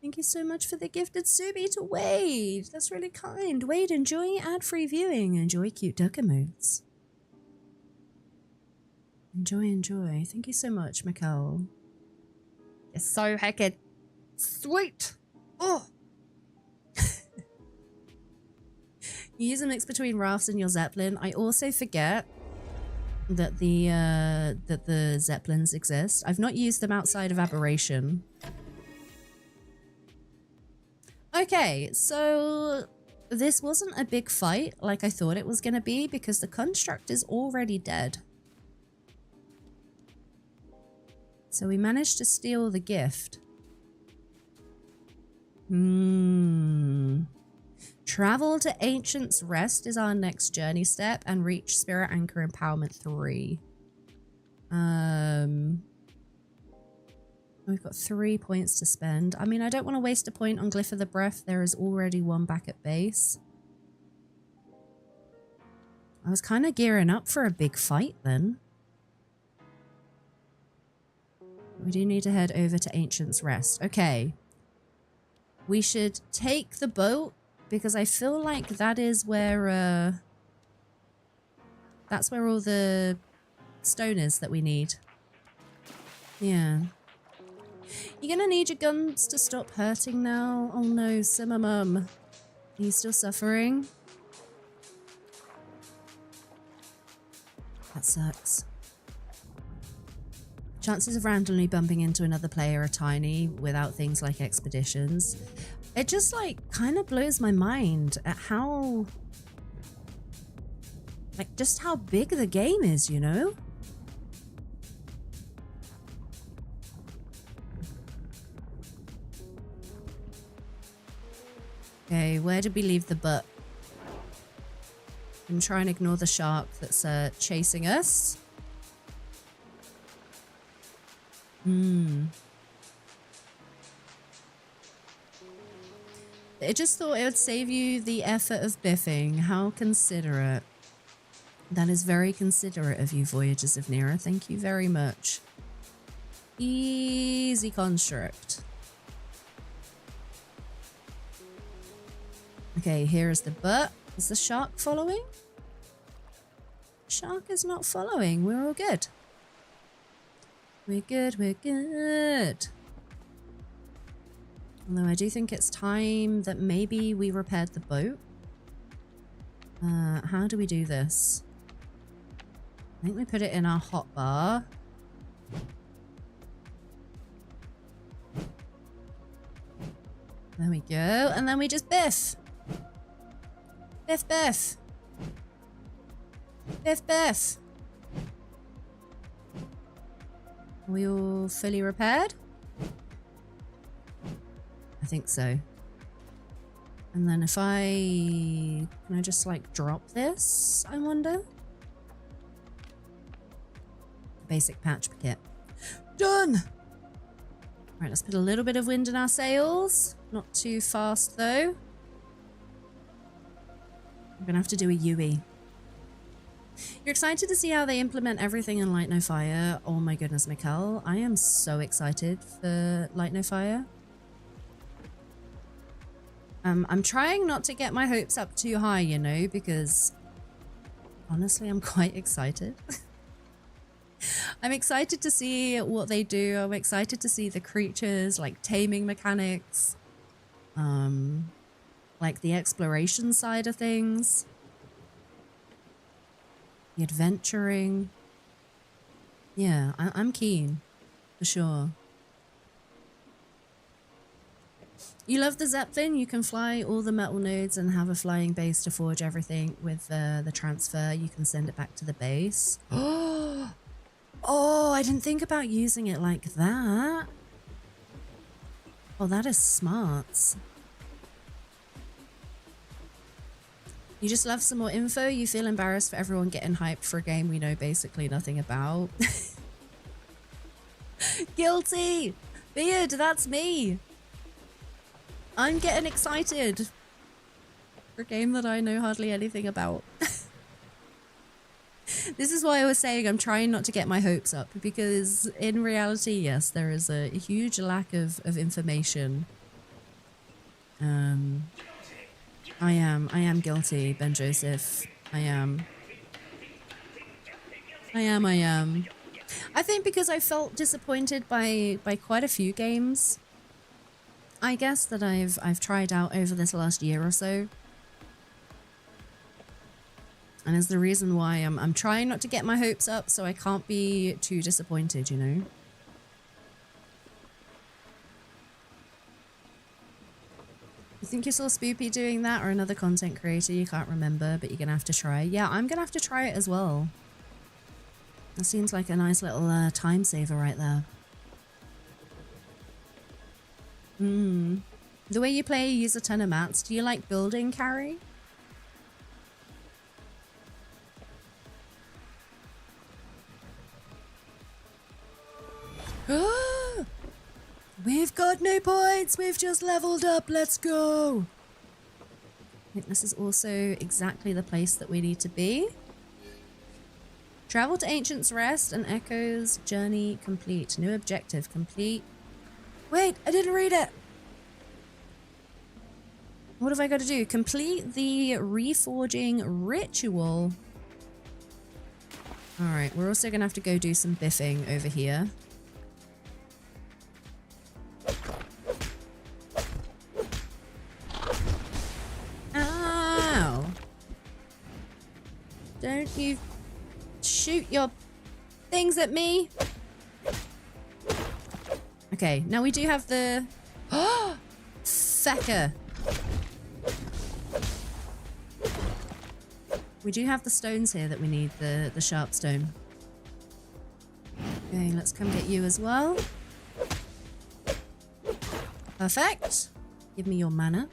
Thank you so much for the gifted Subi to Wade. That's really kind. Wade, enjoy ad-free viewing. Enjoy cute duck emotes. Enjoy, enjoy. Thank you so much, Mikkel. You're so heckin' sweet. Oh. You use a mix between rafts and your Zeppelin. I also forget that the Zeppelins exist. I've not used them outside of Aberration. Okay, so this wasn't a big fight like I thought it was going to be because the construct is already dead. So we managed to steal the gift. Travel to Ancient's Rest is our next journey step and reach Spirit Anchor Empowerment 3. We've got 3 points to spend. I mean, I don't want to waste a point on Glyph of the Breath. There is already one back at base. I was kind of gearing up for a big fight then. We do need to head over to Ancient's Rest. Okay. We should take the boat because I feel like that is where, that's where all the stone is that we need. Yeah. You're gonna need your guns to stop hurting now. Oh no, Simmer Mum. Are you still suffering? That sucks. Chances of randomly bumping into another player are tiny without things like expeditions. It just like kind of blows my mind at how, like just how big the game is, you know? Okay, where did we leave the butt? I'm trying to ignore the shark that's chasing us. I just thought it would save you the effort of biffing. How considerate. That is very considerate of you, Voyagers of Nera. Thank you very much. Easy construct. Okay, here is the butt. Is the shark following? Shark is not following. We're all good. We're good, we're good. Although I do think it's time that maybe we repaired the boat. How do we do this? I think we put it in our hotbar. There we go. And then we just biff. Biff, biff. Biff, biff. Are we all fully repaired? I think so. And then if can I just like drop this, I wonder? Basic patch kit. Done! Right, let's put a little bit of wind in our sails. Not too fast though. I'm gonna have to do a UE. You're excited to see how they implement everything in Light No Fire. Oh my goodness, Mikkel. I am so excited for Light No Fire. I'm trying not to get my hopes up too high, you know, because honestly, I'm quite excited. I'm excited to see what they do. I'm excited to see the creatures, like taming mechanics, like the exploration side of things, the adventuring. Yeah, I'm keen, for sure. You love the Zeppelin. You can fly all the metal nodes and have a flying base to forge everything with the transfer. You can send it back to the base. Oh, I didn't think about using it like that. Oh, that is smart. You just love some more info. You feel embarrassed for everyone getting hyped for a game we know basically nothing about. Guilty! Beard, that's me! I'm getting excited for a game that I know hardly anything about. This is why I was saying I'm trying not to get my hopes up, because in reality, yes, there is a huge lack of information. I am guilty, Ben Joseph. I am. I think because I felt disappointed by quite a few games, I guess, that I've tried out over this last year or so. And is the reason why I'm trying not to get my hopes up so I can't be too disappointed, you know? You think you saw Spoopy doing that or another content creator? You can't remember, but you're going to have to try. Yeah, I'm going to have to try it as well. That seems like a nice little time saver right there. The way you play, you use a ton of mats. Do you like building, Carrie? We've got new points. We've just leveled up. Let's go. I think this is also exactly the place that we need to be. Travel to Ancient's Rest and Echo's journey complete. New objective complete. Wait, I didn't read it. What have I got to do? Complete the reforging ritual. All right, we're also going to have to go do some biffing over here. Ow. Don't you shoot your things at me. Okay, now we do have the... Oh! Fecker. We do have the stones here that we need, the sharp stone. Okay, let's come get you as well. Perfect. Give me your mana.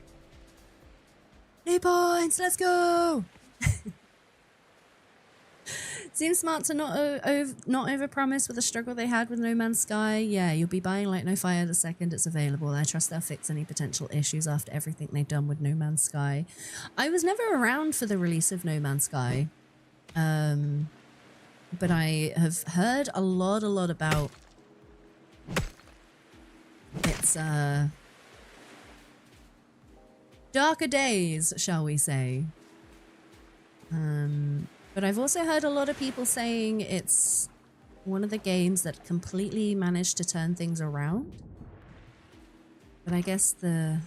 New points, let's go! Seems smart to not overpromise with the struggle they had with No Man's Sky. Yeah, you'll be buying Light No Fire the second it's available. I trust they'll fix any potential issues after everything they've done with No Man's Sky. I was never around for the release of No Man's Sky. But I have heard a lot about its darker days, shall we say. But I've also heard a lot of people saying it's one of the games that completely managed to turn things around. But I guess the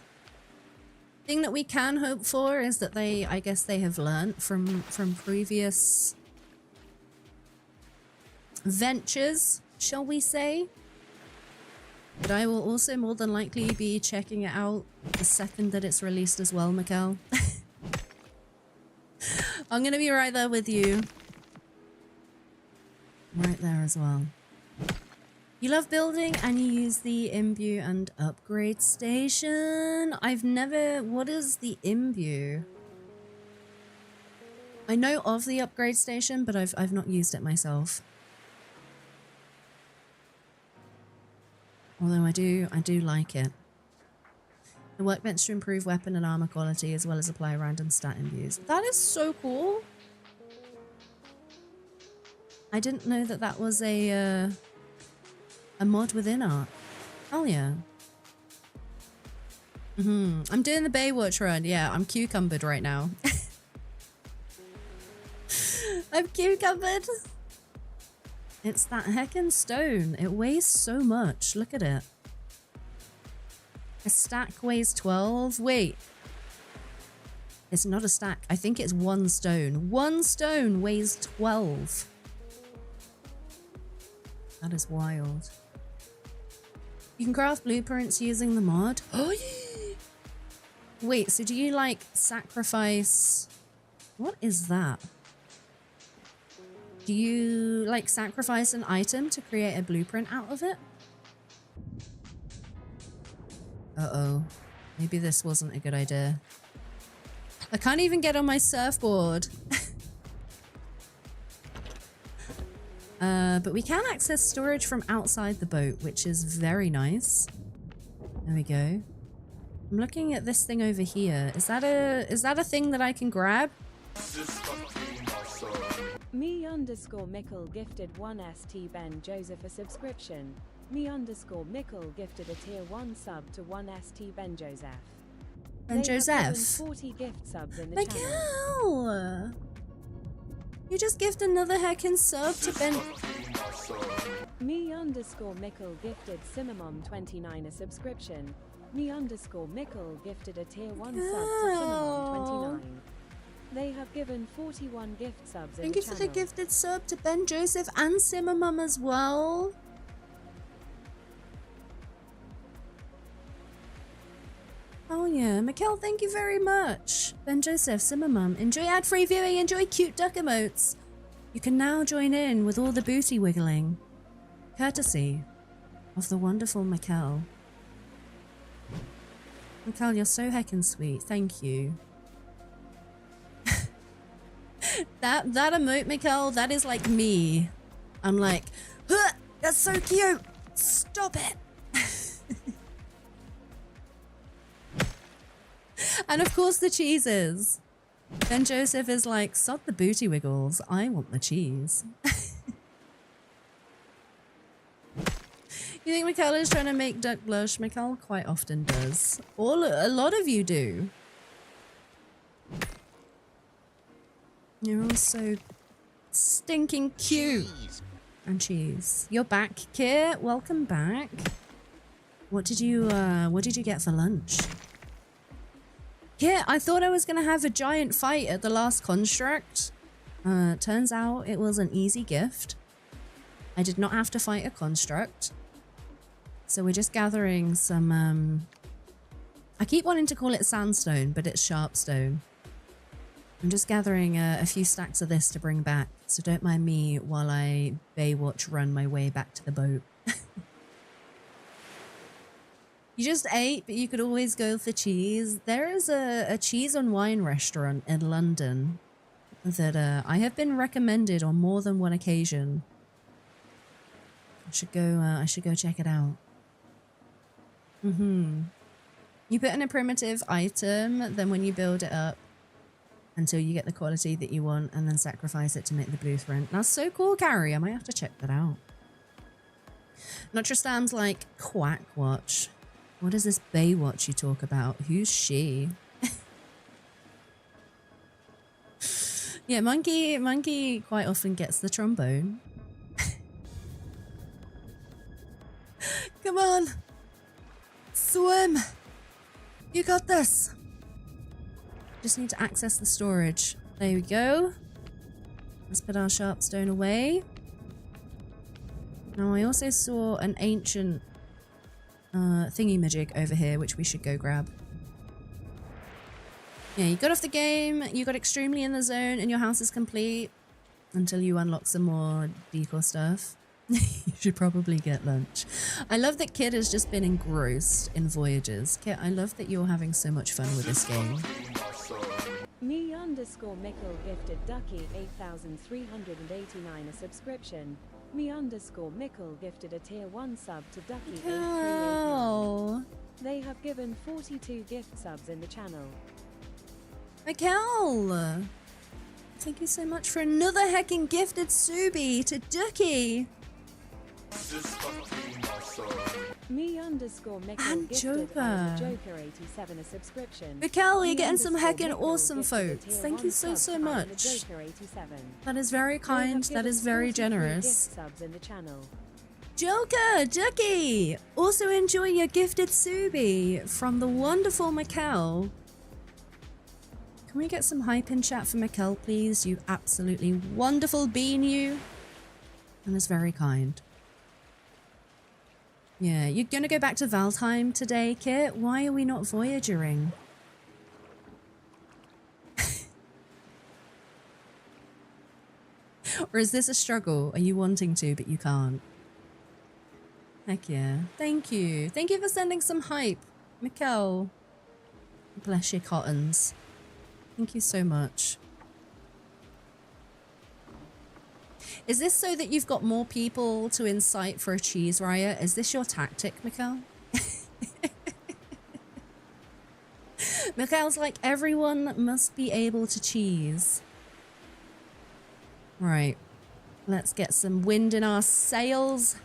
thing that we can hope for is that I guess they have learnt from previous ventures, shall we say. But I will also more than likely be checking it out the second that it's released as well, Mikkel. I'm going to be right there with you. Right there as well. You love building and you use the imbue and upgrade station. I've never... What is the imbue? I know of the upgrade station, but I've not used it myself. Although I do like it. The workbench to improve weapon and armor quality as well as apply random stat imbues. That is so cool. I didn't know that that was a mod within art. Oh yeah. I'm doing the Baywatch run. Yeah, I'm cucumbered right now. I'm cucumbered. It's that heckin' stone. It weighs so much. Look at it. A stack weighs 12. Wait. It's not a stack. I think it's one stone. One stone weighs 12. That is wild. You can craft blueprints using the mod. Oh, yeah. Wait, so do you like sacrifice... What is that? Do you like sacrifice an item to create a blueprint out of it? Uh-oh. Maybe this wasn't a good idea. I can't even get on my surfboard. But we can access storage from outside the boat, which is very nice. There we go. I'm looking at this thing over here. Is that a thing that I can grab? Me_Mickle gifted 1 ST Ben Joseph a subscription. Me_Mickle gifted a tier 1 sub to 1 ST Ben Joseph. Ben Joseph? 40 gift subs in the channel. Mikkel! You just gift another heckin' sub to Ben... Me_Mickle gifted Cinnamon29 a subscription. Me_Mickle gifted a tier 1 sub to Cinnamon29. They have given 41 gift subs in Thank the you channel. for the gifted sub to Ben Joseph and Simmer Mum as well. Oh yeah, Mikkel, thank you very much. Ben Joseph, Simmer Mum, enjoy ad-free viewing, enjoy cute duck emotes. You can now join in with all the booty wiggling, courtesy of the wonderful Mikkel. Mikkel, you're so heckin' sweet. Thank you. that emote, Mikkel, that is like me. I'm like, huh, that's so cute. Stop it. And of course the cheeses. Ben Joseph is like, sod the booty wiggles. I want the cheese. You think Mikkel is trying to make Duck blush? Mikkel quite often does. A lot of you do. You're all so stinking cute. And cheese. You're back, Kit. Welcome back. What did you get for lunch? Kit, I thought I was gonna have a giant fight at the last construct. Turns out it was an easy gift. I did not have to fight a construct. So we're just gathering some, I keep wanting to call it sandstone, but it's sharpstone. I'm just gathering a few stacks of this to bring back, so don't mind me while I Baywatch run my way back to the boat. You just ate, but you could always go for cheese. There is a cheese and wine restaurant in London that I have been recommended on more than one occasion. I should go check it out. You put in a primitive item, then when you build it up until you get the quality that you want, and then sacrifice it to make the blueprint. That's so cool, Carrie. I might have to check that out. Notristam's like, Quack Watch. What is this Baywatch you talk about? Who's she? Yeah, Monkey quite often gets the trombone. Come on. Swim. You got this. Just need to access the storage. There we go. Let's put our sharpstone away. Now I also saw an ancient thingy-majig over here, which we should go grab. Yeah, you got off the game, you got extremely in the zone, and your house is complete until you unlock some more decor stuff. You should probably get lunch. I love that Kid has just been engrossed in Voyagers. Kid, I love that you're having so much fun with this game. Me_Mickle gifted Ducky 8,389 a subscription. Me_Mickle gifted a tier 1 sub to Ducky 838. They have given 42 gift subs in the channel. Mikkel! Thank you so much for another heckin' gifted Subi to Ducky! Me_Mickle And gifted Joker. Joker 87 a subscription. Mikkel, you're getting some heckin' Me_Mickle awesome gifted a folks. tier Thank 1 you so sub to much. Joker 87. That is very They kind. have That is given very 43 generous. gift subs in the channel. Joker, Ducky! Also enjoy your gifted Subi from the wonderful Mikkel. Can we get some hype in chat for Mikkel, please? You absolutely wonderful bean, you. And it's very kind. Yeah, you're gonna go back to Valheim today, Kit? Why are we not Voyagering? Or is this a struggle? Are you wanting to, but you can't? Heck yeah. Thank you. Thank you for sending some hype, Mikkel. Bless your cottons. Thank you so much. Is this so that you've got more people to incite for a cheese riot? Is this your tactic, Mikkel? Mikkel's like, everyone must be able to cheese. Right. Let's get some wind in our sails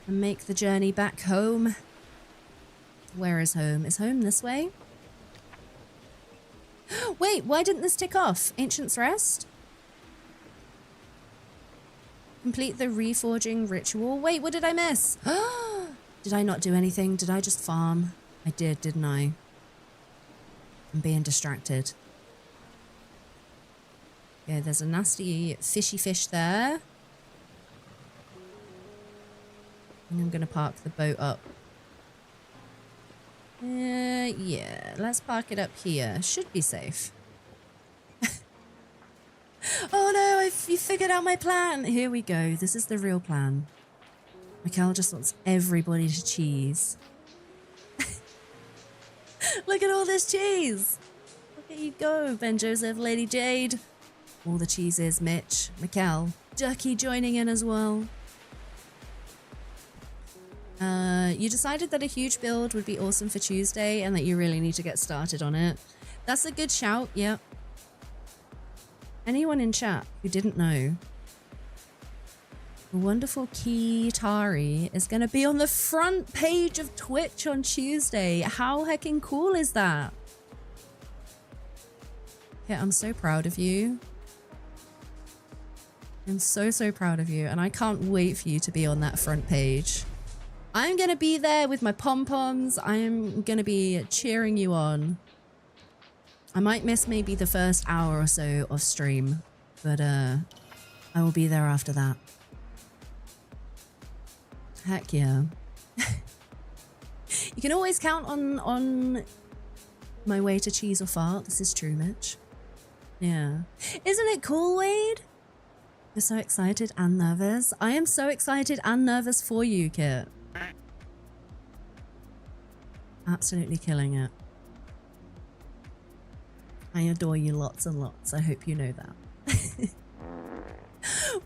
and make the journey back home. Where is home? Is home this way? Wait, why didn't this tick off? Ancient's Rest? Complete the reforging ritual. Wait, what did I miss? Did I not do anything? Did I just farm? I did, didn't I? I'm being distracted. Yeah, there's a nasty fishy fish there. And I'm gonna park the boat up. Yeah, let's park it up here. Should be safe. Oh no, you figured out my plan. Here we go. This is the real plan. Mikkel just wants everybody to cheese. Look at all this cheese. Look at you go, Ben Joseph, Lady Jade. All the cheeses, Mitch, Mikkel, Ducky joining in as well. You decided that a huge build would be awesome for Tuesday and that you really need to get started on it. That's a good shout, yep. Anyone in chat who didn't know, the wonderful Kitari is going to be on the front page of Twitch on Tuesday. How heckin' cool is that? Yeah, I'm so proud of you. I'm so proud of you, and I can't wait for you to be on that front page. I'm going to be there with my pom-poms. I'm going to be cheering you on. I might miss maybe the first hour or so of stream, but I will be there after that. Heck yeah. You can always count on my way to cheese or fart. This is true, Mitch. Yeah. Isn't it cool, Wade? You're so excited and nervous. I am so excited and nervous for you, Kit. Absolutely killing it. I adore you lots and lots. I hope you know that.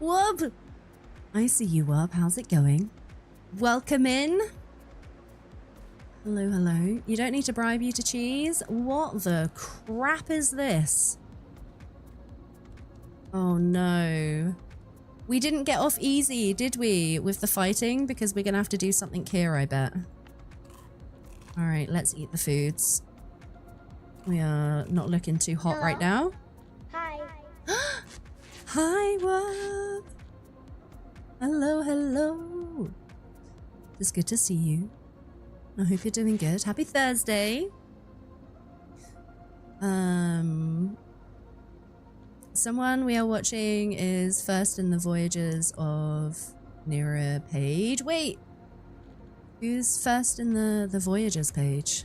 Wub! I see you, Wub. How's it going? Welcome in. Hello, hello. You don't need to bribe you to cheese. What the crap is this? Oh no. We didn't get off easy, did we, with the fighting? Because we're gonna have to do something here, I bet. Alright, let's eat the foods. We are not looking too hot right now. Hi. Hi, Wub. Hello, hello. It's good to see you. I hope you're doing good. Happy Thursday. Someone we are watching is first in the Voyagers of Nera page. Wait. Who's first in the Voyagers page?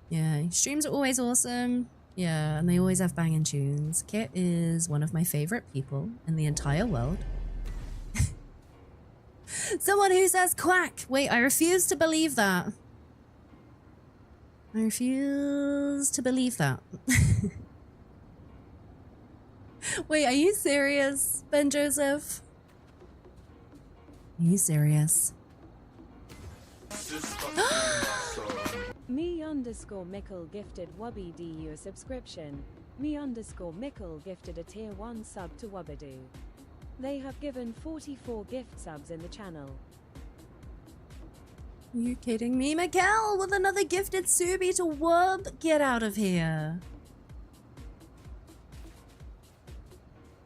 Yeah, streams are always awesome. Yeah, and they always have banging tunes. Kit is one of my favorite people in the entire world. Someone who says quack! Wait, I refuse to believe that. I refuse to believe that. Wait, are you serious, Ben Joseph? Are you serious? Me_Mickle gifted Wubby DU a subscription. Me_Mickle gifted a tier 1 sub to Wubadoo. They have given 44 gift subs in the channel. Are you kidding me? Mikkel with another gifted Subi to Wub? Get out of here.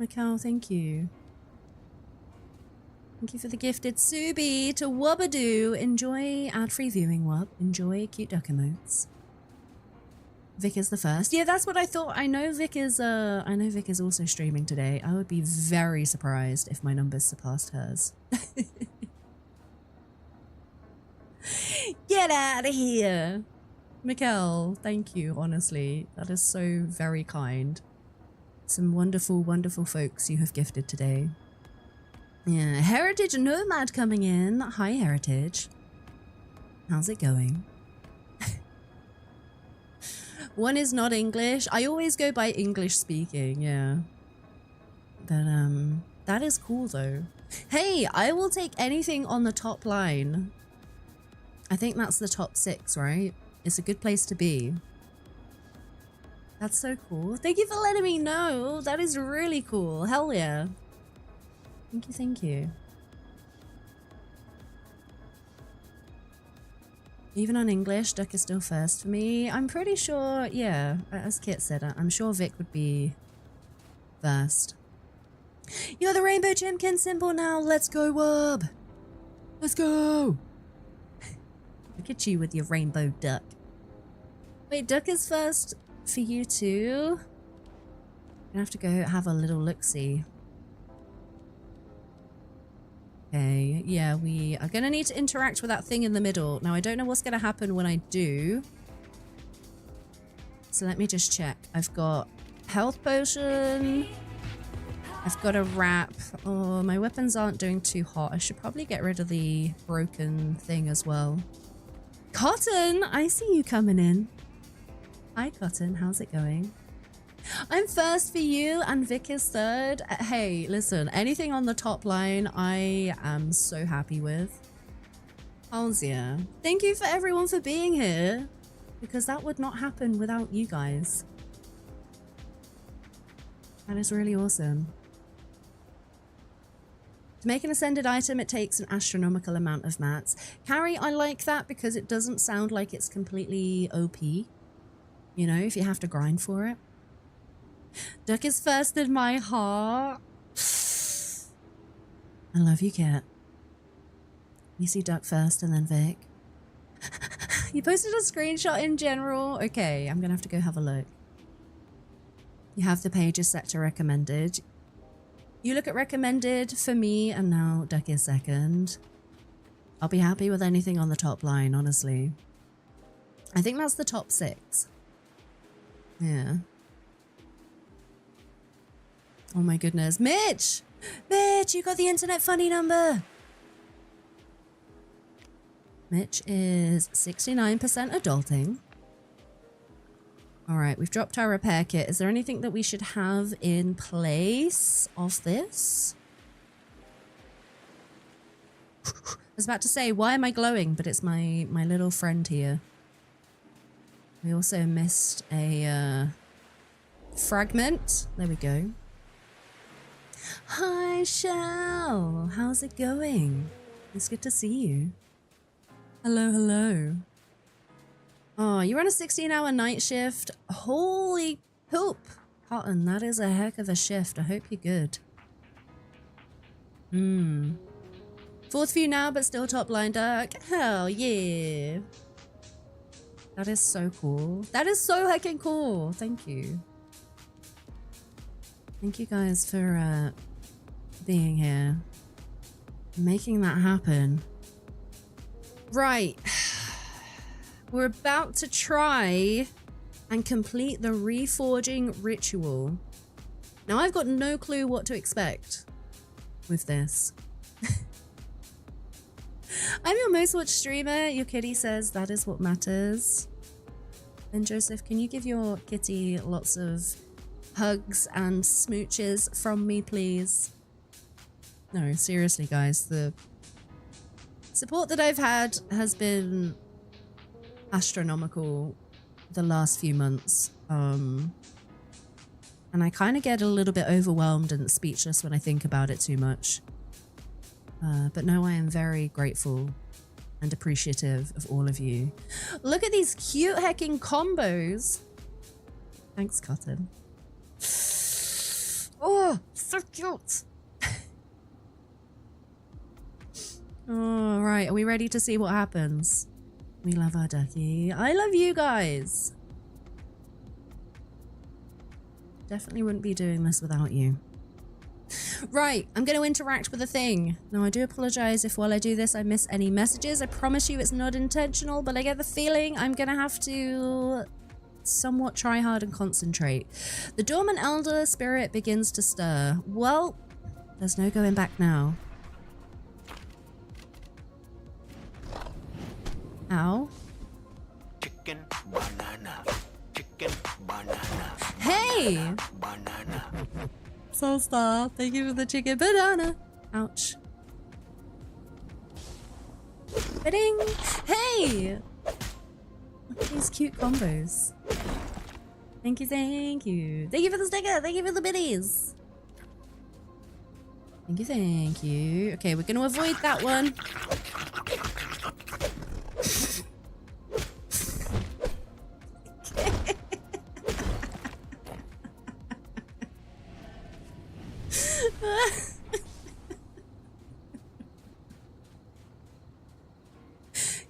Mikkel, thank you. Thank you for the gifted Subi to Wubadoo. Enjoy ad-free viewing, Wub. Enjoy cute duck emotes. Vic is the first. Yeah, that's what I thought. I know Vic is also streaming today. I would be very surprised if my numbers surpassed hers. Get out of here. Mikkel, thank you, honestly. That is so very kind. Some wonderful, wonderful folks you have gifted today. Yeah, Heritage Nomad coming in. Hi, Heritage. How's it going? One is not English. I always go by English speaking, yeah. But, that is cool, though. Hey, I will take anything on the top line. I think that's the top 6, right? It's a good place to be. That's so cool. Thank you for letting me know. That is really cool. Hell yeah. Thank you, thank you. Even on English, Duck is still first for me. I'm pretty sure, yeah, as Kit said, I'm sure Vic would be first. You're the Rainbow Chimkin symbol now. Let's go, Wub. Let's go. Look at you with your rainbow duck. Wait, duck is first for you too? I'm gonna have to go have a little look-see. Okay, yeah, we are gonna need to interact with that thing in the middle. Now, I don't know what's gonna happen when I do. So let me just check. I've got health potion. I've got a wrap. Oh, my weapons aren't doing too hot. I should probably get rid of the broken thing as well. Cotton, I see you coming in. Hi, Cotton. How's it going? I'm first for you and Vic is third. Hey, listen, anything on the top line, I am so happy with. Hells yeah. Thank you for everyone for being here, because that would not happen without you guys. That is really awesome. To make an ascended item, it takes an astronomical amount of mats. Carrie, I like that because it doesn't sound like it's completely OP. You know, if you have to grind for it. Duck is first in my heart. I love you, Cat. You see Duck first and then Vic. You posted a screenshot in general? Okay, I'm gonna have to go have a look. You have the pages set to recommended. You look at recommended for me, and now Duck is second. I'll be happy with anything on the top line, honestly. I think that's the top 6. Yeah. Oh my goodness. Mitch! Mitch, you got the internet funny number! Mitch is 69% adulting. Alright, we've dropped our repair kit. Is there anything that we should have in place of this? I was about to say, why am I glowing? But it's my little friend here. We also missed a fragment. There we go. Hi, Shell. How's it going? It's good to see you. Hello, hello. Oh, you're on a 16-hour night shift. Holy poop. Cotton, that is a heck of a shift. I hope you're good. Fourth view now, but still top line, Duck. Hell yeah. That is so cool. That is so heckin' cool. Thank you. Thank you guys for being here. Making that happen. Right. We're about to try and complete the reforging ritual. Now, I've got no clue what to expect with this. I'm your most watched streamer. Your kitty says that is what matters. And Joseph, can you give your kitty lots of hugs and smooches from me, please? No, seriously, guys. The support that I've had has been astronomical the last few months. And I kind of get a little bit overwhelmed and speechless when I think about it too much. But no, I am very grateful and appreciative of all of you. Look at these cute hecking combos. Thanks, Cotton. Oh, so cute. All right, are we ready to see what happens? We love our ducky. I love you guys. Definitely wouldn't be doing this without you. Right, I'm going to interact with a thing. Now, I do apologize if while I do this I miss any messages. I promise you it's not intentional, but I get the feeling I'm going to have to somewhat try hard and concentrate. The dormant elder spirit begins to stir. Well, there's no going back now. Ow. Chicken banana. Chicken banana. Hey! Banana. Soulstar, thank you for the chicken banana. Ouch. Bidding! Hey! Look at these cute combos. Thank you, thank you. Thank you for the sticker, thank you for the biddies. Thank you, thank you. Okay, we're going to avoid that one.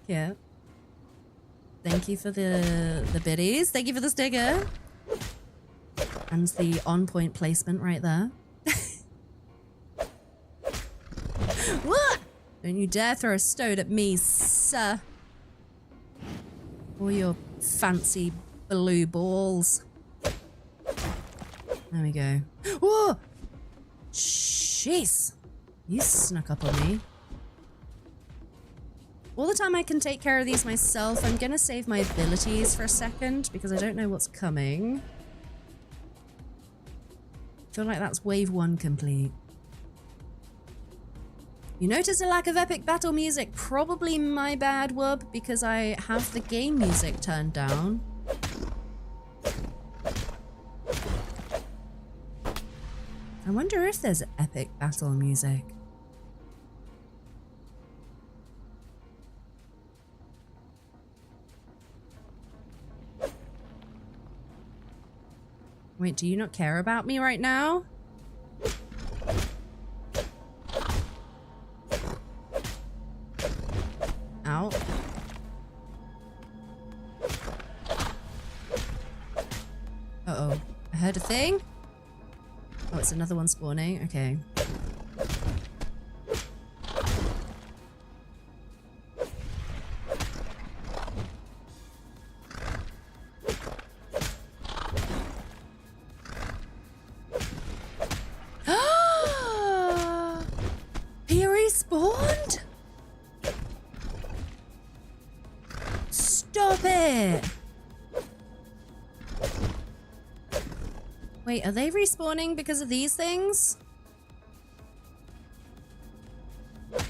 Yeah. Thank you for the biddies. Thank you for the sticker. And the on-point placement right there. What? Don't you dare throw a stone at me, sir. Or your fancy blue balls. There we go. Whoa! Jeez. You snuck up on me. All the time I can take care of these myself, I'm gonna save my abilities for a second because I don't know what's coming. I feel like that's wave 1 complete. You notice a lack of epic battle music. Probably my bad, Wub, because I have the game music turned down. I wonder if there's epic battle music. Wait, do you not care about me right now? Ow. Uh-oh. I heard a thing? Oh, it's another one spawning. Okay. He respawned? Stop it! Wait, are they respawning because of these things? Do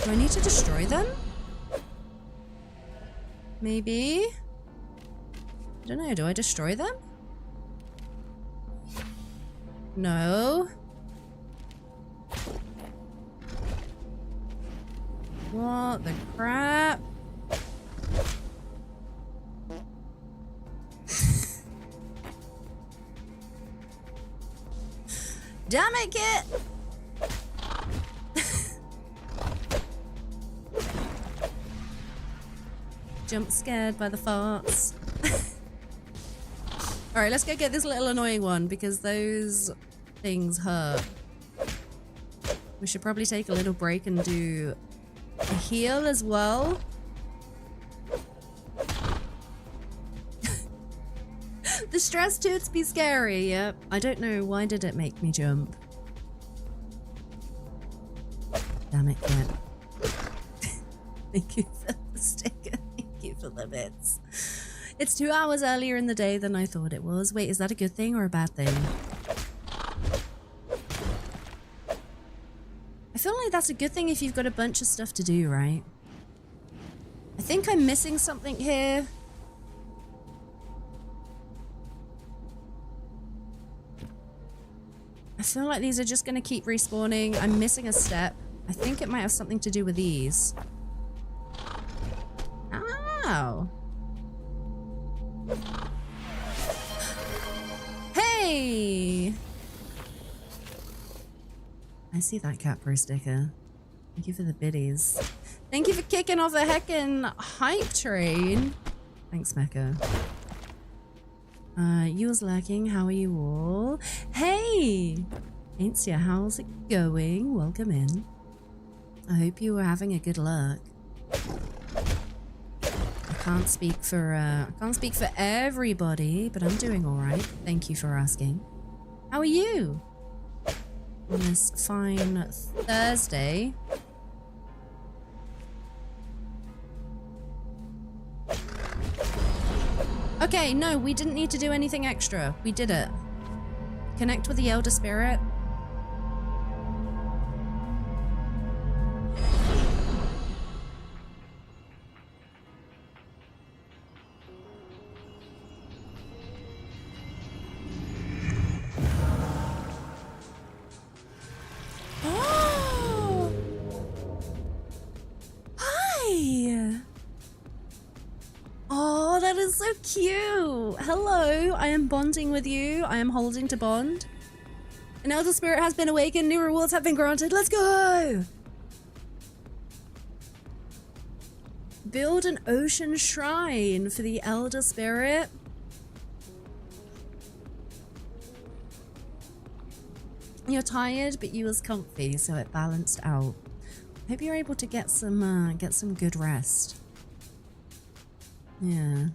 I need to destroy them? Maybe? I don't know, do I destroy them? No. What the crap? Damn it, Kit! Jump scared by the farts. Alright, let's go get this little annoying one because those things hurt. We should probably take a little break and do a heal as well. The stress toots be scary, yep. I don't know, why did it make me jump? Damn it, Kit. Thank you for the sticker. Thank you for the bits. It's 2 hours earlier in the day than I thought it was. Wait, is that a good thing or a bad thing? I feel like that's a good thing if you've got a bunch of stuff to do, right? I think I'm missing something here. I feel like these are just going to keep respawning. I'm missing a step. I think it might have something to do with these. Ow. Hey! I see that cat pro sticker. Thank you for the biddies. Thank you for kicking off a heckin' hype train. Thanks, Mecca. You was lurking. How are you all? Hey! Ainsia, how's it going? Welcome in. I hope you were having a good lurk. I can't speak for everybody, but I'm doing all right. Thank you for asking. How are you? On this fine Thursday. Okay, no, we didn't need to do anything extra. We did it. Connect with the Elder Spirit. Oh! Hi! Oh, that is so cute. Hello, I am bonding with you. I am holding to bond. An elder spirit has been awakened. New rewards have been granted. Let's go. Build an ocean shrine for the elder spirit. You're tired, but you was comfy, so it balanced out. Hope you're able to get some good rest. Yeah.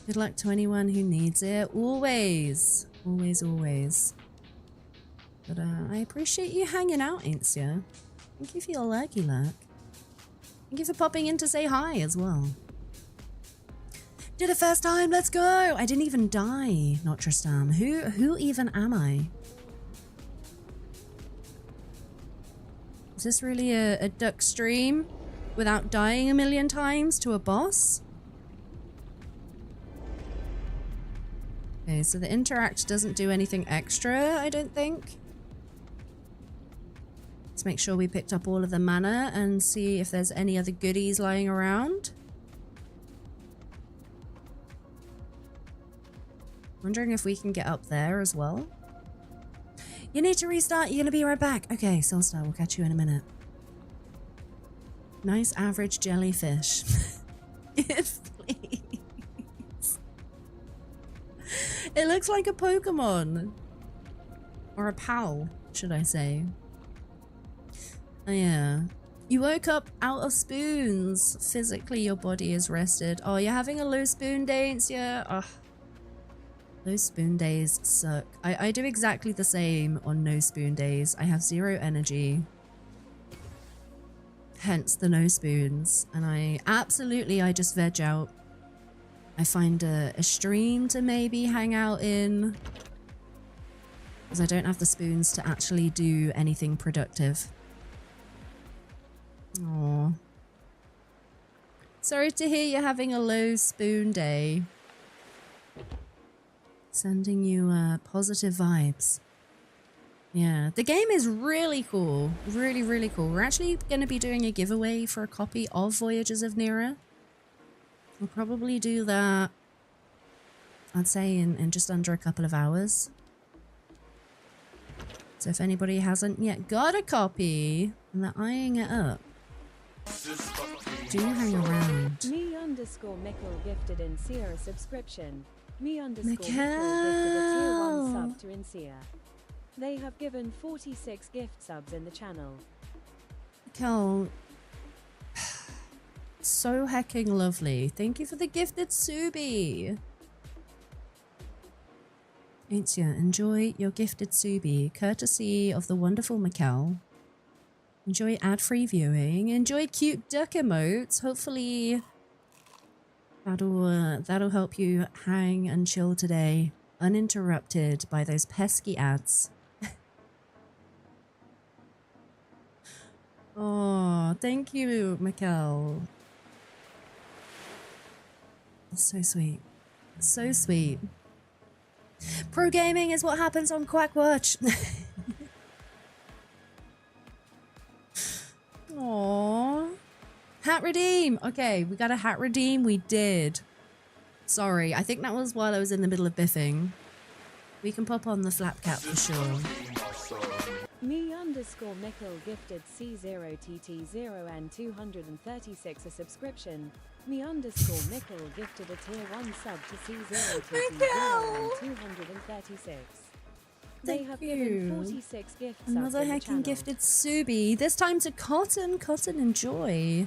Good luck to anyone who needs it. Always. Always, always. But I appreciate you hanging out, Ainsia. Thank you for your lurky lurk. Thank you for popping in to say hi as well. Did it first time, let's go! I didn't even die, not Tristam. Who even am I? Is this really a duck stream without dying a million times to a boss? Okay, so the interact doesn't do anything extra, I don't think. Let's make sure we picked up all of the mana and see if there's any other goodies lying around. Wondering if we can get up there as well. You need to restart, you're gonna be right back. Okay, Soulstar, we'll catch you in a minute. Nice average jellyfish. Yes, please. It looks like a Pokemon. Or a pal, should I say. Oh yeah. You woke up out of spoons. Physically, your body is rested. Oh, you're having a low spoon day, yeah? Ugh. Those spoon days suck. I do exactly the same on no spoon days. I have 0 energy. Hence the no spoons. And I just veg out. I find a stream to maybe hang out in. Because I don't have the spoons to actually do anything productive. Aww. Sorry to hear you're having a low spoon day. Sending you positive vibes. Yeah, the game is really cool. Really, really cool. We're actually going to be doing a giveaway for a copy of Voyagers of Nera. We'll probably do that, I'd say, in just under a couple of hours. So if anybody hasn't yet got a copy and they're eyeing it up, do hang around. Me_Mickle gifted in Sierra subscription. Me_Mickle gifted a tier 1 sub to Insia. They have given 46 gift subs in the channel. Cal, so hecking lovely. Thank you for the gifted Subi. Ainsia, enjoy your gifted Subi, courtesy of the wonderful Mikkel. Enjoy ad-free viewing. Enjoy cute duck emotes. Hopefully that'll help you hang and chill today, uninterrupted by those pesky ads. Oh, thank you, Mikkel. So sweet. So sweet. Pro gaming is what happens on Quackwatch. Aww. Hat redeem. Okay, we got a hat redeem. We did. Sorry, I think that was while I was in the middle of biffing. We can pop on the flap cap for sure. Me_Mickle gifted C0TT0N236 a subscription. Me_Mickle gifted a tier 1 sub to C0TT0N236. They have given 46 gift subs. Another hecking gifted Subi. This time to Cotton. Cotton, enjoy.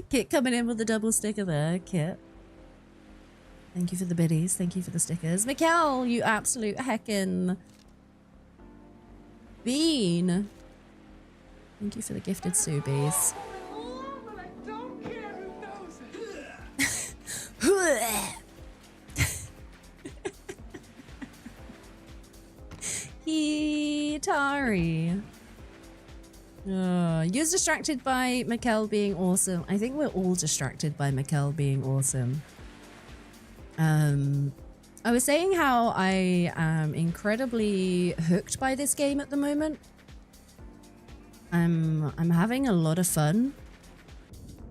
Kit coming in with the double sticker there, Kit. Thank you for the biddies. Thank you for the stickers. Mikkel, you absolute heckin' bean. Thank you for the gifted Subis. Hitari. You're distracted by Mikkel being awesome. I think we're all distracted by Mikkel being awesome. I was saying how I am incredibly hooked by this game at the moment. I'm having a lot of fun.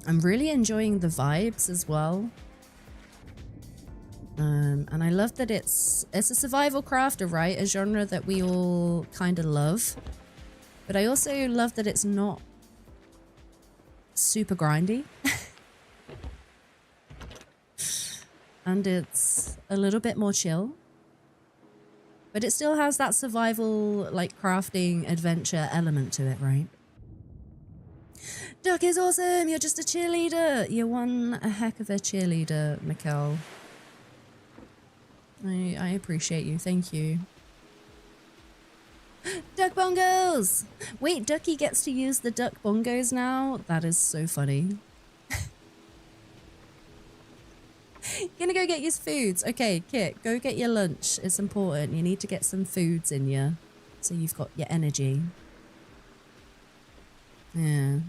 I'm really enjoying the vibes as well. And I love that it's a survival crafter, right? A genre that we all kind of love. But I also love that it's not super grindy. And it's a little bit more chill. But it still has that survival, like, crafting adventure element to it, right? Duck is awesome! You're just a cheerleader! You're one a heck of a cheerleader, Mikkel. I appreciate you, thank you. Duck bongos! Wait, Ducky gets to use the duck bongos now? That is so funny. Gonna go get your foods. Okay, Kit, go get your lunch. It's important. You need to get some foods in you. So you've got your energy. Yeah.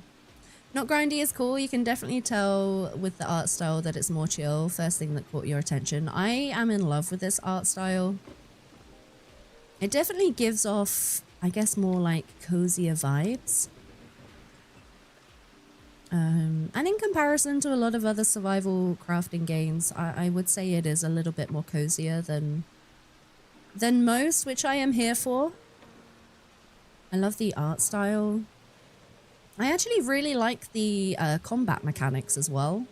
Not grindy is cool. You can definitely tell with the art style that it's more chill. First thing that caught your attention. I am in love with this art style. It definitely gives off, I guess, more like cozier vibes. And in comparison to a lot of other survival crafting games, I would say it is a little bit more cozier than most, which I am here for. I love the art style. I actually really like the combat mechanics as well.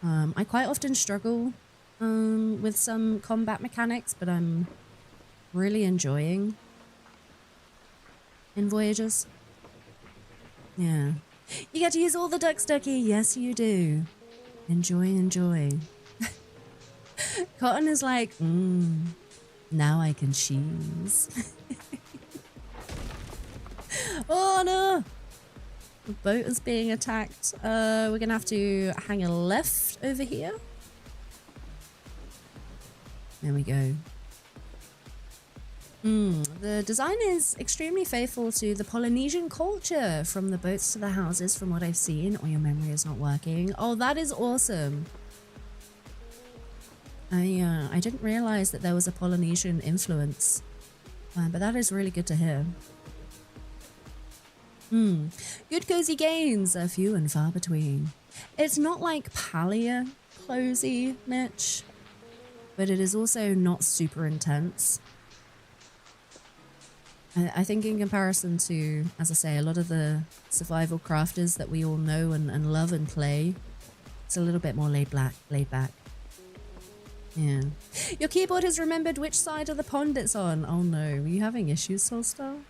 I quite often struggle with some combat mechanics, but I'm really enjoying in Voyagers. Yeah. You get to use all the ducks, Ducky. Yes, you do. Enjoy, enjoy. Cotton is like, now I can cheese. Oh, no. The boat is being attacked. We're going to have to hang a left over here. There we go. The design is extremely faithful to the Polynesian culture, from the boats to the houses, from what I've seen. Oh, your memory is not working. Oh, that is awesome. I didn't realize that there was a Polynesian influence, but that is really good to hear. Good cozy games are few and far between. It's not like Palia cozy, Mitch, but it is also not super intense. I think in comparison to, as I say, a lot of the survival crafters that we all know and love and play, it's a little bit more laid back. Yeah. Your keyboard has remembered which side of the pond it's on. Oh no, were you having issues, Soulstar?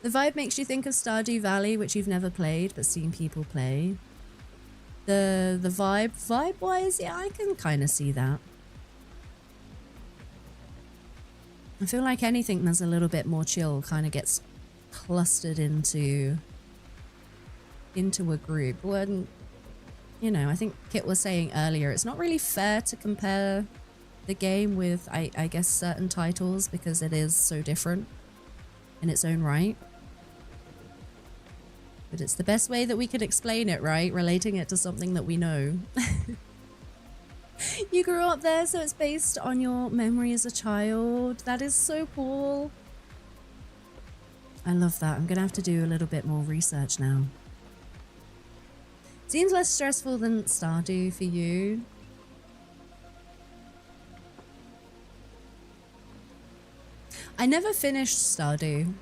The vibe makes you think of Stardew Valley, which you've never played but seen people play. The vibe-wise, yeah, I can kind of see that. I feel like anything that's a little bit more chill kind of gets clustered into a group. When, you know, I think Kit was saying earlier, it's not really fair to compare the game with, I guess, certain titles, because it is so different in its own right. But it's the best way that we could explain it, right? Relating it to something that we know. You grew up there, so it's based on your memory as a child. That is so cool. I love that. I'm going to have to do a little bit more research now. Seems less stressful than Stardew for you. I never finished Stardew.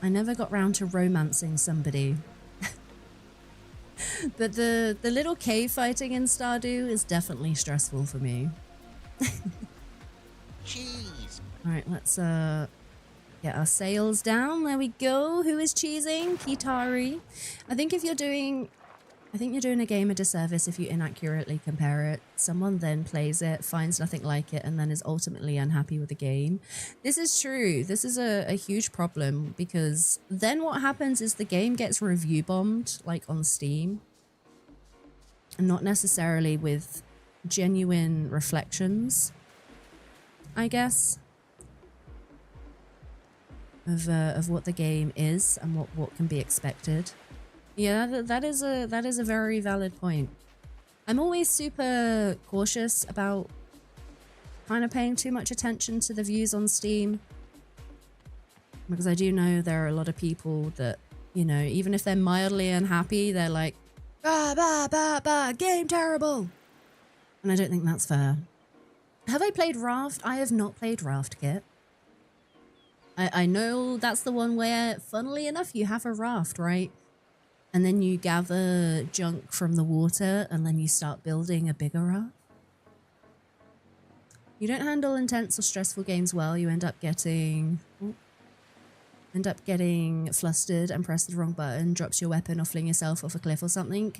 I never got round to romancing somebody. But the little cave fighting in Stardew is definitely stressful for me. Cheese. Alright, let's get our sails down. There we go. Who is cheesing? Kitari. I think you're doing a game a disservice if you inaccurately compare it. Someone then plays it, finds nothing like it, and then is ultimately unhappy with the game. This is true. This is a huge problem, because then what happens is the game gets review bombed, like on Steam, and not necessarily with genuine reflections, I guess, of what the game is and what can be expected. Yeah, that is a very valid point. I'm always super cautious about kind of paying too much attention to the views on Steam, because I do know there are a lot of people that, you know, even if they're mildly unhappy, they're like, Game terrible. And I don't think that's fair. Have I played Raft? I have not played Raft Kit. I know that's the one where, funnily enough, you have a raft, right? And then you gather junk from the water and then you start building a bigger raft. You don't handle intense or stressful games well. You end up getting flustered and press the wrong button, drops your weapon or fling yourself off a cliff or something.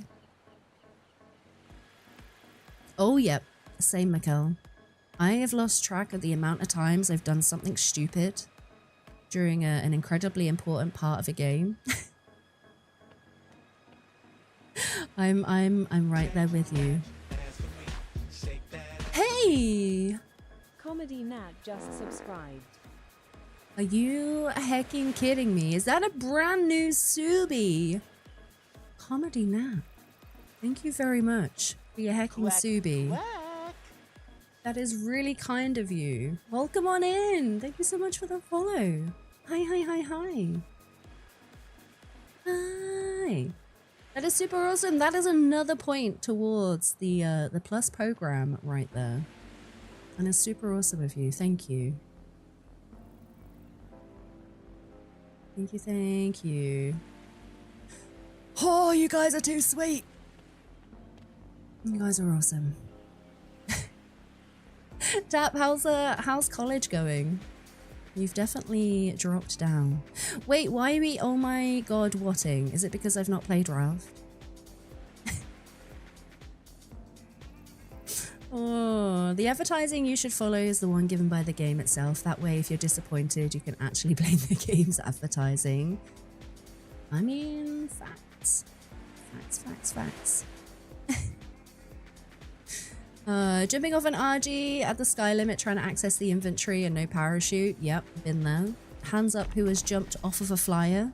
Oh, yep. Same, Mikkel. I have lost track of the amount of times I've done something stupid during an incredibly important part of a game. I'm right there with you. Hey! Comedy Nat just subscribed. Are you hecking kidding me? Is that a brand new Subi? Comedy Nat. Thank you very much for your hecking Subi. That is really kind of you. Welcome on in. Thank you so much for the follow. Hi, hi, hi, hi. Hi. That is super awesome. That is another point towards the Plus program right there. And it's super awesome of you. Thank you. Thank you, thank you. Oh, you guys are too sweet. You guys are awesome. Tap, how's college going? You've definitely dropped down. Wait, why are we, oh my god, whatting? Is it because I've not played Raft? Oh, the advertising you should follow is the one given by the game itself. That way, if you're disappointed, you can actually blame the game's advertising. I mean, facts. Facts. Jumping off an RG at the sky limit, trying to access the inventory and no parachute. Yep, been there. Hands up who has jumped off of a flyer.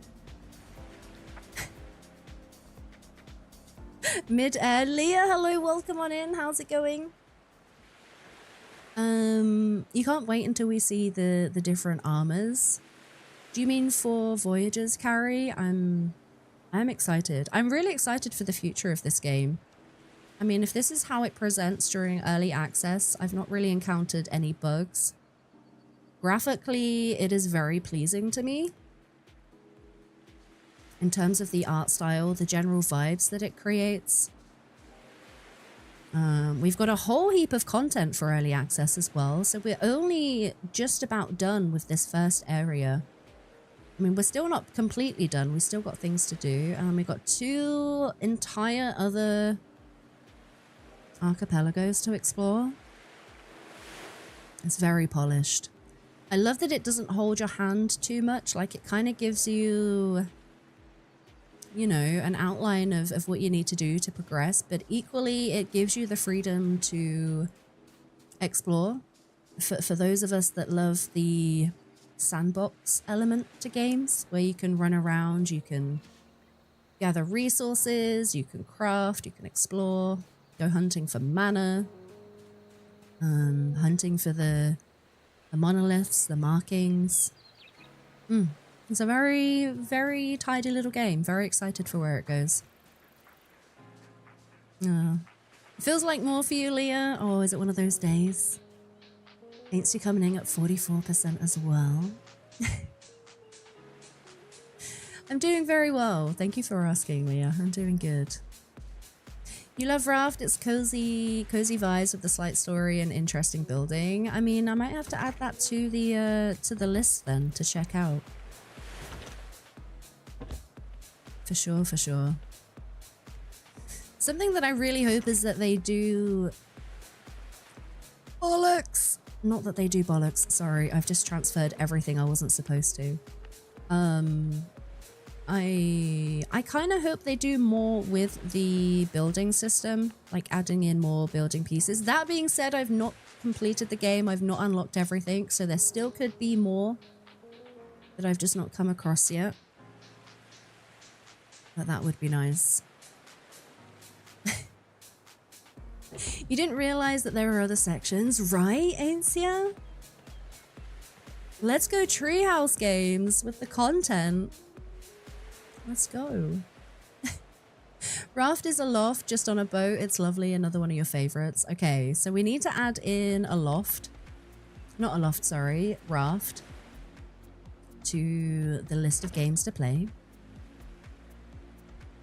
Mid-air. Leah, hello, welcome on in. How's it going? You can't wait until we see the different armors. Do you mean for Voyagers, Carrie? I'm excited. I'm really excited for the future of this game. I mean, if this is how it presents during early access, I've not really encountered any bugs. Graphically, it is very pleasing to me. In terms of the art style, the general vibes that it creates. We've got a whole heap of content for early access as well, so we're only just about done with this first area. I mean, we're still not completely done. We've still got things to do. We've got 2 entire other archipelagos to explore. It's very polished. I love that it doesn't hold your hand too much. Like, it kind of gives you, you know, an outline of what you need to do to progress, but equally it gives you the freedom to explore. For those of us that love the sandbox element to games, where you can run around, you can gather resources, you can craft, you can explore, go hunting for mana, hunting for the monoliths, the markings. It's a very, very tidy little game. Very excited for where it goes. Feels like more for you, Leah. Oh, is it one of those days? Ain't you coming in at 44% as well? I'm doing very well. Thank you for asking, Leah. I'm doing good. You love Raft. It's cozy vibes with the slight story and interesting building. I mean, I might have to add that to the list then to check out. For sure. Something that I really hope is that they do bollocks. Not that they do bollocks. Sorry, I've just transferred everything I wasn't supposed to. I kind of hope they do more with the building system, like adding in more building pieces. That being said, I've not completed the game. I've not unlocked everything, so there still could be more that I've just not come across yet. But that would be nice. You didn't realize that there were other sections, right, Ainsia? Let's go treehouse games with the content. Let's go. Raft is a loft just on a boat. It's lovely. Another one of your favorites. Okay, so we need to add in a loft. Not a loft, sorry. Raft. To the list of games to play.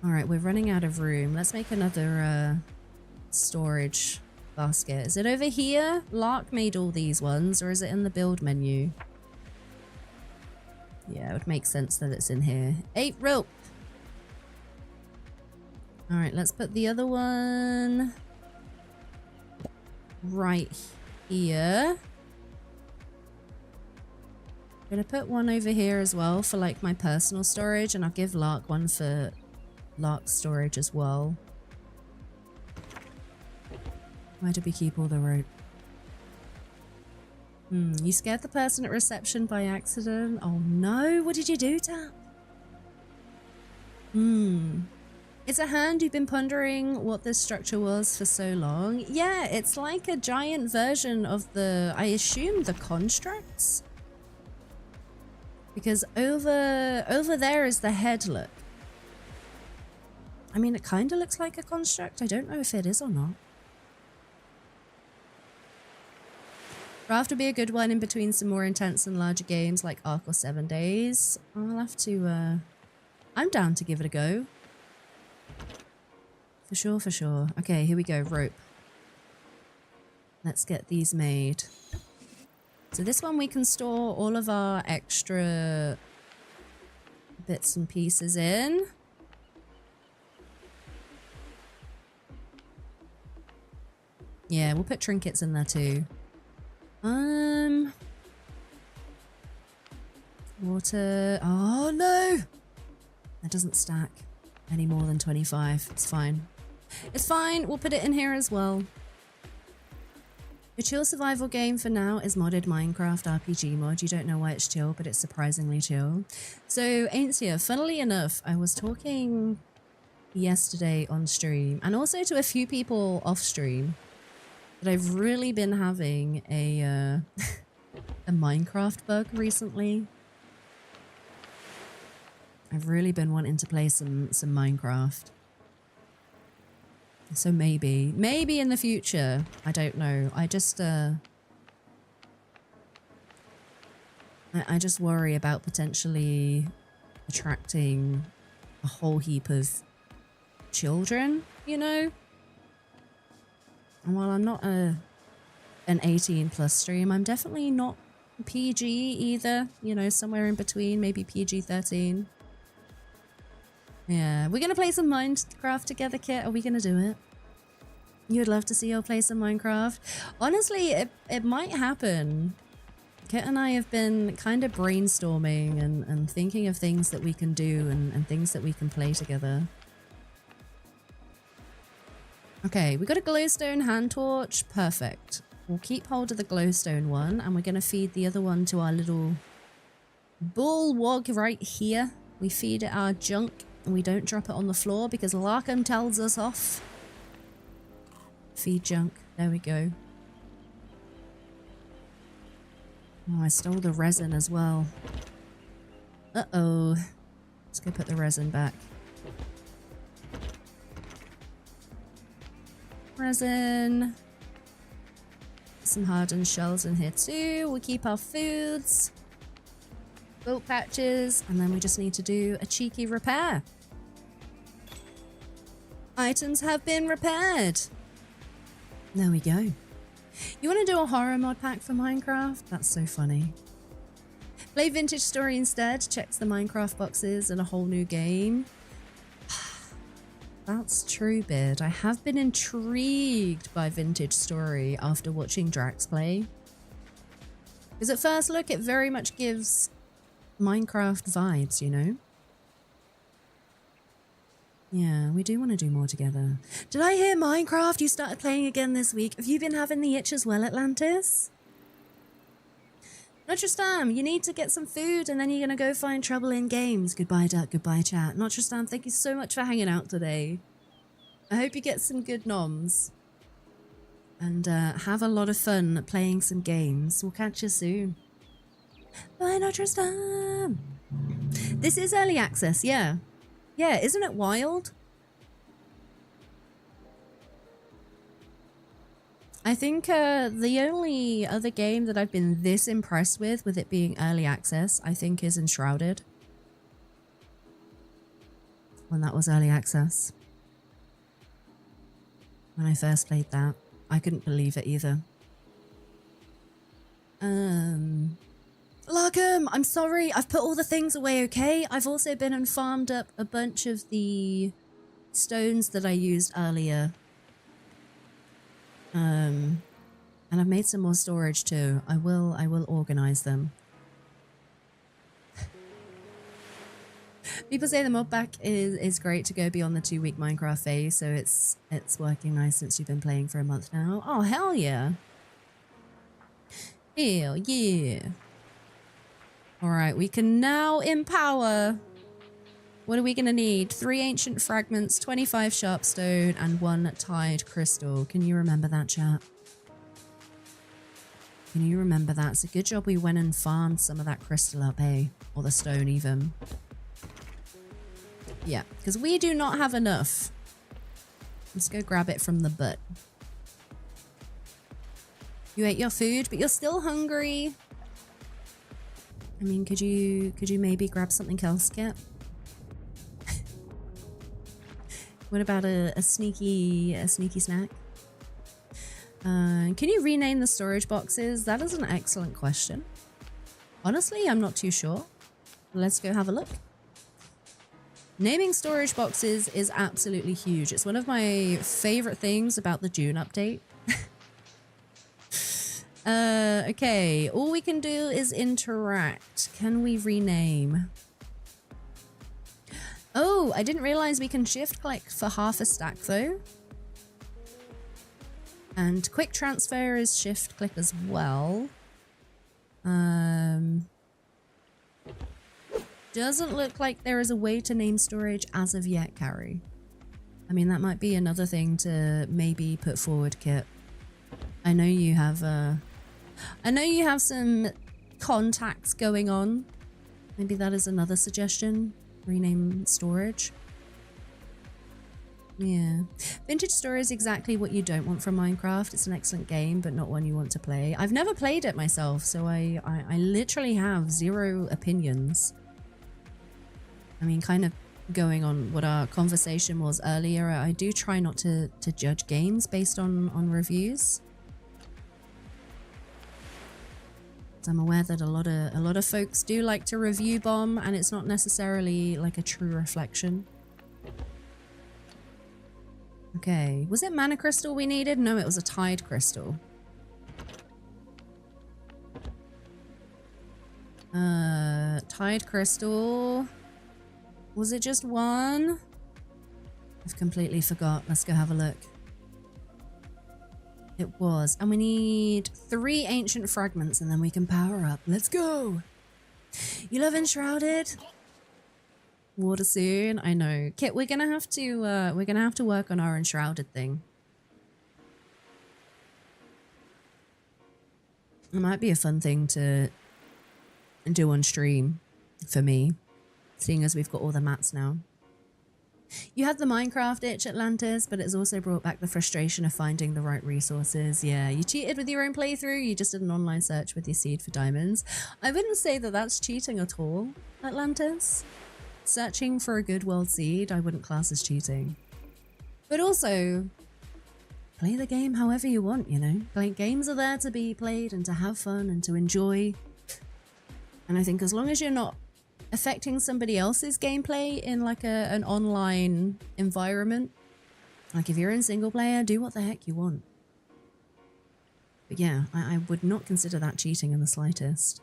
Alright, we're running out of room. Let's make another storage basket. Is it over here? Lark made all these ones, or is it in the build menu? Yeah, it would make sense that it's in here. 8 rope! Alright, let's put the other one right here. I'm gonna put one over here as well for like my personal storage, and I'll give Lark one for Lark's storage as well. Why did we keep all the rope? You scared the person at reception by accident? Oh no, what did you do, Tap? It's a hand. You've been pondering what this structure was for so long. Yeah, it's like a giant version of the, I assume, the constructs. Because over there is the head look. I mean, it kind of looks like a construct. I don't know if it is or not. Raft would be a good one in between some more intense and larger games like Ark or 7 Days. I'll have to, I'm down to give it a go. For sure, for sure. Okay, here we go. Rope. Let's get these made. So this one we can store all of our extra bits and pieces in. Yeah, we'll put trinkets in there too. Water. Oh no! That doesn't stack any more than 25. It's fine. It's fine. We'll put it in here as well. The chill survival game for now is modded Minecraft RPG mod. You don't know why it's chill, but it's surprisingly chill. So, Ainsia, funnily enough, I was talking yesterday on stream, and also to a few people off stream, that I've really been having a a Minecraft bug recently. I've really been wanting to play some Minecraft. So maybe in the future, I don't know. I just I just worry about potentially attracting a whole heap of children, you know? And while I'm not an 18+ stream, I'm definitely not PG either, you know, somewhere in between, maybe PG-13. Yeah, we're gonna play some Minecraft together, Kit. Are we gonna do it? You'd love to see you play some Minecraft? Honestly, it might happen. Kit and I have been kind of brainstorming and thinking of things that we can do and things that we can play together. Okay, we got a glowstone hand torch. Perfect. We'll keep hold of the glowstone one, and we're gonna feed the other one to our little bulwark right here. We feed it our junk, and we don't drop it on the floor because Larkham tells us off. Feed junk. There we go. Oh, I stole the resin as well. Uh-oh. Let's go put the resin back. Resin. Some hardened shells in here too. We'll keep our foods. Boat patches. And then we just need to do a cheeky repair. Items have been repaired. There we go. You want to do a horror mod pack for Minecraft? That's so funny. Play Vintage Story instead. Checks the Minecraft boxes and a whole new game. That's true, Beard. I have been intrigued by Vintage Story after watching Drax play. Because at first look, it very much gives Minecraft vibes, you know? Yeah, we do want to do more together. Did I hear Minecraft? You started playing again this week. Have you been having the itch as well, Atlantis? Notristam, you need to get some food and then you're going to go find trouble in games. Goodbye, Duck. Goodbye, chat. Notristam, thank you so much for hanging out today. I hope you get some good noms. And have a lot of fun playing some games. We'll catch you soon. Bye, Notristam. This is early access, yeah. Yeah, isn't it wild? I think the only other game that I've been this impressed with it being early access, I think is Enshrouded. When that was early access. When I first played that, I couldn't believe it either. Larkham, I'm sorry, I've put all the things away, okay? I've also been and farmed up a bunch of the stones that I used earlier. And I've made some more storage too. I will organize them. People say the mod pack is great to go beyond the 2-week Minecraft phase, so it's working nice since you've been playing for a month now. Oh, hell yeah. Hell yeah. Alright, we can now empower. What are we going to need? 3 ancient fragments, 25 sharp stone, and 1 tied crystal. Can you remember that, chat? Can you remember that? It's a good job we went and farmed some of that crystal up, hey? Or the stone, even. Yeah, because we do not have enough. Let's go grab it from the butt. You ate your food, but you're still hungry. I mean, could you maybe grab something else, Kit? What about a sneaky snack? Can you rename the storage boxes? That is an excellent question. Honestly, I'm not too sure. Let's go have a look. Naming storage boxes is absolutely huge. It's one of my favorite things about the June update. Okay, all we can do is interact. Can we rename? Oh, I didn't realize we can shift click for half a stack though. And quick transfer is shift click as well. Doesn't look like there is a way to name storage as of yet, Carrie. I mean, that might be another thing to maybe put forward, Kit. I know you have some contacts going on. Maybe that is another suggestion. Rename storage. Yeah. Vintage Story is exactly what you don't want from Minecraft. It's an excellent game, but not one you want to play. I've never played it myself, so I literally have 0 opinions. I mean, kind of going on what our conversation was earlier, I do try not to judge games based on reviews. I'm aware that a lot of folks do like to review bomb, and it's not necessarily like a true reflection. Okay, was it mana crystal we needed? No, it was a tied crystal. Tied crystal. Was it just 1? I've completely forgot. Let's go have a look. It was. And we need 3 ancient fragments and then we can power up. Let's go. You love Enshrouded? Water soon. I know. Kit, we're gonna have to work on our Enshrouded thing. It might be a fun thing to do on stream for me, seeing as we've got all the mats now. You had the Minecraft itch, Atlantis, but it's also brought back the frustration of finding the right resources. Yeah, you cheated with your own playthrough. You just did an online search with your seed for diamonds. I wouldn't say that that's cheating at all, Atlantis. Searching for a good world seed, I wouldn't class as cheating. But also, play the game however you want, you know? Like, games are there to be played and to have fun and to enjoy. And I think as long as you're not affecting somebody else's gameplay in like an online environment, like if you're in single player, do what the heck you want. But yeah, I would not consider that cheating in the slightest.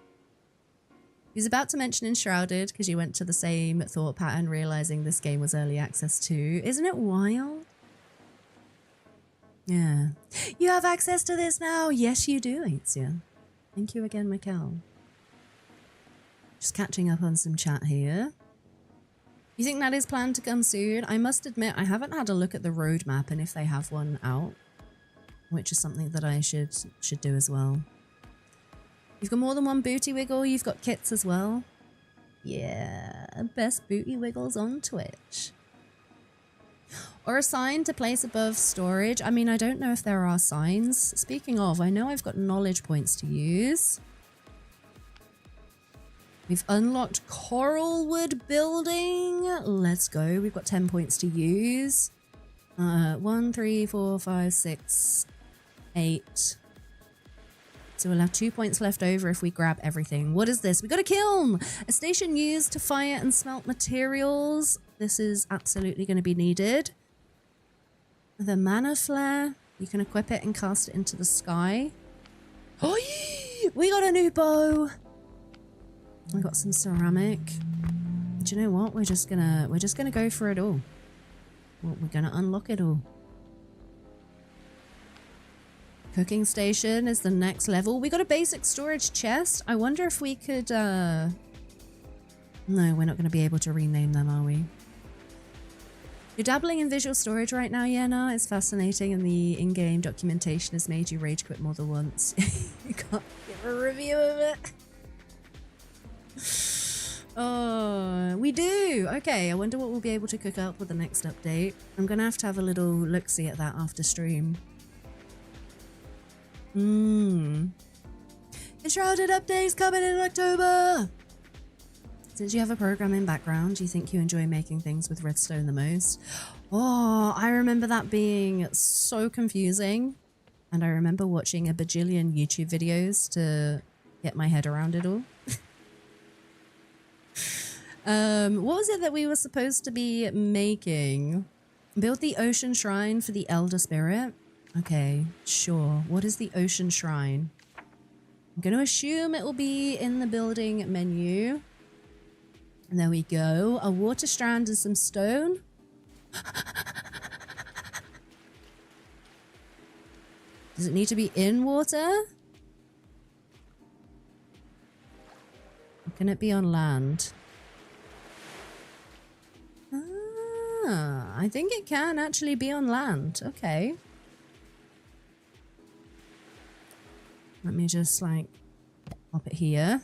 He was about to mention Enshrouded because you went to the same thought pattern, realizing this game was early access too. Isn't it wild? Yeah. You have access to this now. Yes, you do, Aitzia. Thank you again, Mikkel. Just catching up on some chat here. You think that is planned to come soon? I must admit, I haven't had a look at the roadmap and if they have one out, which is something that I should do as well. You've got more than one booty wiggle. You've got kits as well. Yeah, best booty wiggles on Twitch. Or a sign to place above storage. I mean, I don't know if there are signs. Speaking of, I know I've got knowledge points to use. We've unlocked Coralwood Building. Let's go. We've got 10 points to use. 1, 3, 4, 5, 6, 8. So we'll have 2 points left over if we grab everything. What is this? We got a kiln! A station used to fire and smelt materials. This is absolutely going to be needed. The mana flare. You can equip it and cast it into the sky. Oh, we got a new bow! We got some ceramic. Do you know what? We're just gonna go for it all. We're gonna unlock it all. Cooking station is the next level. We got a basic storage chest. I wonder if we could no, we're not gonna be able to rename them, are we? You're dabbling in visual storage right now, Yena. It's fascinating, and the in-game documentation has made you rage quit more than once. You can't give a review of it. Oh, we do. Okay, I wonder what we'll be able to cook up with the next update. I'm gonna have a little look-see at that after stream. Enshrouded updates coming in October. Since you have a programming background, do you think you enjoy making things with redstone the most? Oh, I remember that being so confusing. And I remember watching a bajillion YouTube videos to get my head around it all. What was it that we were supposed to be making? Build the ocean shrine for the elder spirit. Okay, sure. What is the ocean shrine? I'm going to assume it will be in the building menu. And there we go. A water strand and some stone. Does it need to be in water? Or can it be on land? Ah, I think it can actually be on land. Okay. Let me just like pop it here.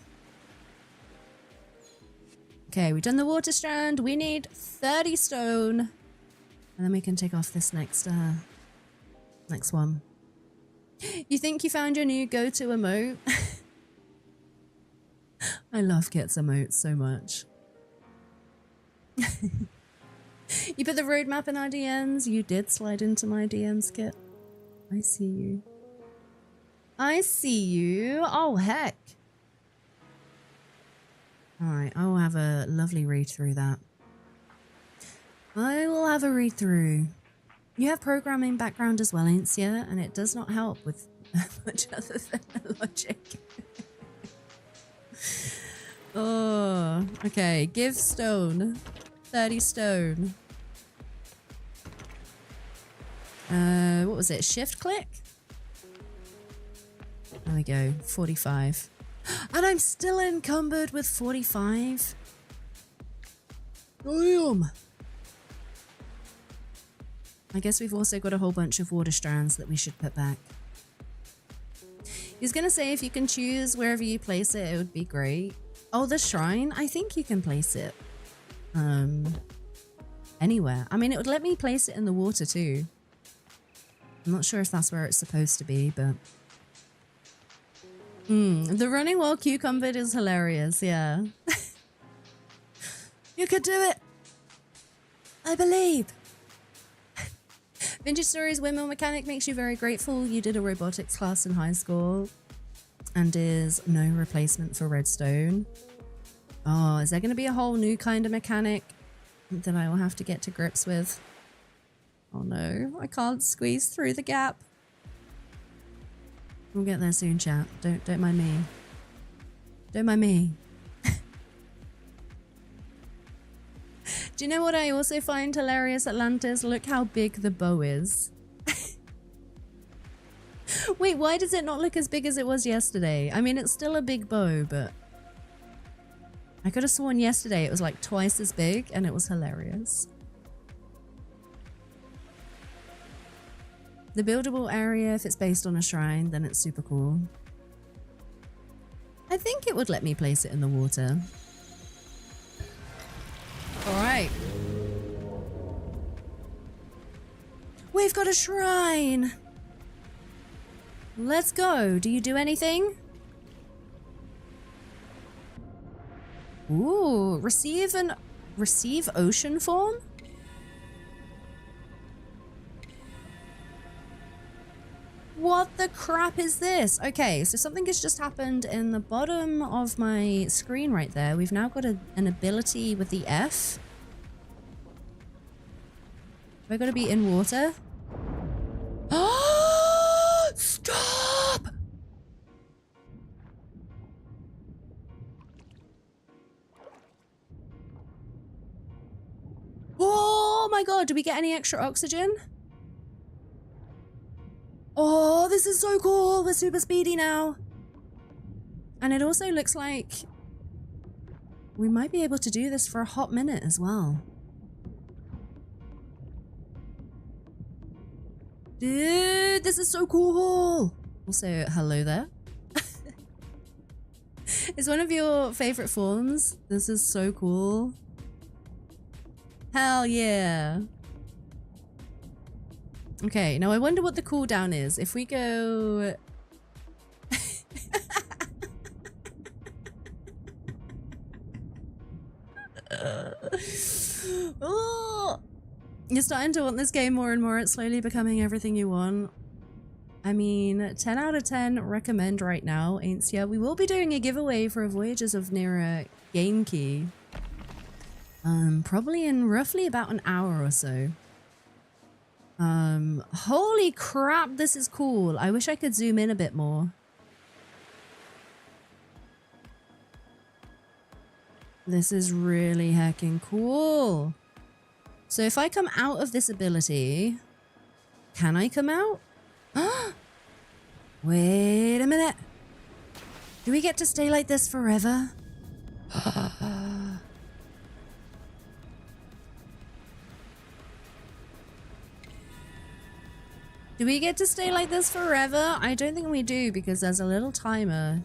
Okay, we've done the water strand. We need 30 stone. And then we can take off this next one. You think you found your new go-to emote? I love Kit's emotes so much. You put the roadmap in our DMs. You did slide into my DMs, Kit. I see you. I see you. Oh, heck. Alright, I will have a lovely read through that. I will have a read through. You have programming background as well, ain't you? And it does not help with much other than logic. Oh, okay. Give stone. 30 stone. What was it? Shift click? There we go. 45. And I'm still encumbered with 45. Damn. I guess we've also got a whole bunch of water strands that we should put back. He's going to say if you can choose wherever you place it, it would be great. Oh, the shrine? I think you can place it anywhere. I mean, it would let me place it in the water too. I'm not sure if that's where it's supposed to be, but... the running while cucumbered is hilarious, yeah. You could do it! I believe! Vintage Stories Windmill Mechanic makes you very grateful. You did a robotics class in high school and is no replacement for redstone. Oh, is there going to be a whole new kind of mechanic that I will have to get to grips with? Oh no, I can't squeeze through the gap. We'll get there soon, chat. Don't mind me. Don't mind me. Do you know what I also find hilarious, Atlantis? Look how big the bow is. Wait, why does it not look as big as it was yesterday? I mean, it's still a big bow, but... I could have sworn yesterday it was like twice as big, and it was hilarious. The buildable area, if it's based on a shrine, then it's super cool. I think it would let me place it in the water. Alright. we've got a shrine. Let's go. Do you do anything? Ooh, receive ocean form? What the crap is this? Okay, so something has just happened in the bottom of my screen right there. We've now got an ability with the F. Have I got to be in water? Oh, stop! Oh my god, do we get any extra oxygen? Oh, this is so cool. We're super speedy now. And it also looks like we might be able to do this for a hot minute as well. Dude, this is so cool. Also, hello there. Is one of your favorite forms? This is so cool. Hell yeah. Okay, now I wonder what the cooldown is. If we go... Oh! You're starting to want this game more and more. It's slowly becoming everything you want. I mean, 10 out of 10 recommend right now, ain't ya? We will be doing a giveaway for a Voyagers of Nera game key. Probably in roughly about an hour or so. Holy crap, this is cool. I wish I could zoom in a bit more. This is really heckin' cool. So if I come out of this ability, can I come out? Wait a minute. Do we get to stay like this forever? Do we get to stay like this forever? I don't think we do, because there's a little timer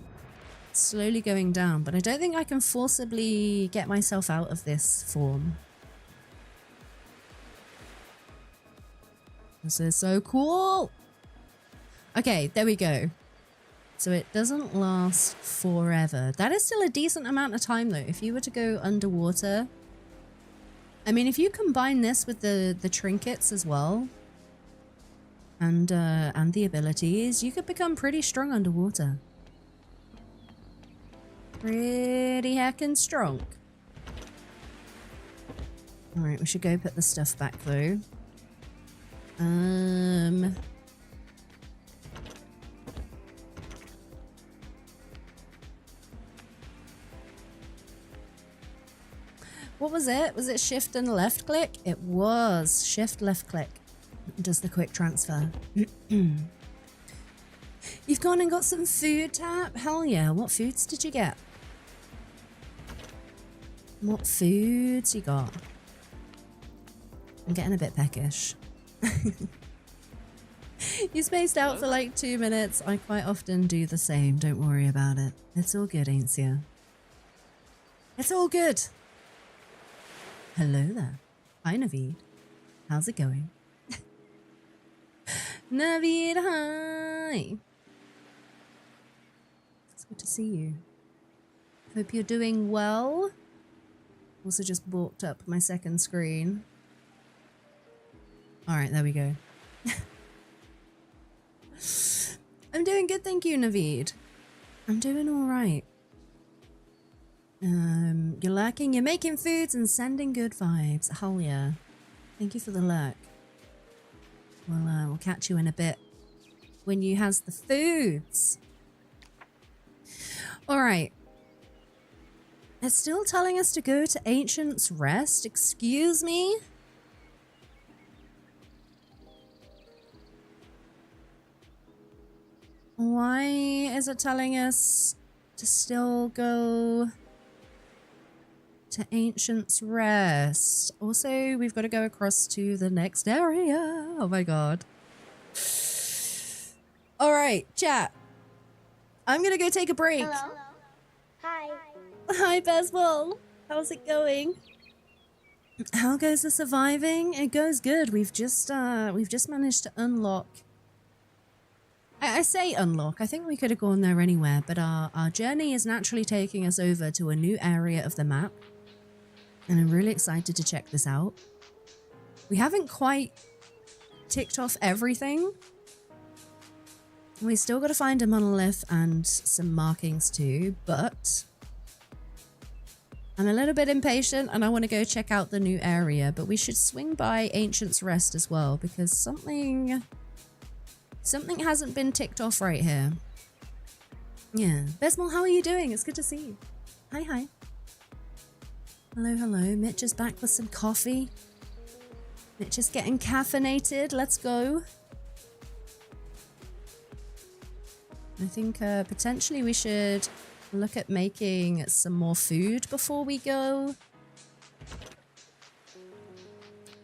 slowly going down, but I don't think I can forcibly get myself out of this form. This is so cool. Okay, there we go. So it doesn't last forever. That is still a decent amount of time though. If you were to go underwater, I mean, if you combine this with the trinkets as well, and the abilities, you could become pretty strong underwater. Pretty heckin' strong. Alright, we should go put the stuff back though. What was it? Was it shift and left click? It was shift left click. Does the quick transfer. You've gone and got some food, Tap? Hell yeah. What foods did you get? What foods you got? I'm getting a bit peckish. You spaced out for like 2 minutes. I quite often do the same. Don't worry about it. It's all good, ain't ya? It's all good. Hello there. Hi, Naveed. How's it going? Naveed, hi. It's good to see you. Hope you're doing well. Also just balked up my second screen. Alright, there we go. I'm doing good, thank you, Naveed. I'm doing alright. You're lurking, you're making foods and sending good vibes. Hell yeah. Thank you for the lurk. We'll catch you in a bit when you has the foods. Alright. It's still telling us to go to Ancient's Rest. Excuse me? Why is it telling us to still go to Ancient's Rest? Also, we've got to go across to the next area. Oh my god. Alright, chat. I'm gonna go take a break. Hello? Hi. Hi, Beswell. How's it going? How goes the surviving? It goes good. We've just managed to unlock. I say unlock. I think we could have gone there anywhere, but our journey is naturally taking us over to a new area of the map. And I'm really excited to check this out. We haven't quite ticked off everything. We still got to find a monolith and some markings too, but I'm a little bit impatient and I want to go check out the new area, but we should swing by Ancient's Rest as well because something hasn't been ticked off right here. Yeah. Besmal, how are you doing? It's good to see you. Hi, hi. Hello, hello. Mitch is back with some coffee. Mitch is getting caffeinated. Let's go. I think potentially we should look at making some more food before we go.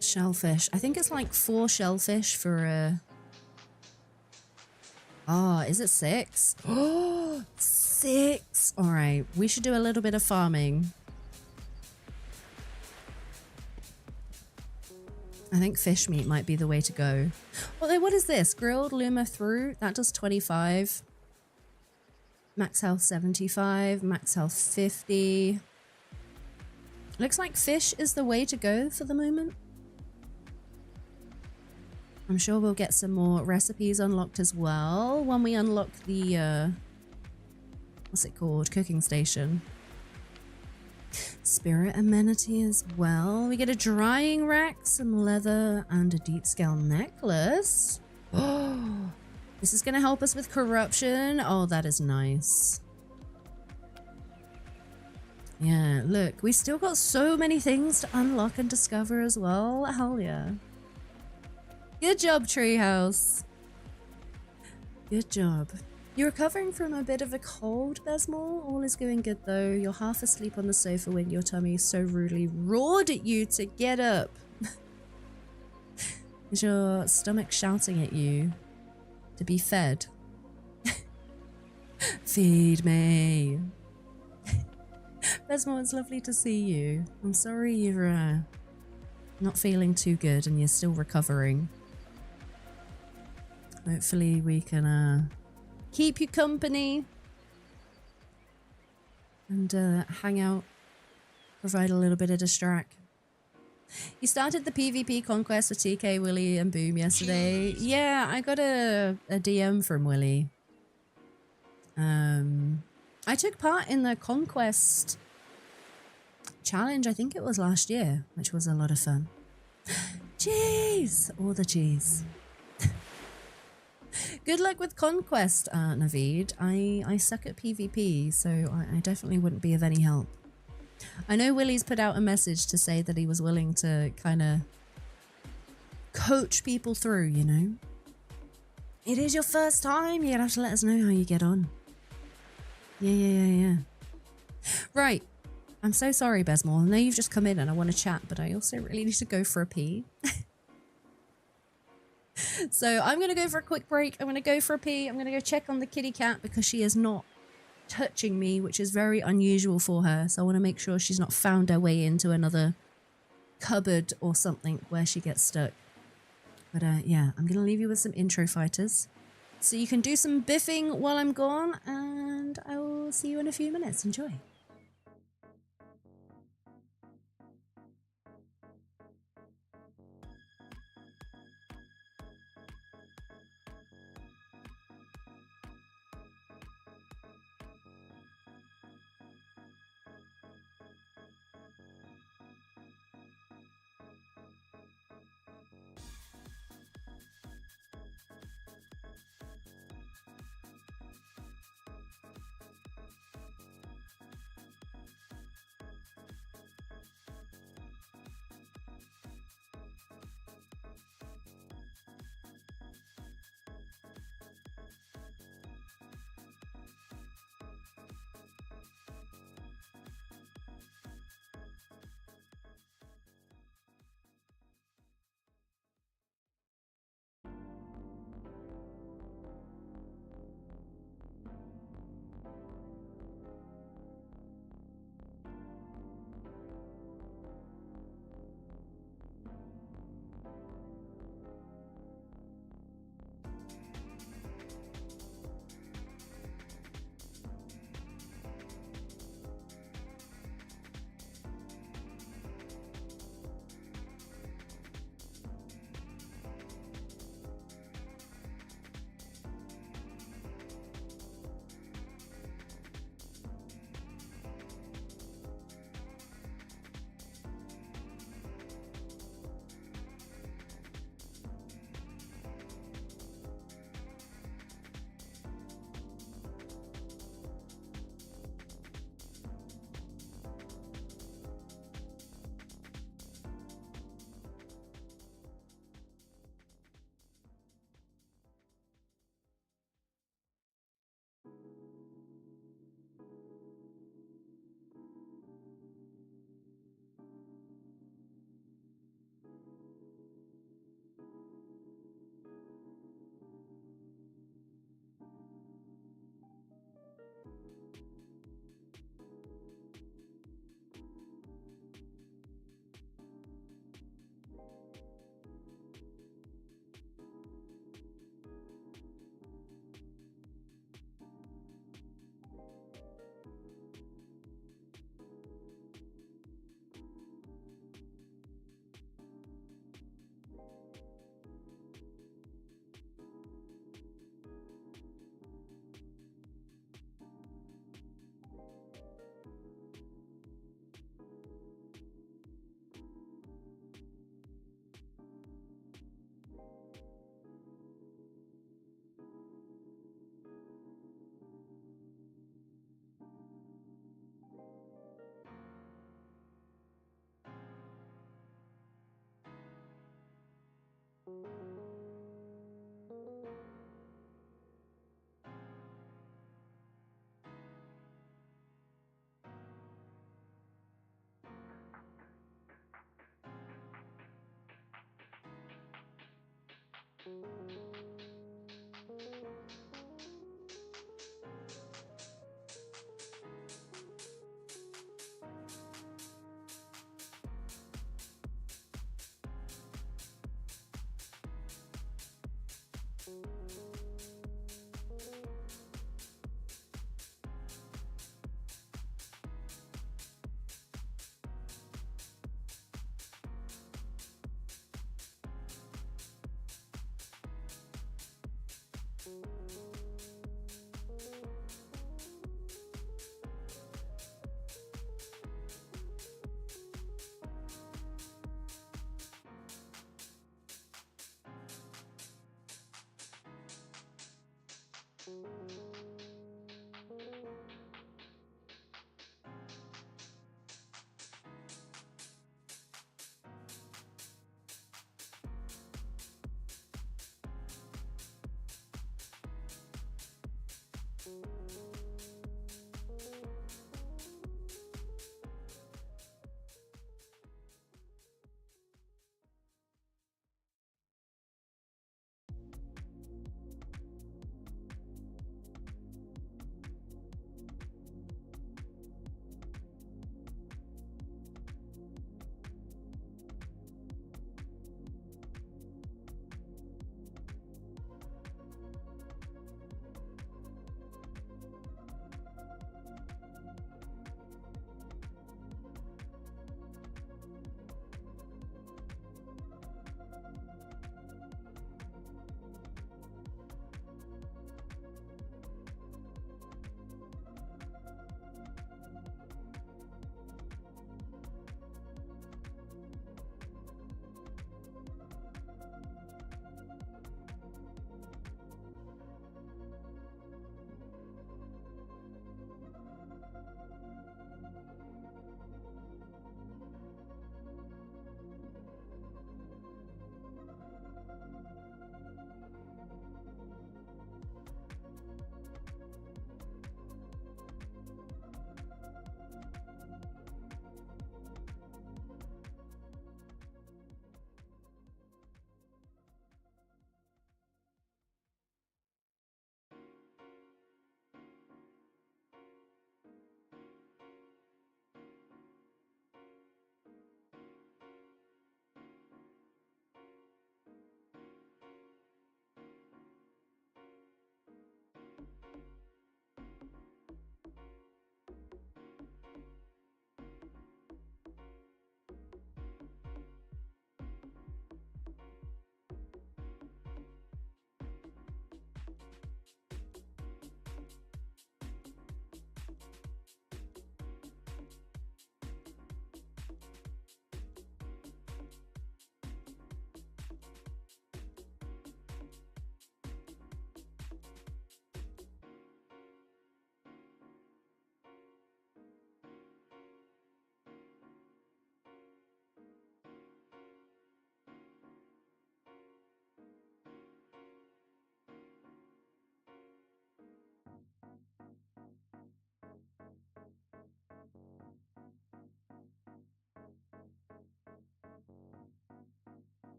Shellfish. I think it's like 4 shellfish for a... Oh, is it 6? Oh, 6! Alright, we should do a little bit of farming. I think fish meat might be the way to go. Well, what is this? Grilled Luma through? That does 25. Max health 75. Max health 50. Looks like fish is the way to go for the moment. I'm sure we'll get some more recipes unlocked as well when we unlock the, what's it called? Cooking station. Spirit amenity as well. We get a drying rack, some leather, and a deep scale necklace. Oh, this is going to help us with corruption. Oh, that is nice. Yeah, look, we still got so many things to unlock and discover as well. Hell yeah. Good job, Treehouse. Good job. You're recovering from a bit of a cold, Besmal. All is going good though. You're half asleep on the sofa when your tummy so rudely roared at you to get up. Is your stomach shouting at you to be fed? Feed me. Besmal, it's lovely to see you. I'm sorry you're not feeling too good and you're still recovering. Hopefully we can keep you company and hang out, provide a little bit of distract. You started the PvP conquest with TK, Willy, and Boom yesterday. Yeah, I got a DM from Willy. I took part in the conquest challenge, I think it was last year, which was a lot of fun. Jeez! All the cheese. Good luck with Conquest, Naveed. I suck at PvP, so I definitely wouldn't be of any help. I know Willy's put out a message to say that he was willing to kind of coach people through, you know? It is your first time. You're gonna have to let us know how you get on. Yeah. Right. I'm so sorry, Besmal. I know you've just come in and I want to chat, but I also really need to go for a pee. So I'm going to go for a quick break. I'm going to go for a pee. I'm going to go check on the kitty cat because she is not touching me, which is very unusual for her. So I want to make sure she's not found her way into another cupboard or something where she gets stuck. But yeah, I'm going to leave you with some intro fighters. So you can do some biffing while I'm gone, and I will see you in a few minutes. Enjoy.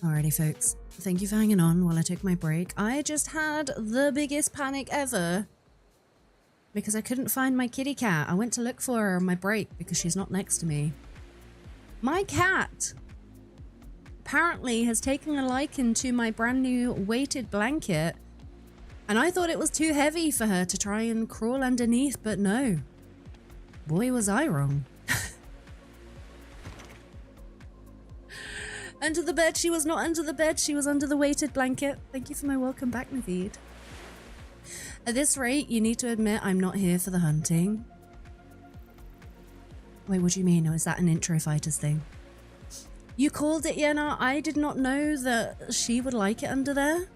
Alrighty, folks. Thank you for hanging on while I took my break. I just had the biggest panic ever because I couldn't find my kitty cat. I went to look for her on my break because she's not next to me. My cat apparently has taken a liking to my brand new weighted blanket, and I thought it was too heavy for her to try and crawl underneath, but no. Boy, was I wrong. Under the bed. She was not under the bed. She was under the weighted blanket. Thank you for my welcome back, Naveed. At this rate, you need to admit I'm not here for the hunting. Wait, what do you mean? Or is that an intro fighters thing? You called it, Yenna. I did not know that she would like it under there.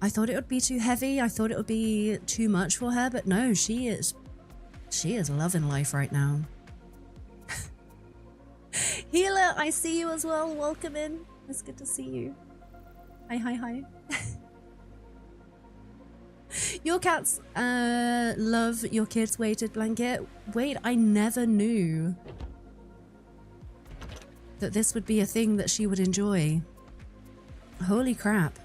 I thought it would be too heavy. I thought it would be too much for her, but no, she is loving life right now. Healer, I see you as well. Welcome in. It's good to see you. Hi, hi, hi. Your cats love your kid's weighted blanket. Wait, I never knew that this would be a thing that she would enjoy. Holy crap.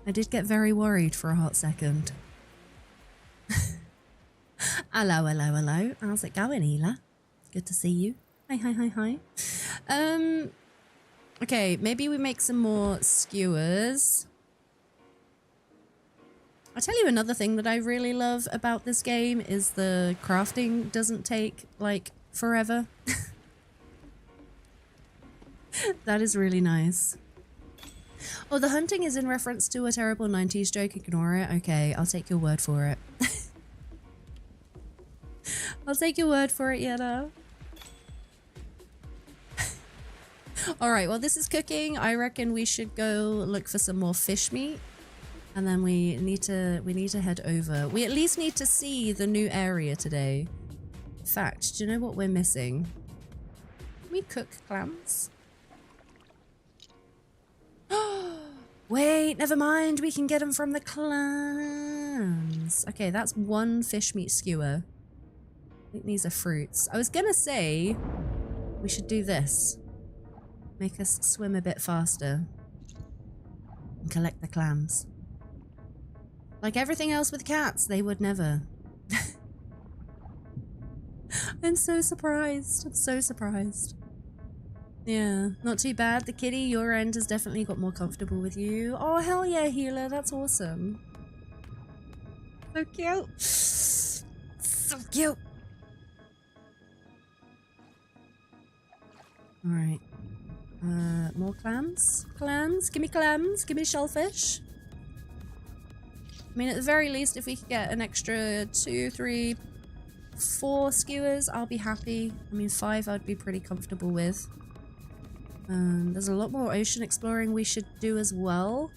I did get very worried for a hot second. Hello, hello, hello. How's it going, Hila? Good to see you. Hi, hi, hi, hi. Okay, maybe we make some more skewers. I'll tell you another thing that I really love about this game is the crafting doesn't take, like, forever. That is really nice. Oh, the hunting is in reference to a terrible 90s joke. Ignore it. Okay, I'll take your word for it. I'll take your word for it, Yenna. Alright, well this is cooking. I reckon we should go look for some more fish meat. And then we need to head over. We at least need to see the new area today. In fact, do you know what we're missing? Can we cook clams? Wait, never mind. We can get them from the clams. Okay, that's one fish meat skewer. I think these are fruits. I was gonna say we should do this. Make us swim a bit faster. And collect the clams. Like everything else with cats, they would never. I'm so surprised. I'm so surprised. Yeah, not too bad. The kitty, your end, has definitely got more comfortable with you. Oh, hell yeah, Healer. That's awesome. So cute. So cute. Alright. More clams? Clams? Give me clams. Give me shellfish. I mean, at the very least, if we could get an extra 2, 3, 4 skewers, I'll be happy. I mean, 5 I'd be pretty comfortable with. There's a lot more ocean exploring we should do as well.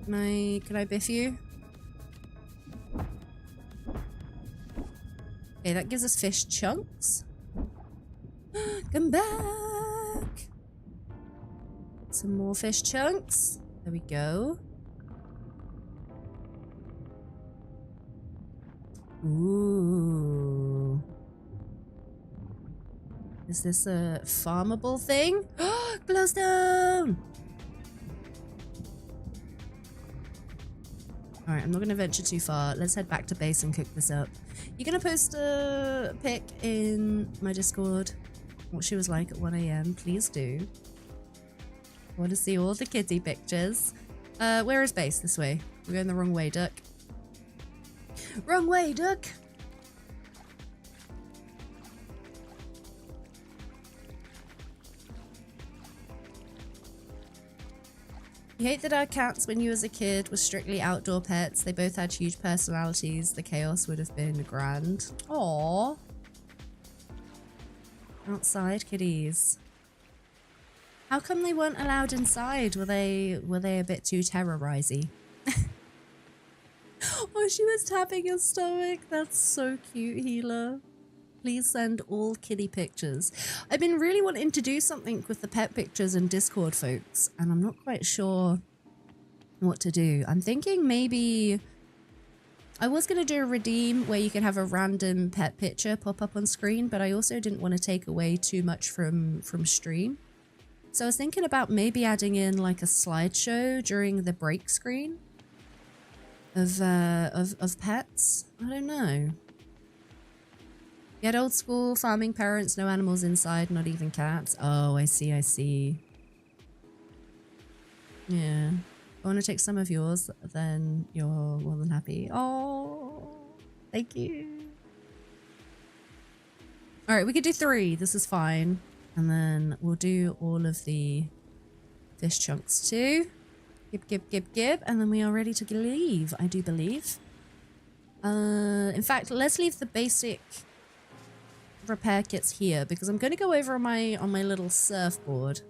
Can I biff you? Okay, that gives us fish chunks. Come back! Some more fish chunks. There we go. Ooh. Is this a farmable thing? Glowstone! Alright, I'm not going to venture too far. Let's head back to base and cook this up. You're going to post a pic in my Discord, what she was like at 1 AM. Please do. I want to see all the kitty pictures. Where is base? This way. We're going the wrong way, duck. Wrong way, duck! You hate that our cats, when you was a kid, were strictly outdoor pets. They both had huge personalities. The chaos would have been grand. Aww. Outside kitties. How come they weren't allowed inside? Were they a bit too terrorizing? Oh, she was tapping your stomach. That's so cute, Healer. Please send all kitty pictures. I've been really wanting to do something with the pet pictures in Discord, folks, and I'm not quite sure what to do. I'm thinking maybe I was going to do a redeem where you could have a random pet picture pop up on screen, but I also didn't want to take away too much from stream. So I was thinking about maybe adding in like a slideshow during the break screen of pets. I don't know. You had old school farming parents, no animals inside, not even cats. Oh, I see, I see. Yeah. I want to take some of yours, then you're more than happy. Oh, thank you. All right, we could do 3. This is fine. And then we'll do all of the fish chunks too. Gib. And then we are ready to leave, I do believe. In fact, let's leave the basic repair kits here because I'm going to go over on my little surfboard.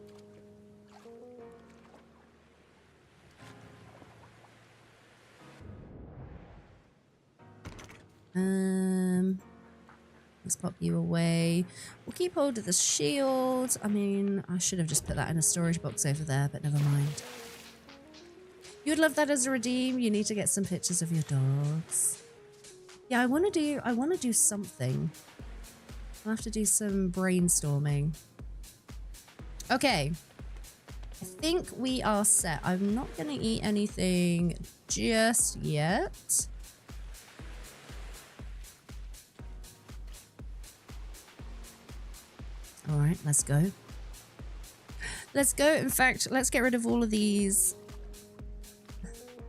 Let's pop you away. We'll keep hold of the shield. I mean, I should have just put that in a storage box over there, but never mind. You would love that as a redeem. You need to get some pictures of your dogs. Yeah, I want to do something. I'll have to do some brainstorming. Okay. I think we are set. I'm not going to eat anything just yet. All right, let's go. Let's go. In fact, let's get rid of all of these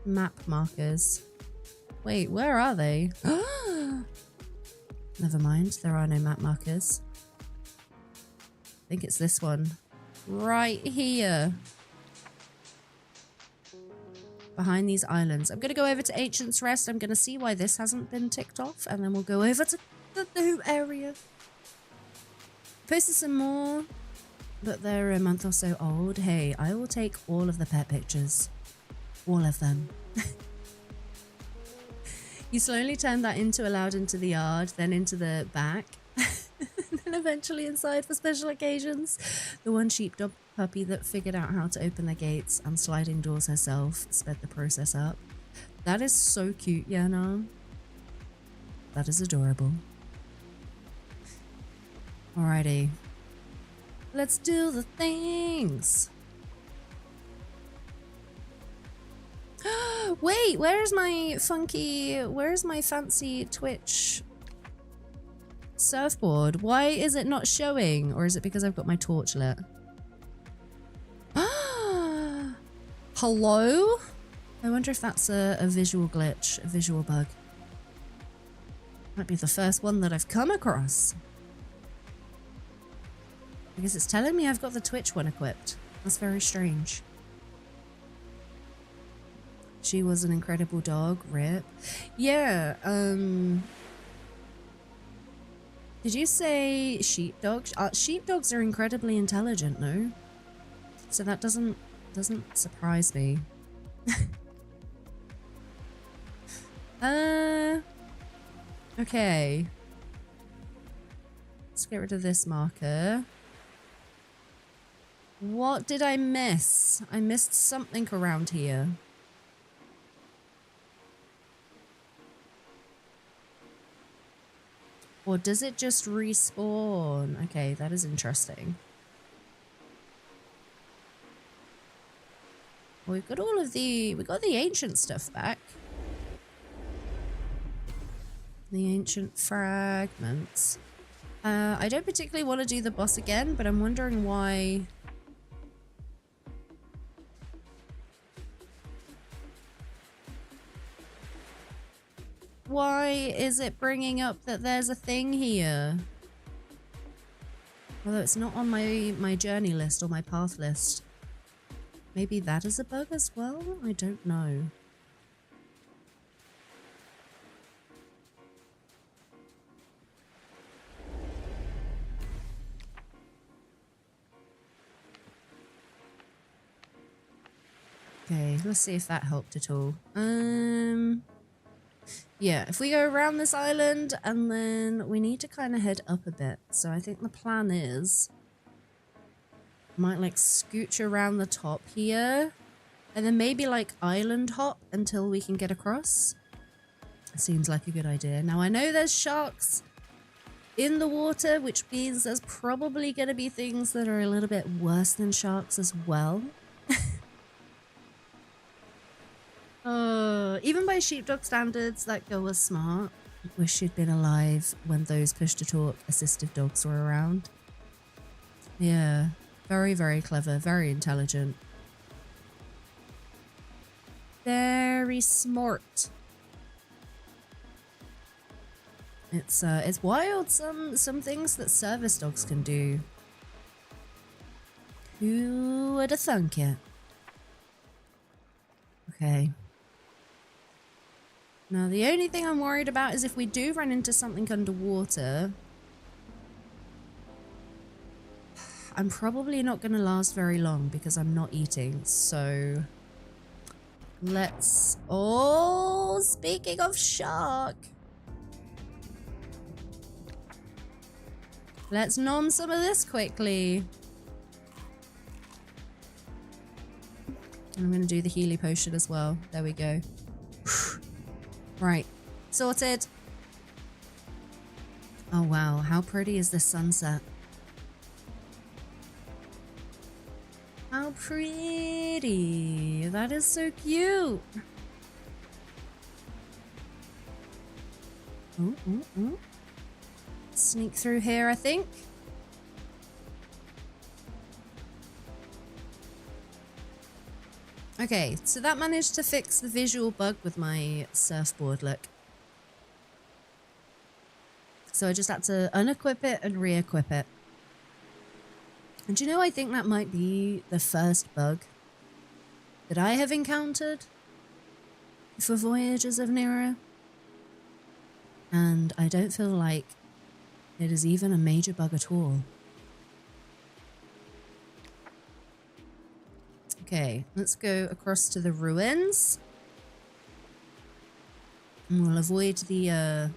map markers. Wait, where are they? Never mind, there are no map markers. I think it's this one. Right here. Behind these islands. I'm going to go over to Ancient's Rest. I'm going to see why this hasn't been ticked off. And then we'll go over to the new area. Posted some more, but they're a month or so old. Hey, I will take all of the pet pictures. All of them. You slowly turn that into allowed into the yard, then into the back, and then eventually inside for special occasions. The one sheepdog puppy that figured out how to open the gates and sliding doors herself sped the process up. That is so cute, Yana. That is adorable. Alrighty. Let's do the things. Wait, where's my fancy Twitch surfboard? Why is it not showing? Or is it because I've got my torch lit? Hello? I wonder if that's a visual glitch, a visual bug. Might be the first one that I've come across. I guess it's telling me I've got the Twitch one equipped. That's very strange. She was an incredible dog, rip. Yeah, did you say sheepdogs? Sheepdogs are incredibly intelligent, no? So that doesn't surprise me. Okay. Let's get rid of this marker. What did I miss? I missed something around here. Or does it just respawn? Okay, that is interesting. Well, we've got all of we got the ancient stuff back. The ancient fragments. I don't particularly want to do the boss again, but I'm wondering why. Why is it bringing up that there's a thing here? Although it's not on my journey list or my path list. Maybe that is a bug as well? I don't know. Okay, let's see if that helped at all. Yeah, if we go around this island and then we need to kind of head up a bit. So I think the plan is might like scooch around the top here and then maybe like island hop until we can get across. Seems like a good idea. Now I know there's sharks in the water, which means there's probably going to be things that are a little bit worse than sharks as well. Even by sheepdog standards, that girl was smart. Wish she'd been alive when those push-to-talk assistive dogs were around. Yeah, very, very clever, very intelligent. Very smart. It's wild some things that service dogs can do. Who would have thunk it? Okay. Now, the only thing I'm worried about is if we do run into something underwater, I'm probably not going to last very long because I'm not eating. So, let's... Oh, speaking of shark. Let's nom some of this quickly. I'm going to do the Healy potion as well. There we go. Right. Sorted. Oh, wow. How pretty is this sunset? How pretty. That is so cute. Ooh, ooh, ooh. Sneak through here, I think. Okay, so that managed to fix the visual bug with my surfboard look. So I just had to unequip it and re-equip it. And you know, I think that might be the first bug that I have encountered for Voyagers of Nera. And I don't feel like it is even a major bug at all. Okay, let's go across to the ruins. And we'll avoid the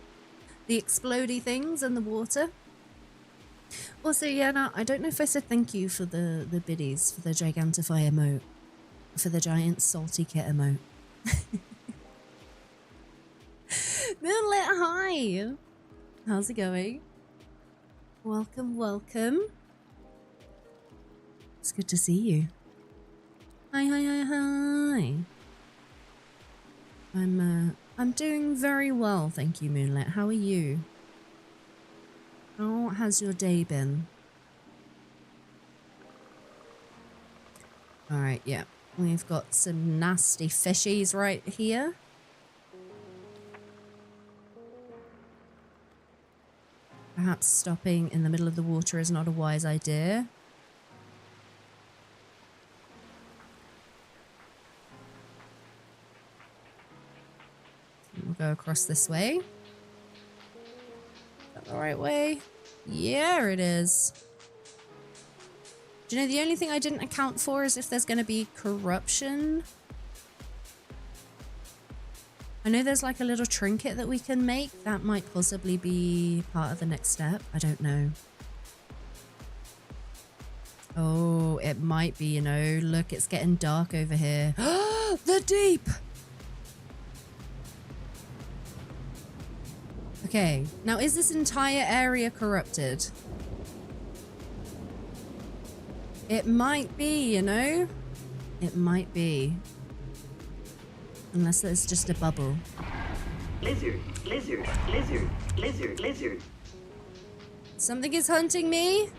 explodey things in the water. Also, yeah, no, I don't know if I said thank you for the biddies, for the Gigantify emote, for the giant salty kit emote. Moonlit, hi! How's it going? Welcome, welcome. It's good to see you. Hi, hi, hi, hi. I'm doing very well, thank you, Moonlit. How are you? How has your day been? Alright, yeah. We've got some nasty fishies right here. Perhaps stopping in the middle of the water is not a wise idea. We'll go across this way. Is that the right way? Yeah, it is. Do you know, the only thing I didn't account for is if there's going to be corruption. I know there's like a little trinket that we can make. That might possibly be part of the next step. I don't know. Oh, it might be, you know. Look, it's getting dark over here. The deep! Okay, now is this entire area corrupted? It might be, you know? It might be. Unless there's just a bubble. Lizard, lizard, lizard, lizard, lizard. Something is hunting me?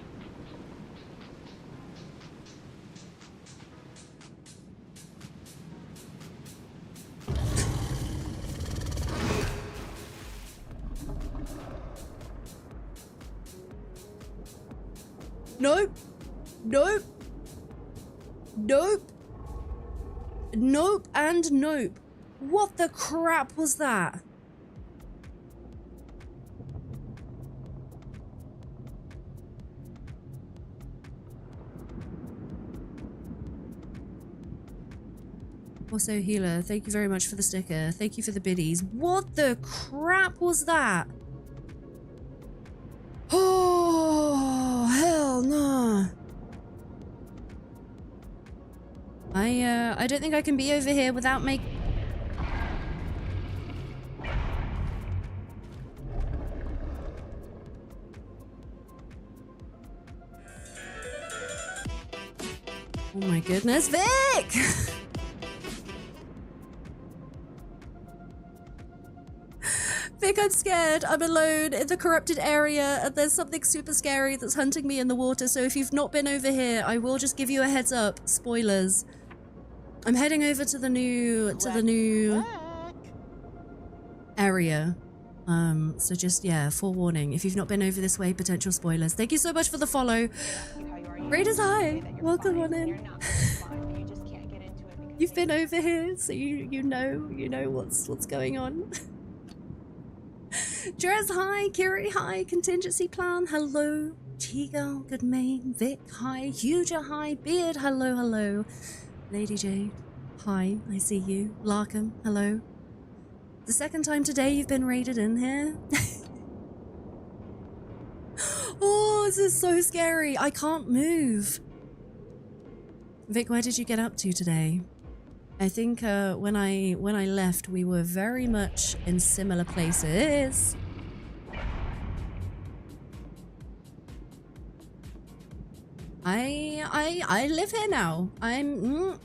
Nope. Nope. Nope. Nope and nope. What the crap was that? Also, healer, thank you very much for the sticker. Thank you for the biddies. What the crap was that? Oh, hell no. I don't think I can be over here without make. Oh my goodness, Vic! Vic, I'm scared. I'm alone in the corrupted area and there's something super scary that's hunting me in the water. So if you've not been over here, I will just give you a heads up. Spoilers. I'm heading over to the new area. So just, yeah, forewarning. If you've not been over this way, potential spoilers. Thank you so much for the follow. Raiders, hi. Welcome on in. You've been over here, so you know what's going on. Drez, hi. Kiri, hi. Contingency plan, hello. T-Girl, good main. Vic, hi. Huger, hi. Beard, hello, hello. Lady Jade, hi. I see you. Larkham, hello. The second time today you've been raided in here. Oh, this is so scary. I can't move. Vic, where did you get up to today? I think when I left, we were very much in similar places. I live here now. I'm.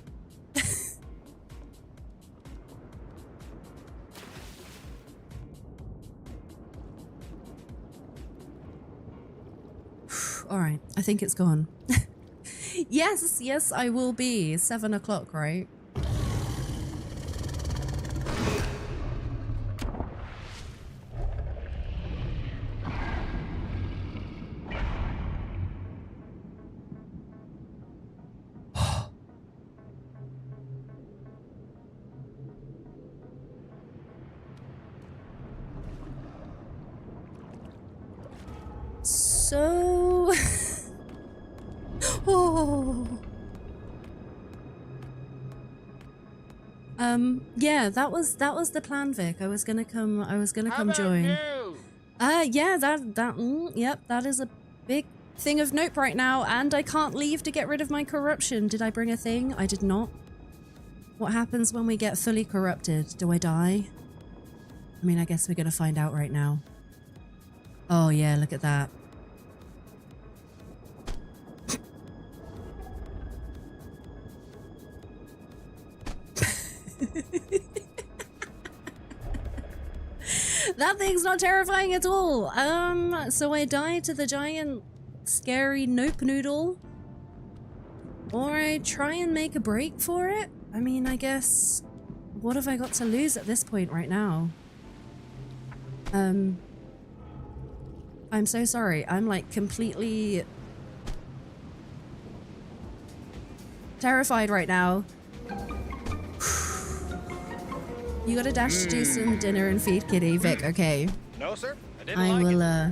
All right, I think it's gone. Yes, I will be. 7 o'clock, right? So, oh, yeah, that was the plan, Vic. I was gonna come join. Yeah, yep, that is a big thing of note right now, and I can't leave to get rid of my corruption. Did I bring a thing? I did not. What happens when we get fully corrupted? Do I die? I mean, I guess we're gonna find out right now. Oh yeah, look at that. That thing's not terrifying at all. So I die to the giant scary nope noodle, or I try and make a break for it. I mean, I guess, what have I got to lose at this point right now? I'm so sorry. I'm like completely terrified right now. You gotta dash to do some dinner and feed Kitty. Vic, okay. No, sir. I will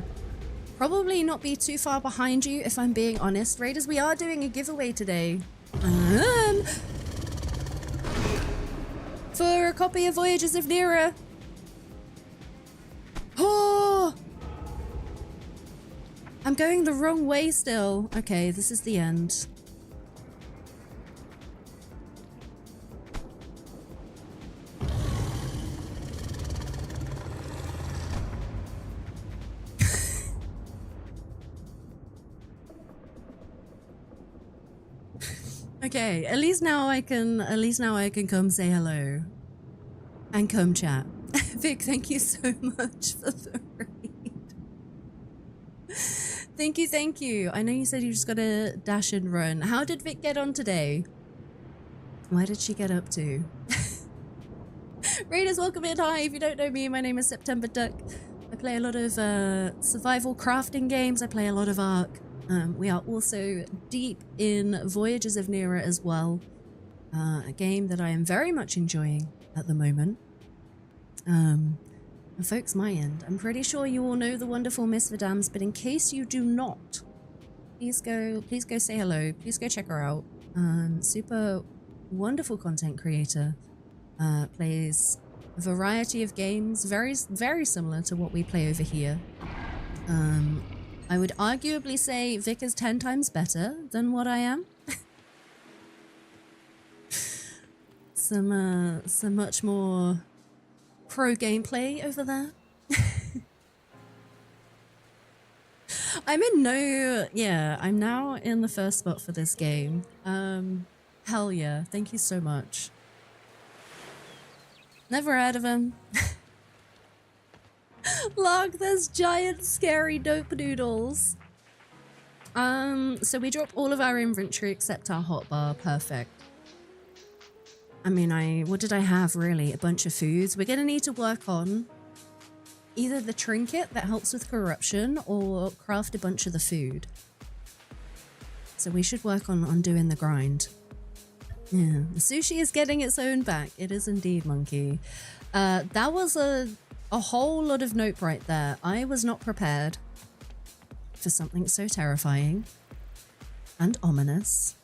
probably not be too far behind you if I'm being honest. Raiders, we are doing a giveaway today. For a copy of Voyagers of Nera. Oh! I'm going the wrong way still. Okay, this is the end. Okay, at least now I can come say hello and come chat. Vic, thank you so much for the raid. Thank you. I know you said you just gotta dash and run. How did Vic get on today? Why did she get up to? Raiders, welcome in. Hi, if you don't know me, my name is September Duck. I play a lot of survival crafting games. I play a lot of Ark. We are also deep in Voyagers of Nera as well. A game that I am very much enjoying at the moment. And folks, my end, I'm pretty sure you all know the wonderful Miss Vidams, but in case you do not, please go say hello. Please go check her out. Super wonderful content creator. Plays a variety of games, very similar to what we play over here. I would arguably say Vic is 10 times better than what I am. Some much more pro gameplay over there. I'm now in the first spot for this game. Hell yeah, thank you so much. Never heard of him. Look, there's giant scary dope noodles. So we dropped all of our inventory except our hotbar. Perfect. I mean, what did I have really? A bunch of foods. We're gonna need to work on either the trinket that helps with corruption or craft a bunch of the food. So we should work on doing the grind. Yeah, the sushi is getting its own back. It is indeed, Monkey. That was a whole lot of nope right there. I was not prepared for something so terrifying and ominous.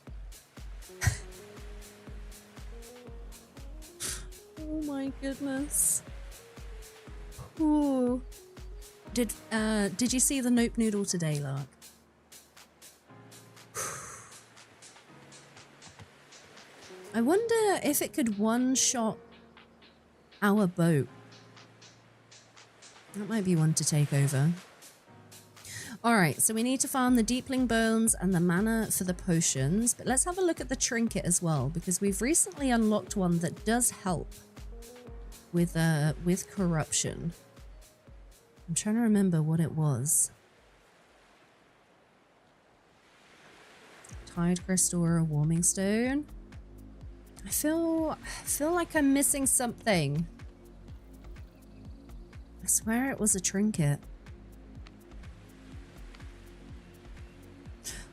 Oh my goodness. Ooh. Did you see the nope noodle today, Lark? I wonder if it could one-shot our boat. That might be one to take over. Alright, so we need to farm the deepling bones and the mana for the potions, but let's have a look at the trinket as well, because we've recently unlocked one that does help with corruption. I'm trying to remember what it was. Tide crystal or a warming stone. I feel like I'm missing something. I swear it was a trinket.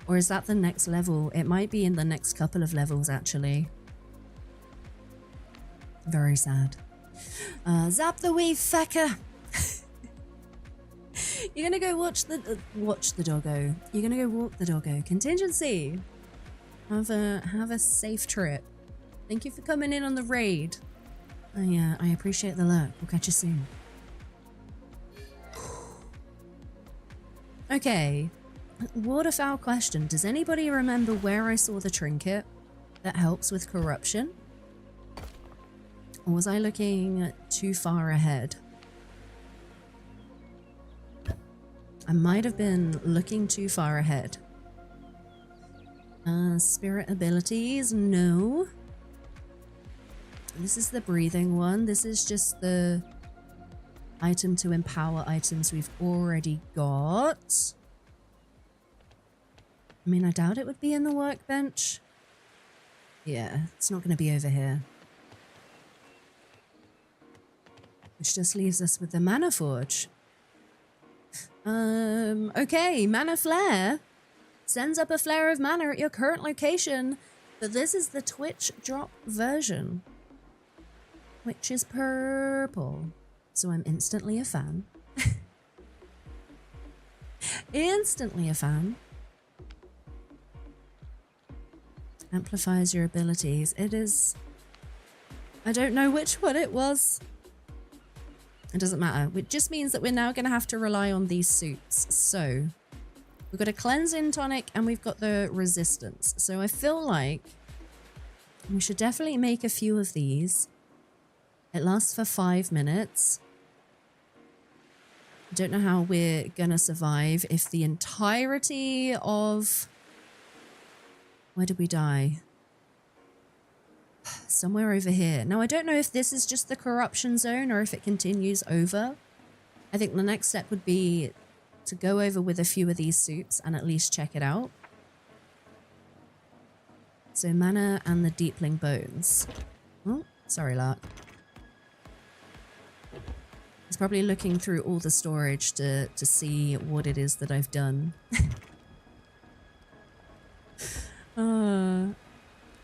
Or is that the next level? It might be in the next couple of levels, actually. Very sad. Zap the wee fecker. You're gonna go watch the doggo. You're gonna go walk the doggo. Contingency. Have a safe trip. Thank you for coming in on the raid. I appreciate the lurk. We'll catch you soon. Okay. Waterfowl question. Does anybody remember where I saw the trinket that helps with corruption? Or was I looking too far ahead? I might have been looking too far ahead. Spirit abilities, no. This is the breathing one. This is just the item to empower items we've already got. I mean, I doubt it would be in the workbench. Yeah, it's not going to be over here. Which just leaves us with the mana forge. Okay, mana flare. Sends up a flare of mana at your current location, but this is the Twitch drop version, which is purple. So I'm instantly a fan. Instantly a fan. Amplifies your abilities. It is... I don't know which one it was. It doesn't matter. It just means that we're now going to have to rely on these suits. So we've got a cleansing tonic and we've got the resistance. So I feel like we should definitely make a few of these. It lasts for 5 minutes. I don't know how we're going to survive if the entirety of... Where did we die? Somewhere over here. Now, I don't know if this is just the corruption zone or if it continues over. I think the next step would be to go over with a few of these suits and at least check it out. So, mana and the deepling bones. Oh, sorry, Lark. He's probably looking through all the storage to see what it is that I've done.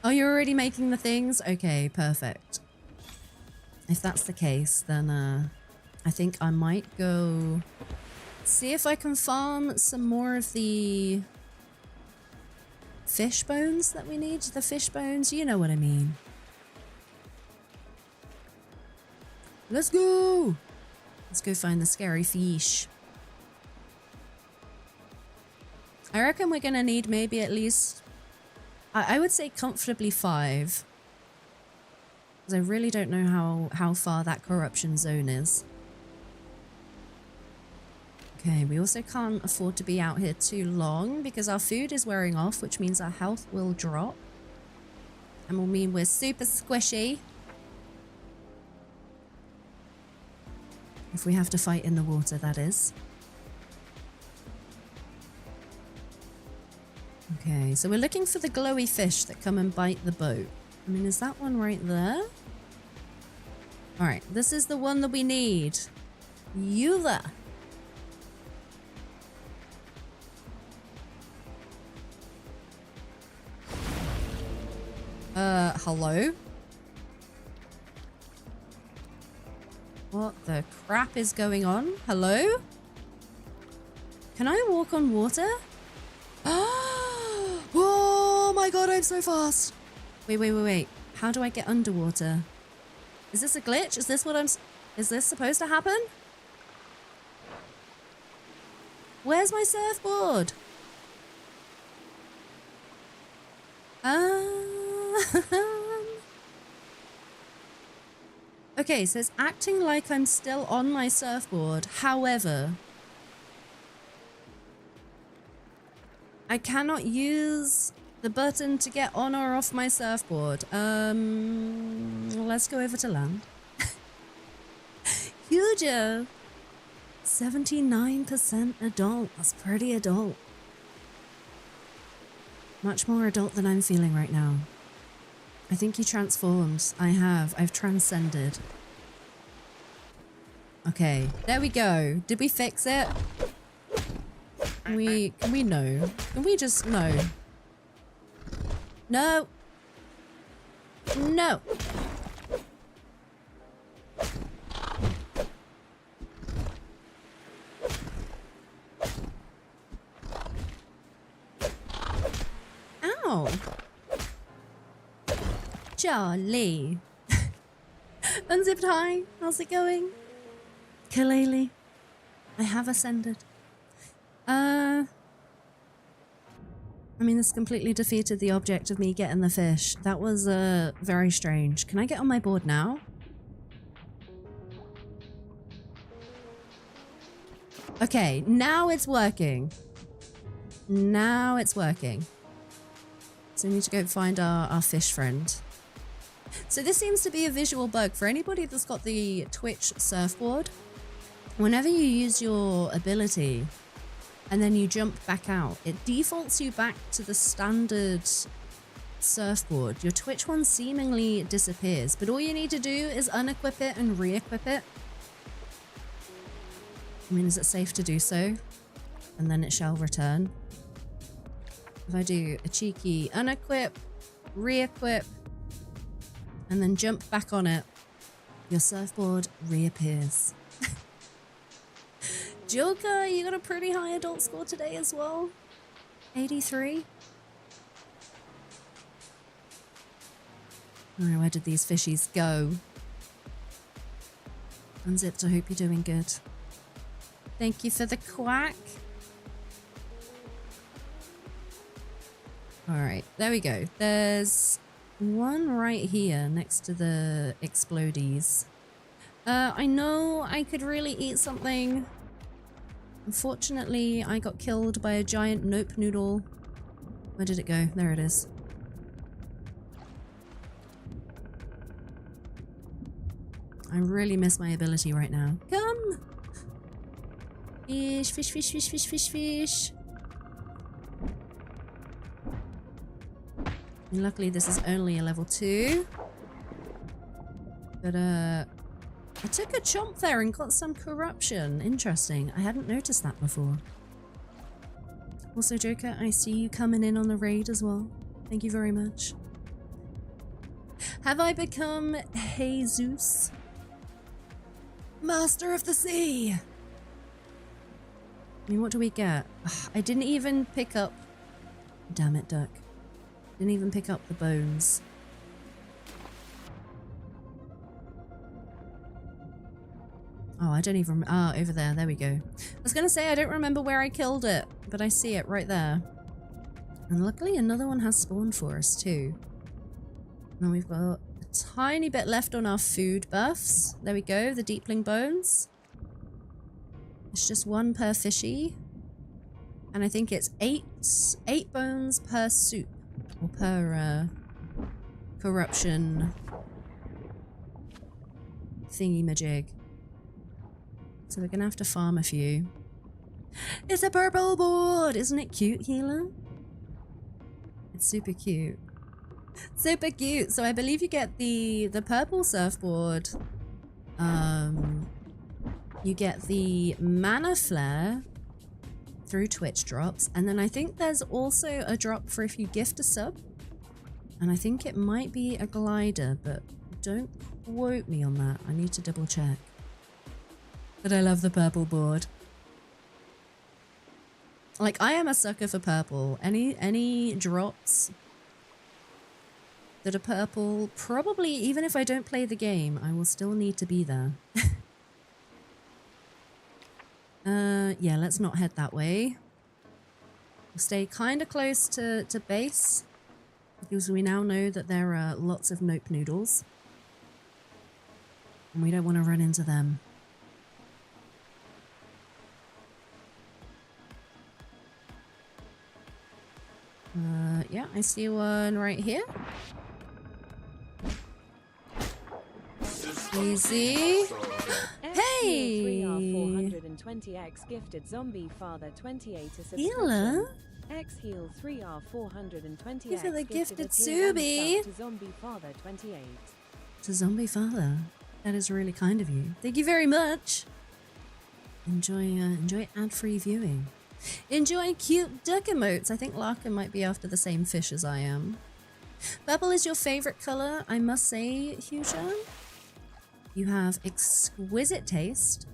Oh, you're already making the things? Okay, perfect. If that's the case, then I think I might go see if I can farm some more of the fish bones that we need. The fish bones, you know what I mean. Let's go! Let's go find the scary fish. I reckon we're gonna need maybe at least, I would say comfortably 5. Because I really don't know how far that corruption zone is. Okay, we also can't afford to be out here too long because our food is wearing off, which means our health will drop. And will mean we're super squishy. If we have to fight in the water, that is. Okay, so we're looking for the glowy fish that come and bite the boat. I mean, is that one right there? Alright, this is the one that we need. You there. Hello? What the crap is going on? Hello? Can I walk on water? Oh my god, I'm so fast. Wait. How do I get underwater? Is this a glitch? Is this what is this supposed to happen? Where's my surfboard? Okay, so it's acting like I'm still on my surfboard. However, I cannot use the button to get on or off my surfboard. Let's go over to land. Huge. 79% adult. That's pretty adult. Much more adult than I'm feeling right now. I think he transformed. I have. I've transcended. Okay, there we go. Did we fix it? Can we know? Can we just know? No. No. Ow. Charlie. Unzipped high. How's it going? Kalele. I have ascended. I mean, this completely defeated the object of me getting the fish. That was very strange. Can I get on my board now? Okay, now it's working. Now it's working. So we need to go find our fish friend. So this seems to be a visual bug for anybody that's got the Twitch surfboard. Whenever you use your ability and then you jump back out, it defaults you back to the standard surfboard. Your Twitch one seemingly disappears, but all you need to do is unequip it and re-equip it. I mean, is it safe to do so? And then it shall return. If I do a cheeky unequip, re-equip, and then jump back on it, your surfboard reappears. Joker, you got a pretty high adult score today as well. 83. Alright, where did these fishies go? Unzipped, I hope you're doing good. Thank you for the quack. Alright, there we go. There's one right here next to the explodies. I know I could really eat something. Unfortunately, I got killed by a giant nope noodle. Where did it go? There it is. I really miss my ability right now. Come! Fish, fish, fish, fish, fish, fish, fish. And luckily this is only a level 2. But I took a chomp there and got some corruption. Interesting. I hadn't noticed that before. Also, Joker, I see you coming in on the raid as well. Thank you very much. Have I become Jesus? Master of the Sea! I mean, what do we get? Ugh, I didn't even pick up... Damn it, duck. Didn't even pick up the bones. Oh, I don't even... Ah, over there. There we go. I was going to say I don't remember where I killed it, but I see it right there. And luckily another one has spawned for us too. Now we've got a tiny bit left on our food buffs. There we go, the deepling bones. It's just 1 per fishy. And I think it's 8 bones per soup. Or per corruption thingy-majig. So we're gonna have to farm a few. It's a purple board! Isn't it cute, healer? It's super cute. Super cute. So I believe you get the purple surfboard. You get the mana flare through Twitch drops, and then I think there's also a drop for if you gift a sub. And I think it might be a glider, but don't quote me on that. I need to double check. But I love the purple board. Like, I am a sucker for purple. Any drops that are purple, probably even if I don't play the game, I will still need to be there. Yeah, let's not head that way. We'll stay kind of close to base, because we now know that there are lots of nope noodles. And we don't want to run into them. Yeah, I see one right here. Easy. Hey! 3R420X gifted zombie father 28 a subscription. Healer? X heal 3R420X Give her the gifted a tier 1 Subi. sub to zombie father 28. To zombie father. That is really kind of you. Thank you very much. Enjoy ad-free viewing. Enjoy cute duck emotes. I think Larkin might be after the same fish as I am. Purple is your favorite color, I must say, Huja. You have exquisite taste.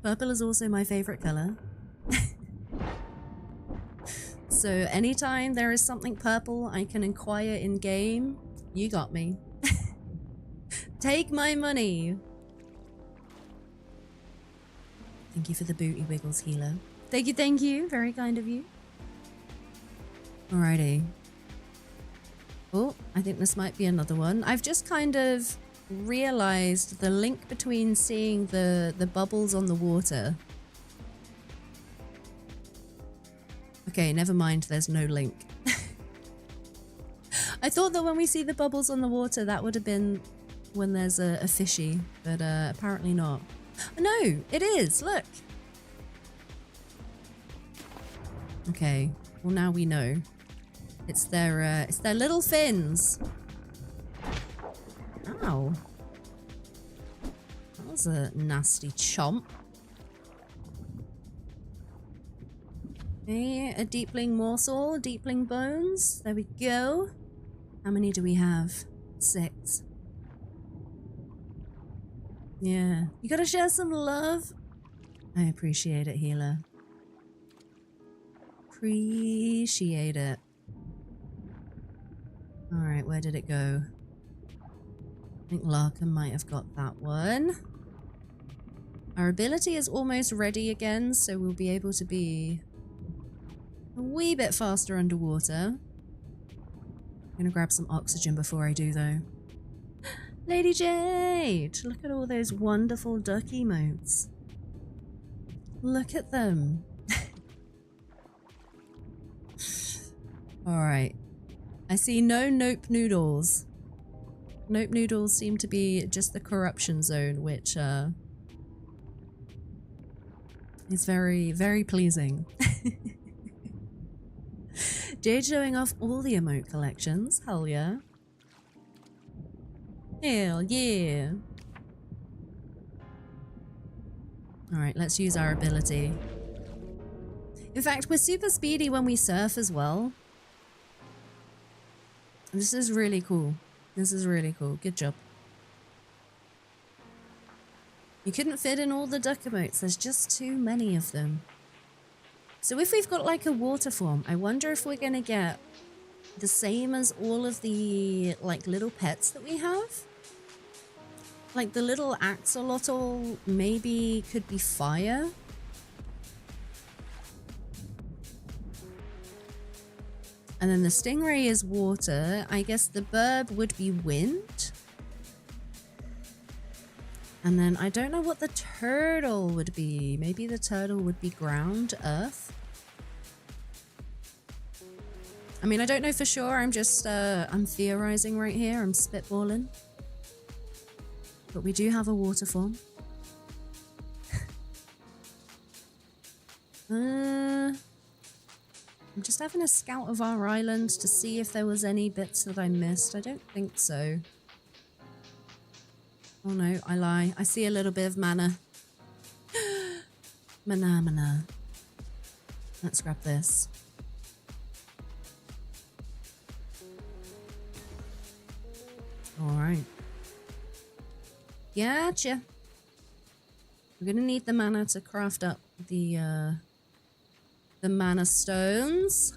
Purple is also my favorite color. So anytime there is something purple I can inquire in game, you got me. Take my money. Thank you for the booty wiggles, healer. Thank you. Very kind of you. Alrighty. Oh, I think this might be another one. I've just kind of realized the link between seeing the bubbles on the water. Okay, never mind. There's no link. I thought that when we see the bubbles on the water, that would have been when there's a fishy, but apparently not. No, it is. Look. Okay. Well, now we know. It's their little fins. Ow. That was a nasty chomp. Okay, a deepling morsel, deepling bones. There we go. How many do we have? 6. Yeah. You gotta share some love. I appreciate it, healer. Appreciate it. Alright, where did it go? I think Larkin might have got that one. Our ability is almost ready again, so we'll be able to be a wee bit faster underwater. I'm gonna grab some oxygen before I do, though. Lady Jade! Look at all those wonderful duck emotes. Look at them. Alright. I see no nope noodles. Nope noodles seem to be just the corruption zone, which is very, very pleasing. Jade showing off all the emote collections. Hell yeah. Hell yeah. Alright, let's use our ability. In fact, we're super speedy when we surf as well. This is really cool. This is really cool. Good job. You couldn't fit in all the duck emotes. There's just too many of them. So if we've got like a water form, I wonder if we're going to get the same as all of the like little pets that we have. Like the little axolotl maybe could be fire. And then the stingray is water. I guess the burb would be wind. And then I don't know what the turtle would be. Maybe the turtle would be ground, earth. I mean, I don't know for sure. I'm just, I'm theorizing right here. I'm spitballing. But we do have a water form. I'm just having a scout of our island to see if there was any bits that I missed. I don't think so. Oh no, I lie. I see a little bit of mana. Mana. Let's grab this. Alright. Gotcha. We're gonna need the mana to craft up the mana stones.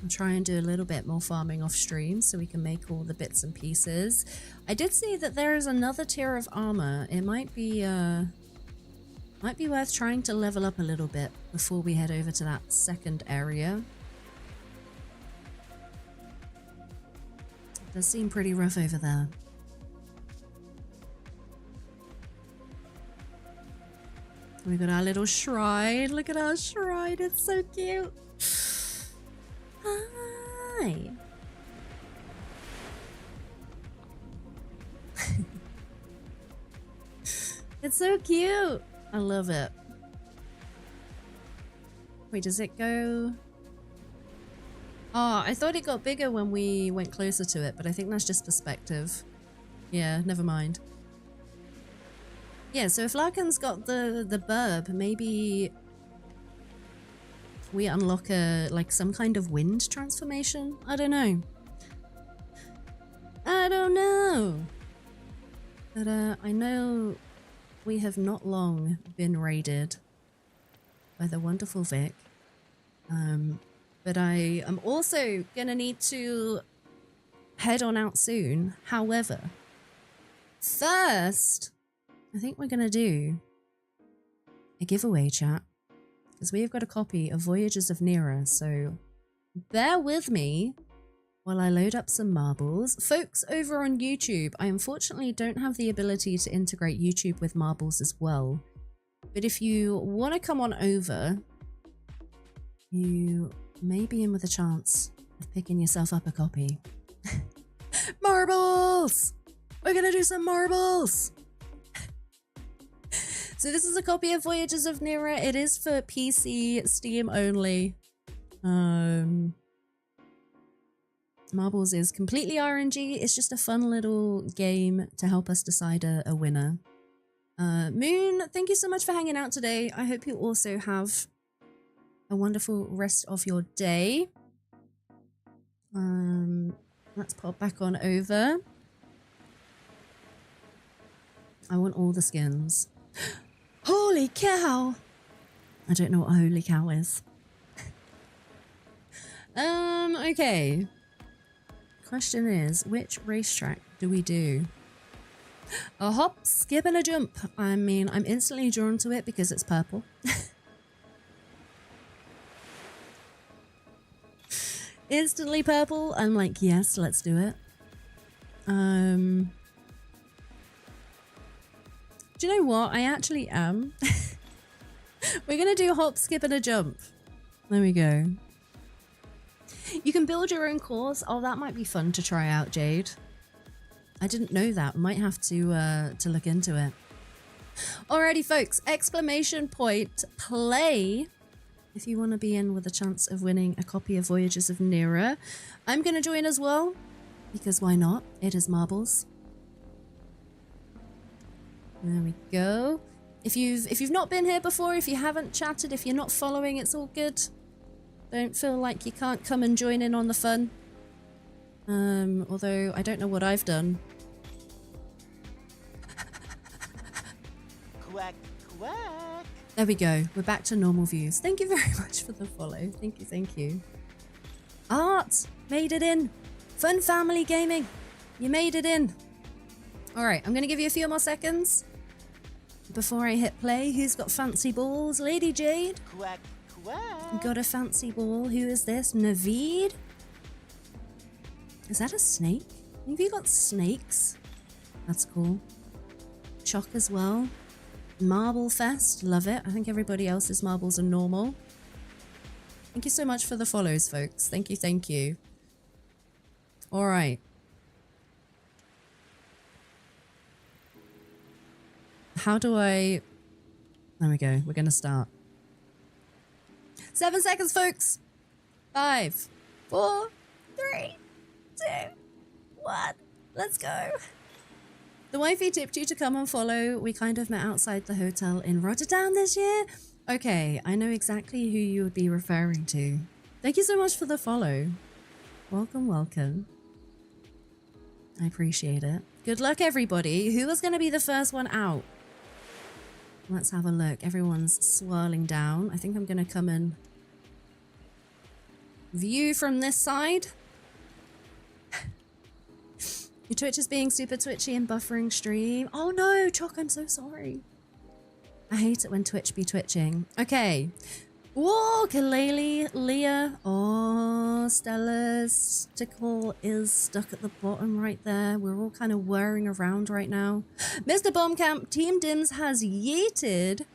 I'll try and do a little bit more farming off stream so we can make all the bits and pieces. I did see that there is another tier of armor. It might be worth trying to level up a little bit before we head over to that second area. It does seem pretty rough over there. We got our little shrine. Look at our shrine. It's so cute. Hi. It's so cute. I love it. Wait, does it go? Oh, I thought it got bigger when we went closer to it, but I think that's just perspective. Yeah, never mind. Yeah, so if Larkin's got the burb, maybe we unlock a like some kind of wind transformation. I don't know. But I know we have not long been raided by the wonderful Vic. But I am also gonna need to head on out soon. However, first, I think we're gonna do a giveaway, chat, because we have got a copy of Voyagers of Nera, so bear with me while I load up some marbles. Folks over on YouTube, I unfortunately don't have the ability to integrate YouTube with marbles as well, but if you want to come on over, you may be in with a chance of picking yourself up a copy. Marbles! We're gonna do some marbles! So this is a copy of Voyagers of Nera. It is for PC, Steam only. Marbles is completely RNG. It's just a fun little game to help us decide a winner. Moon, thank you so much for hanging out today. I hope you also have a wonderful rest of your day. Let's pop back on over. I want all the skins. Holy cow! I don't know what a holy cow is. Okay. Question is, which racetrack do we do? A hop, skip, and a jump. I mean, I'm instantly drawn to it because it's purple. Instantly purple. I'm like, yes, let's do it. Do you know what? I actually am. We're gonna do a hop, skip, and a jump. There we go. You can build your own course. Oh, that might be fun to try out, Jade. I didn't know that. Might have to look into it. Alrighty, folks. Exclamation point play. If you want to be in with a chance of winning a copy of Voyagers of Nera. I'm going to join as well. Because why not? It is marbles. There we go. If you've not been here before, if you haven't chatted, if you're not following, it's all good. Don't feel like you can't come and join in on the fun. Although I don't know what I've done. Quack, quack. There we go. We're back to normal views. Thank you very much for the follow. Thank you, thank you. Art made it in. Fun family gaming. You made it in. All right, I'm going to give you a few more seconds before I hit play. Who's got fancy balls? Lady Jade. Quack, quack. Got a fancy ball. Who is this? Naveed? Is that a snake? Have you got snakes? That's cool. Choc as well. Marble Fest. Love it. I think everybody else's marbles are normal. Thank you so much for the follows, folks. Thank you, thank you. All right. How do I... There we go. We're going to start. 7 seconds, folks. 5, 4, 3, 2, 1. Let's go. The wifey tipped you to come and follow. We kind of met outside the hotel in Rotterdam this year. Okay, I know exactly who you would be referring to. Thank you so much for the follow. Welcome, welcome. I appreciate it. Good luck, everybody. Who was going to be the first one out? Let's have a look. Everyone's swirling down. I think I'm going to come and view from this side. Your Twitch is being super twitchy and buffering stream. Oh no, Choc, I'm so sorry. I hate it when Twitch be twitching. Okay. Whoa, Kalele, Leah. Oh, Stella's stickle is stuck at the bottom right there. We're all kind of whirring around right now. Mr. Bombcamp, Team Dims has yeeted.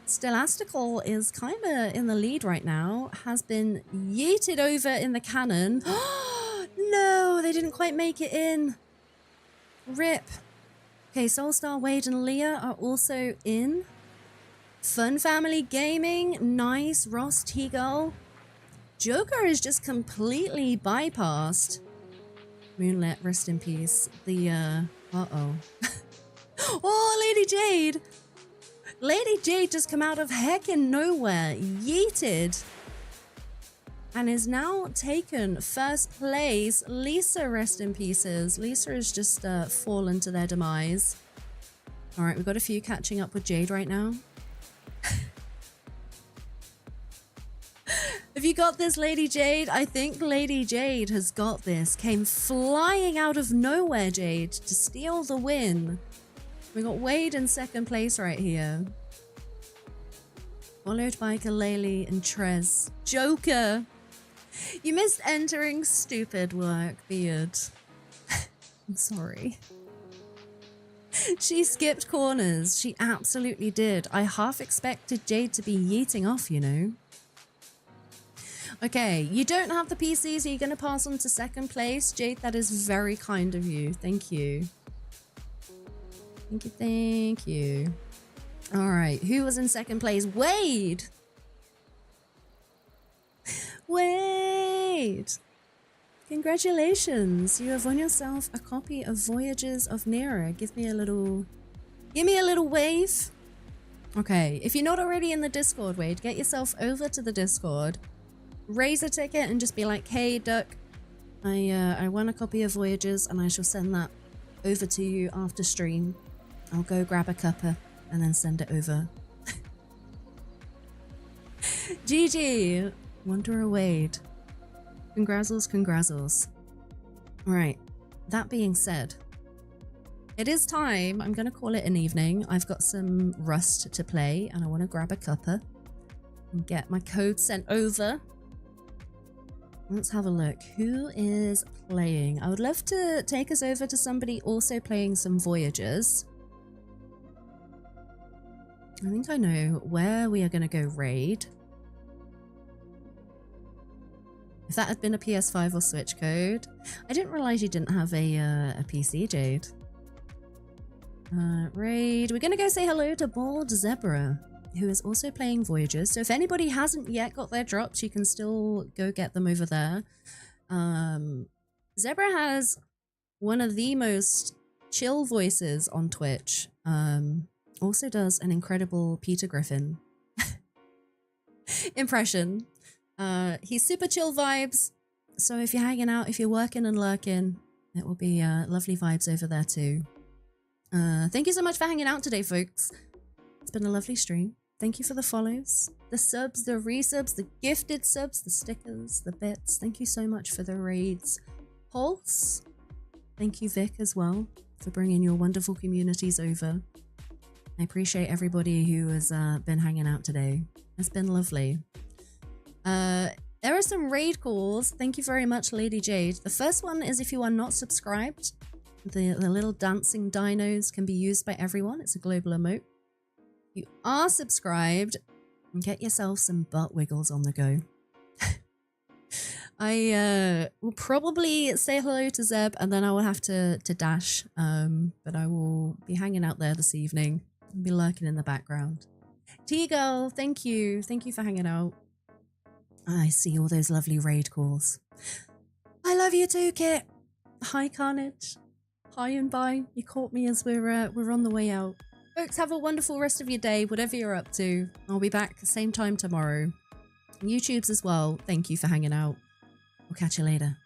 Stellastical is kind of in the lead right now. Has been yeeted over in the cannon. No, they didn't quite make it in. Rip. Okay, Soulstar, Wade, and Leah are also in. Fun Family Gaming, nice. Ross, T-Girl. Joker is just completely bypassed. Moonlit, rest in peace. The, uh-oh. Oh, Lady Jade! Lady Jade just come out of heckin' nowhere, yeeted, and is now taken first place. Lisa, rest in pieces. Lisa has just fallen to their demise. All right, we've got a few catching up with Jade right now. Have you got this, Lady Jade? I think Lady Jade has got this. Came flying out of nowhere, Jade, to steal the win. We got Wade in second place right here. Followed by Kalele and Trez. Joker! You missed entering. Stupid work, Beard. I'm sorry. She skipped corners. She absolutely did. I half expected Jade to be yeeting off, you know. Okay, you don't have the PC, so you're going to pass on to second place. Jade, that is very kind of you. Thank you. Thank you, thank you. All right, who was in second place? Wade! Wade! Congratulations, you have won yourself a copy of Voyagers of Nera. Give me a little wave. Okay, if you're not already in the Discord, Wade, get yourself over to the Discord, raise a ticket and just be like, hey, Duck, I won a copy of Voyagers and I shall send that over to you after stream. I'll go grab a cuppa and then send it over. GG, Wanderer Wade. Congrazzles, congrazzles. All right, that being said, it is time. I'm going to call it an evening. I've got some Rust to play and I want to grab a cuppa and get my code sent over. Let's have a look. Who is playing? I would love to take us over to somebody also playing some Voyagers. I think I know where we are going to go raid. If that had been a PS5 or Switch code. I didn't realize you didn't have a PC, Jade. Raid. We're gonna go say hello to Bald Zebra, who is also playing Voyagers. So if anybody hasn't yet got their drops, you can still go get them over there. Zebra has one of the most chill voices on Twitch. Also does an incredible Peter Griffin impression. He's super chill vibes. So if you're hanging out, if you're working and lurking, it will be lovely vibes over there too. Thank you so much for hanging out today, folks. It's been a lovely stream. Thank you for the follows, the subs, the resubs, the gifted subs, the stickers, the bits. Thank you so much for the raids. Pulse, thank you, Vic, as well, for bringing your wonderful communities over. I appreciate everybody who has been hanging out today. It's been lovely. There are some raid calls. Thank you very much, Lady Jade. The first one is if you are not subscribed. The little dancing dinos can be used by everyone. It's a global emote. You are subscribed, and get yourself some butt wiggles on the go. I will probably say hello to Zeb, and then I will have to dash. But I will be hanging out there this evening and be lurking in the background. T-Girl, thank you. Thank you for hanging out. I see all those lovely raid calls. I love you too, Kit. Hi, Carnage. Hi and bye. You caught me as we're on the way out. Folks, have a wonderful rest of your day, whatever you're up to. I'll be back same time tomorrow. YouTube's as well. Thank you for hanging out. We'll catch you later.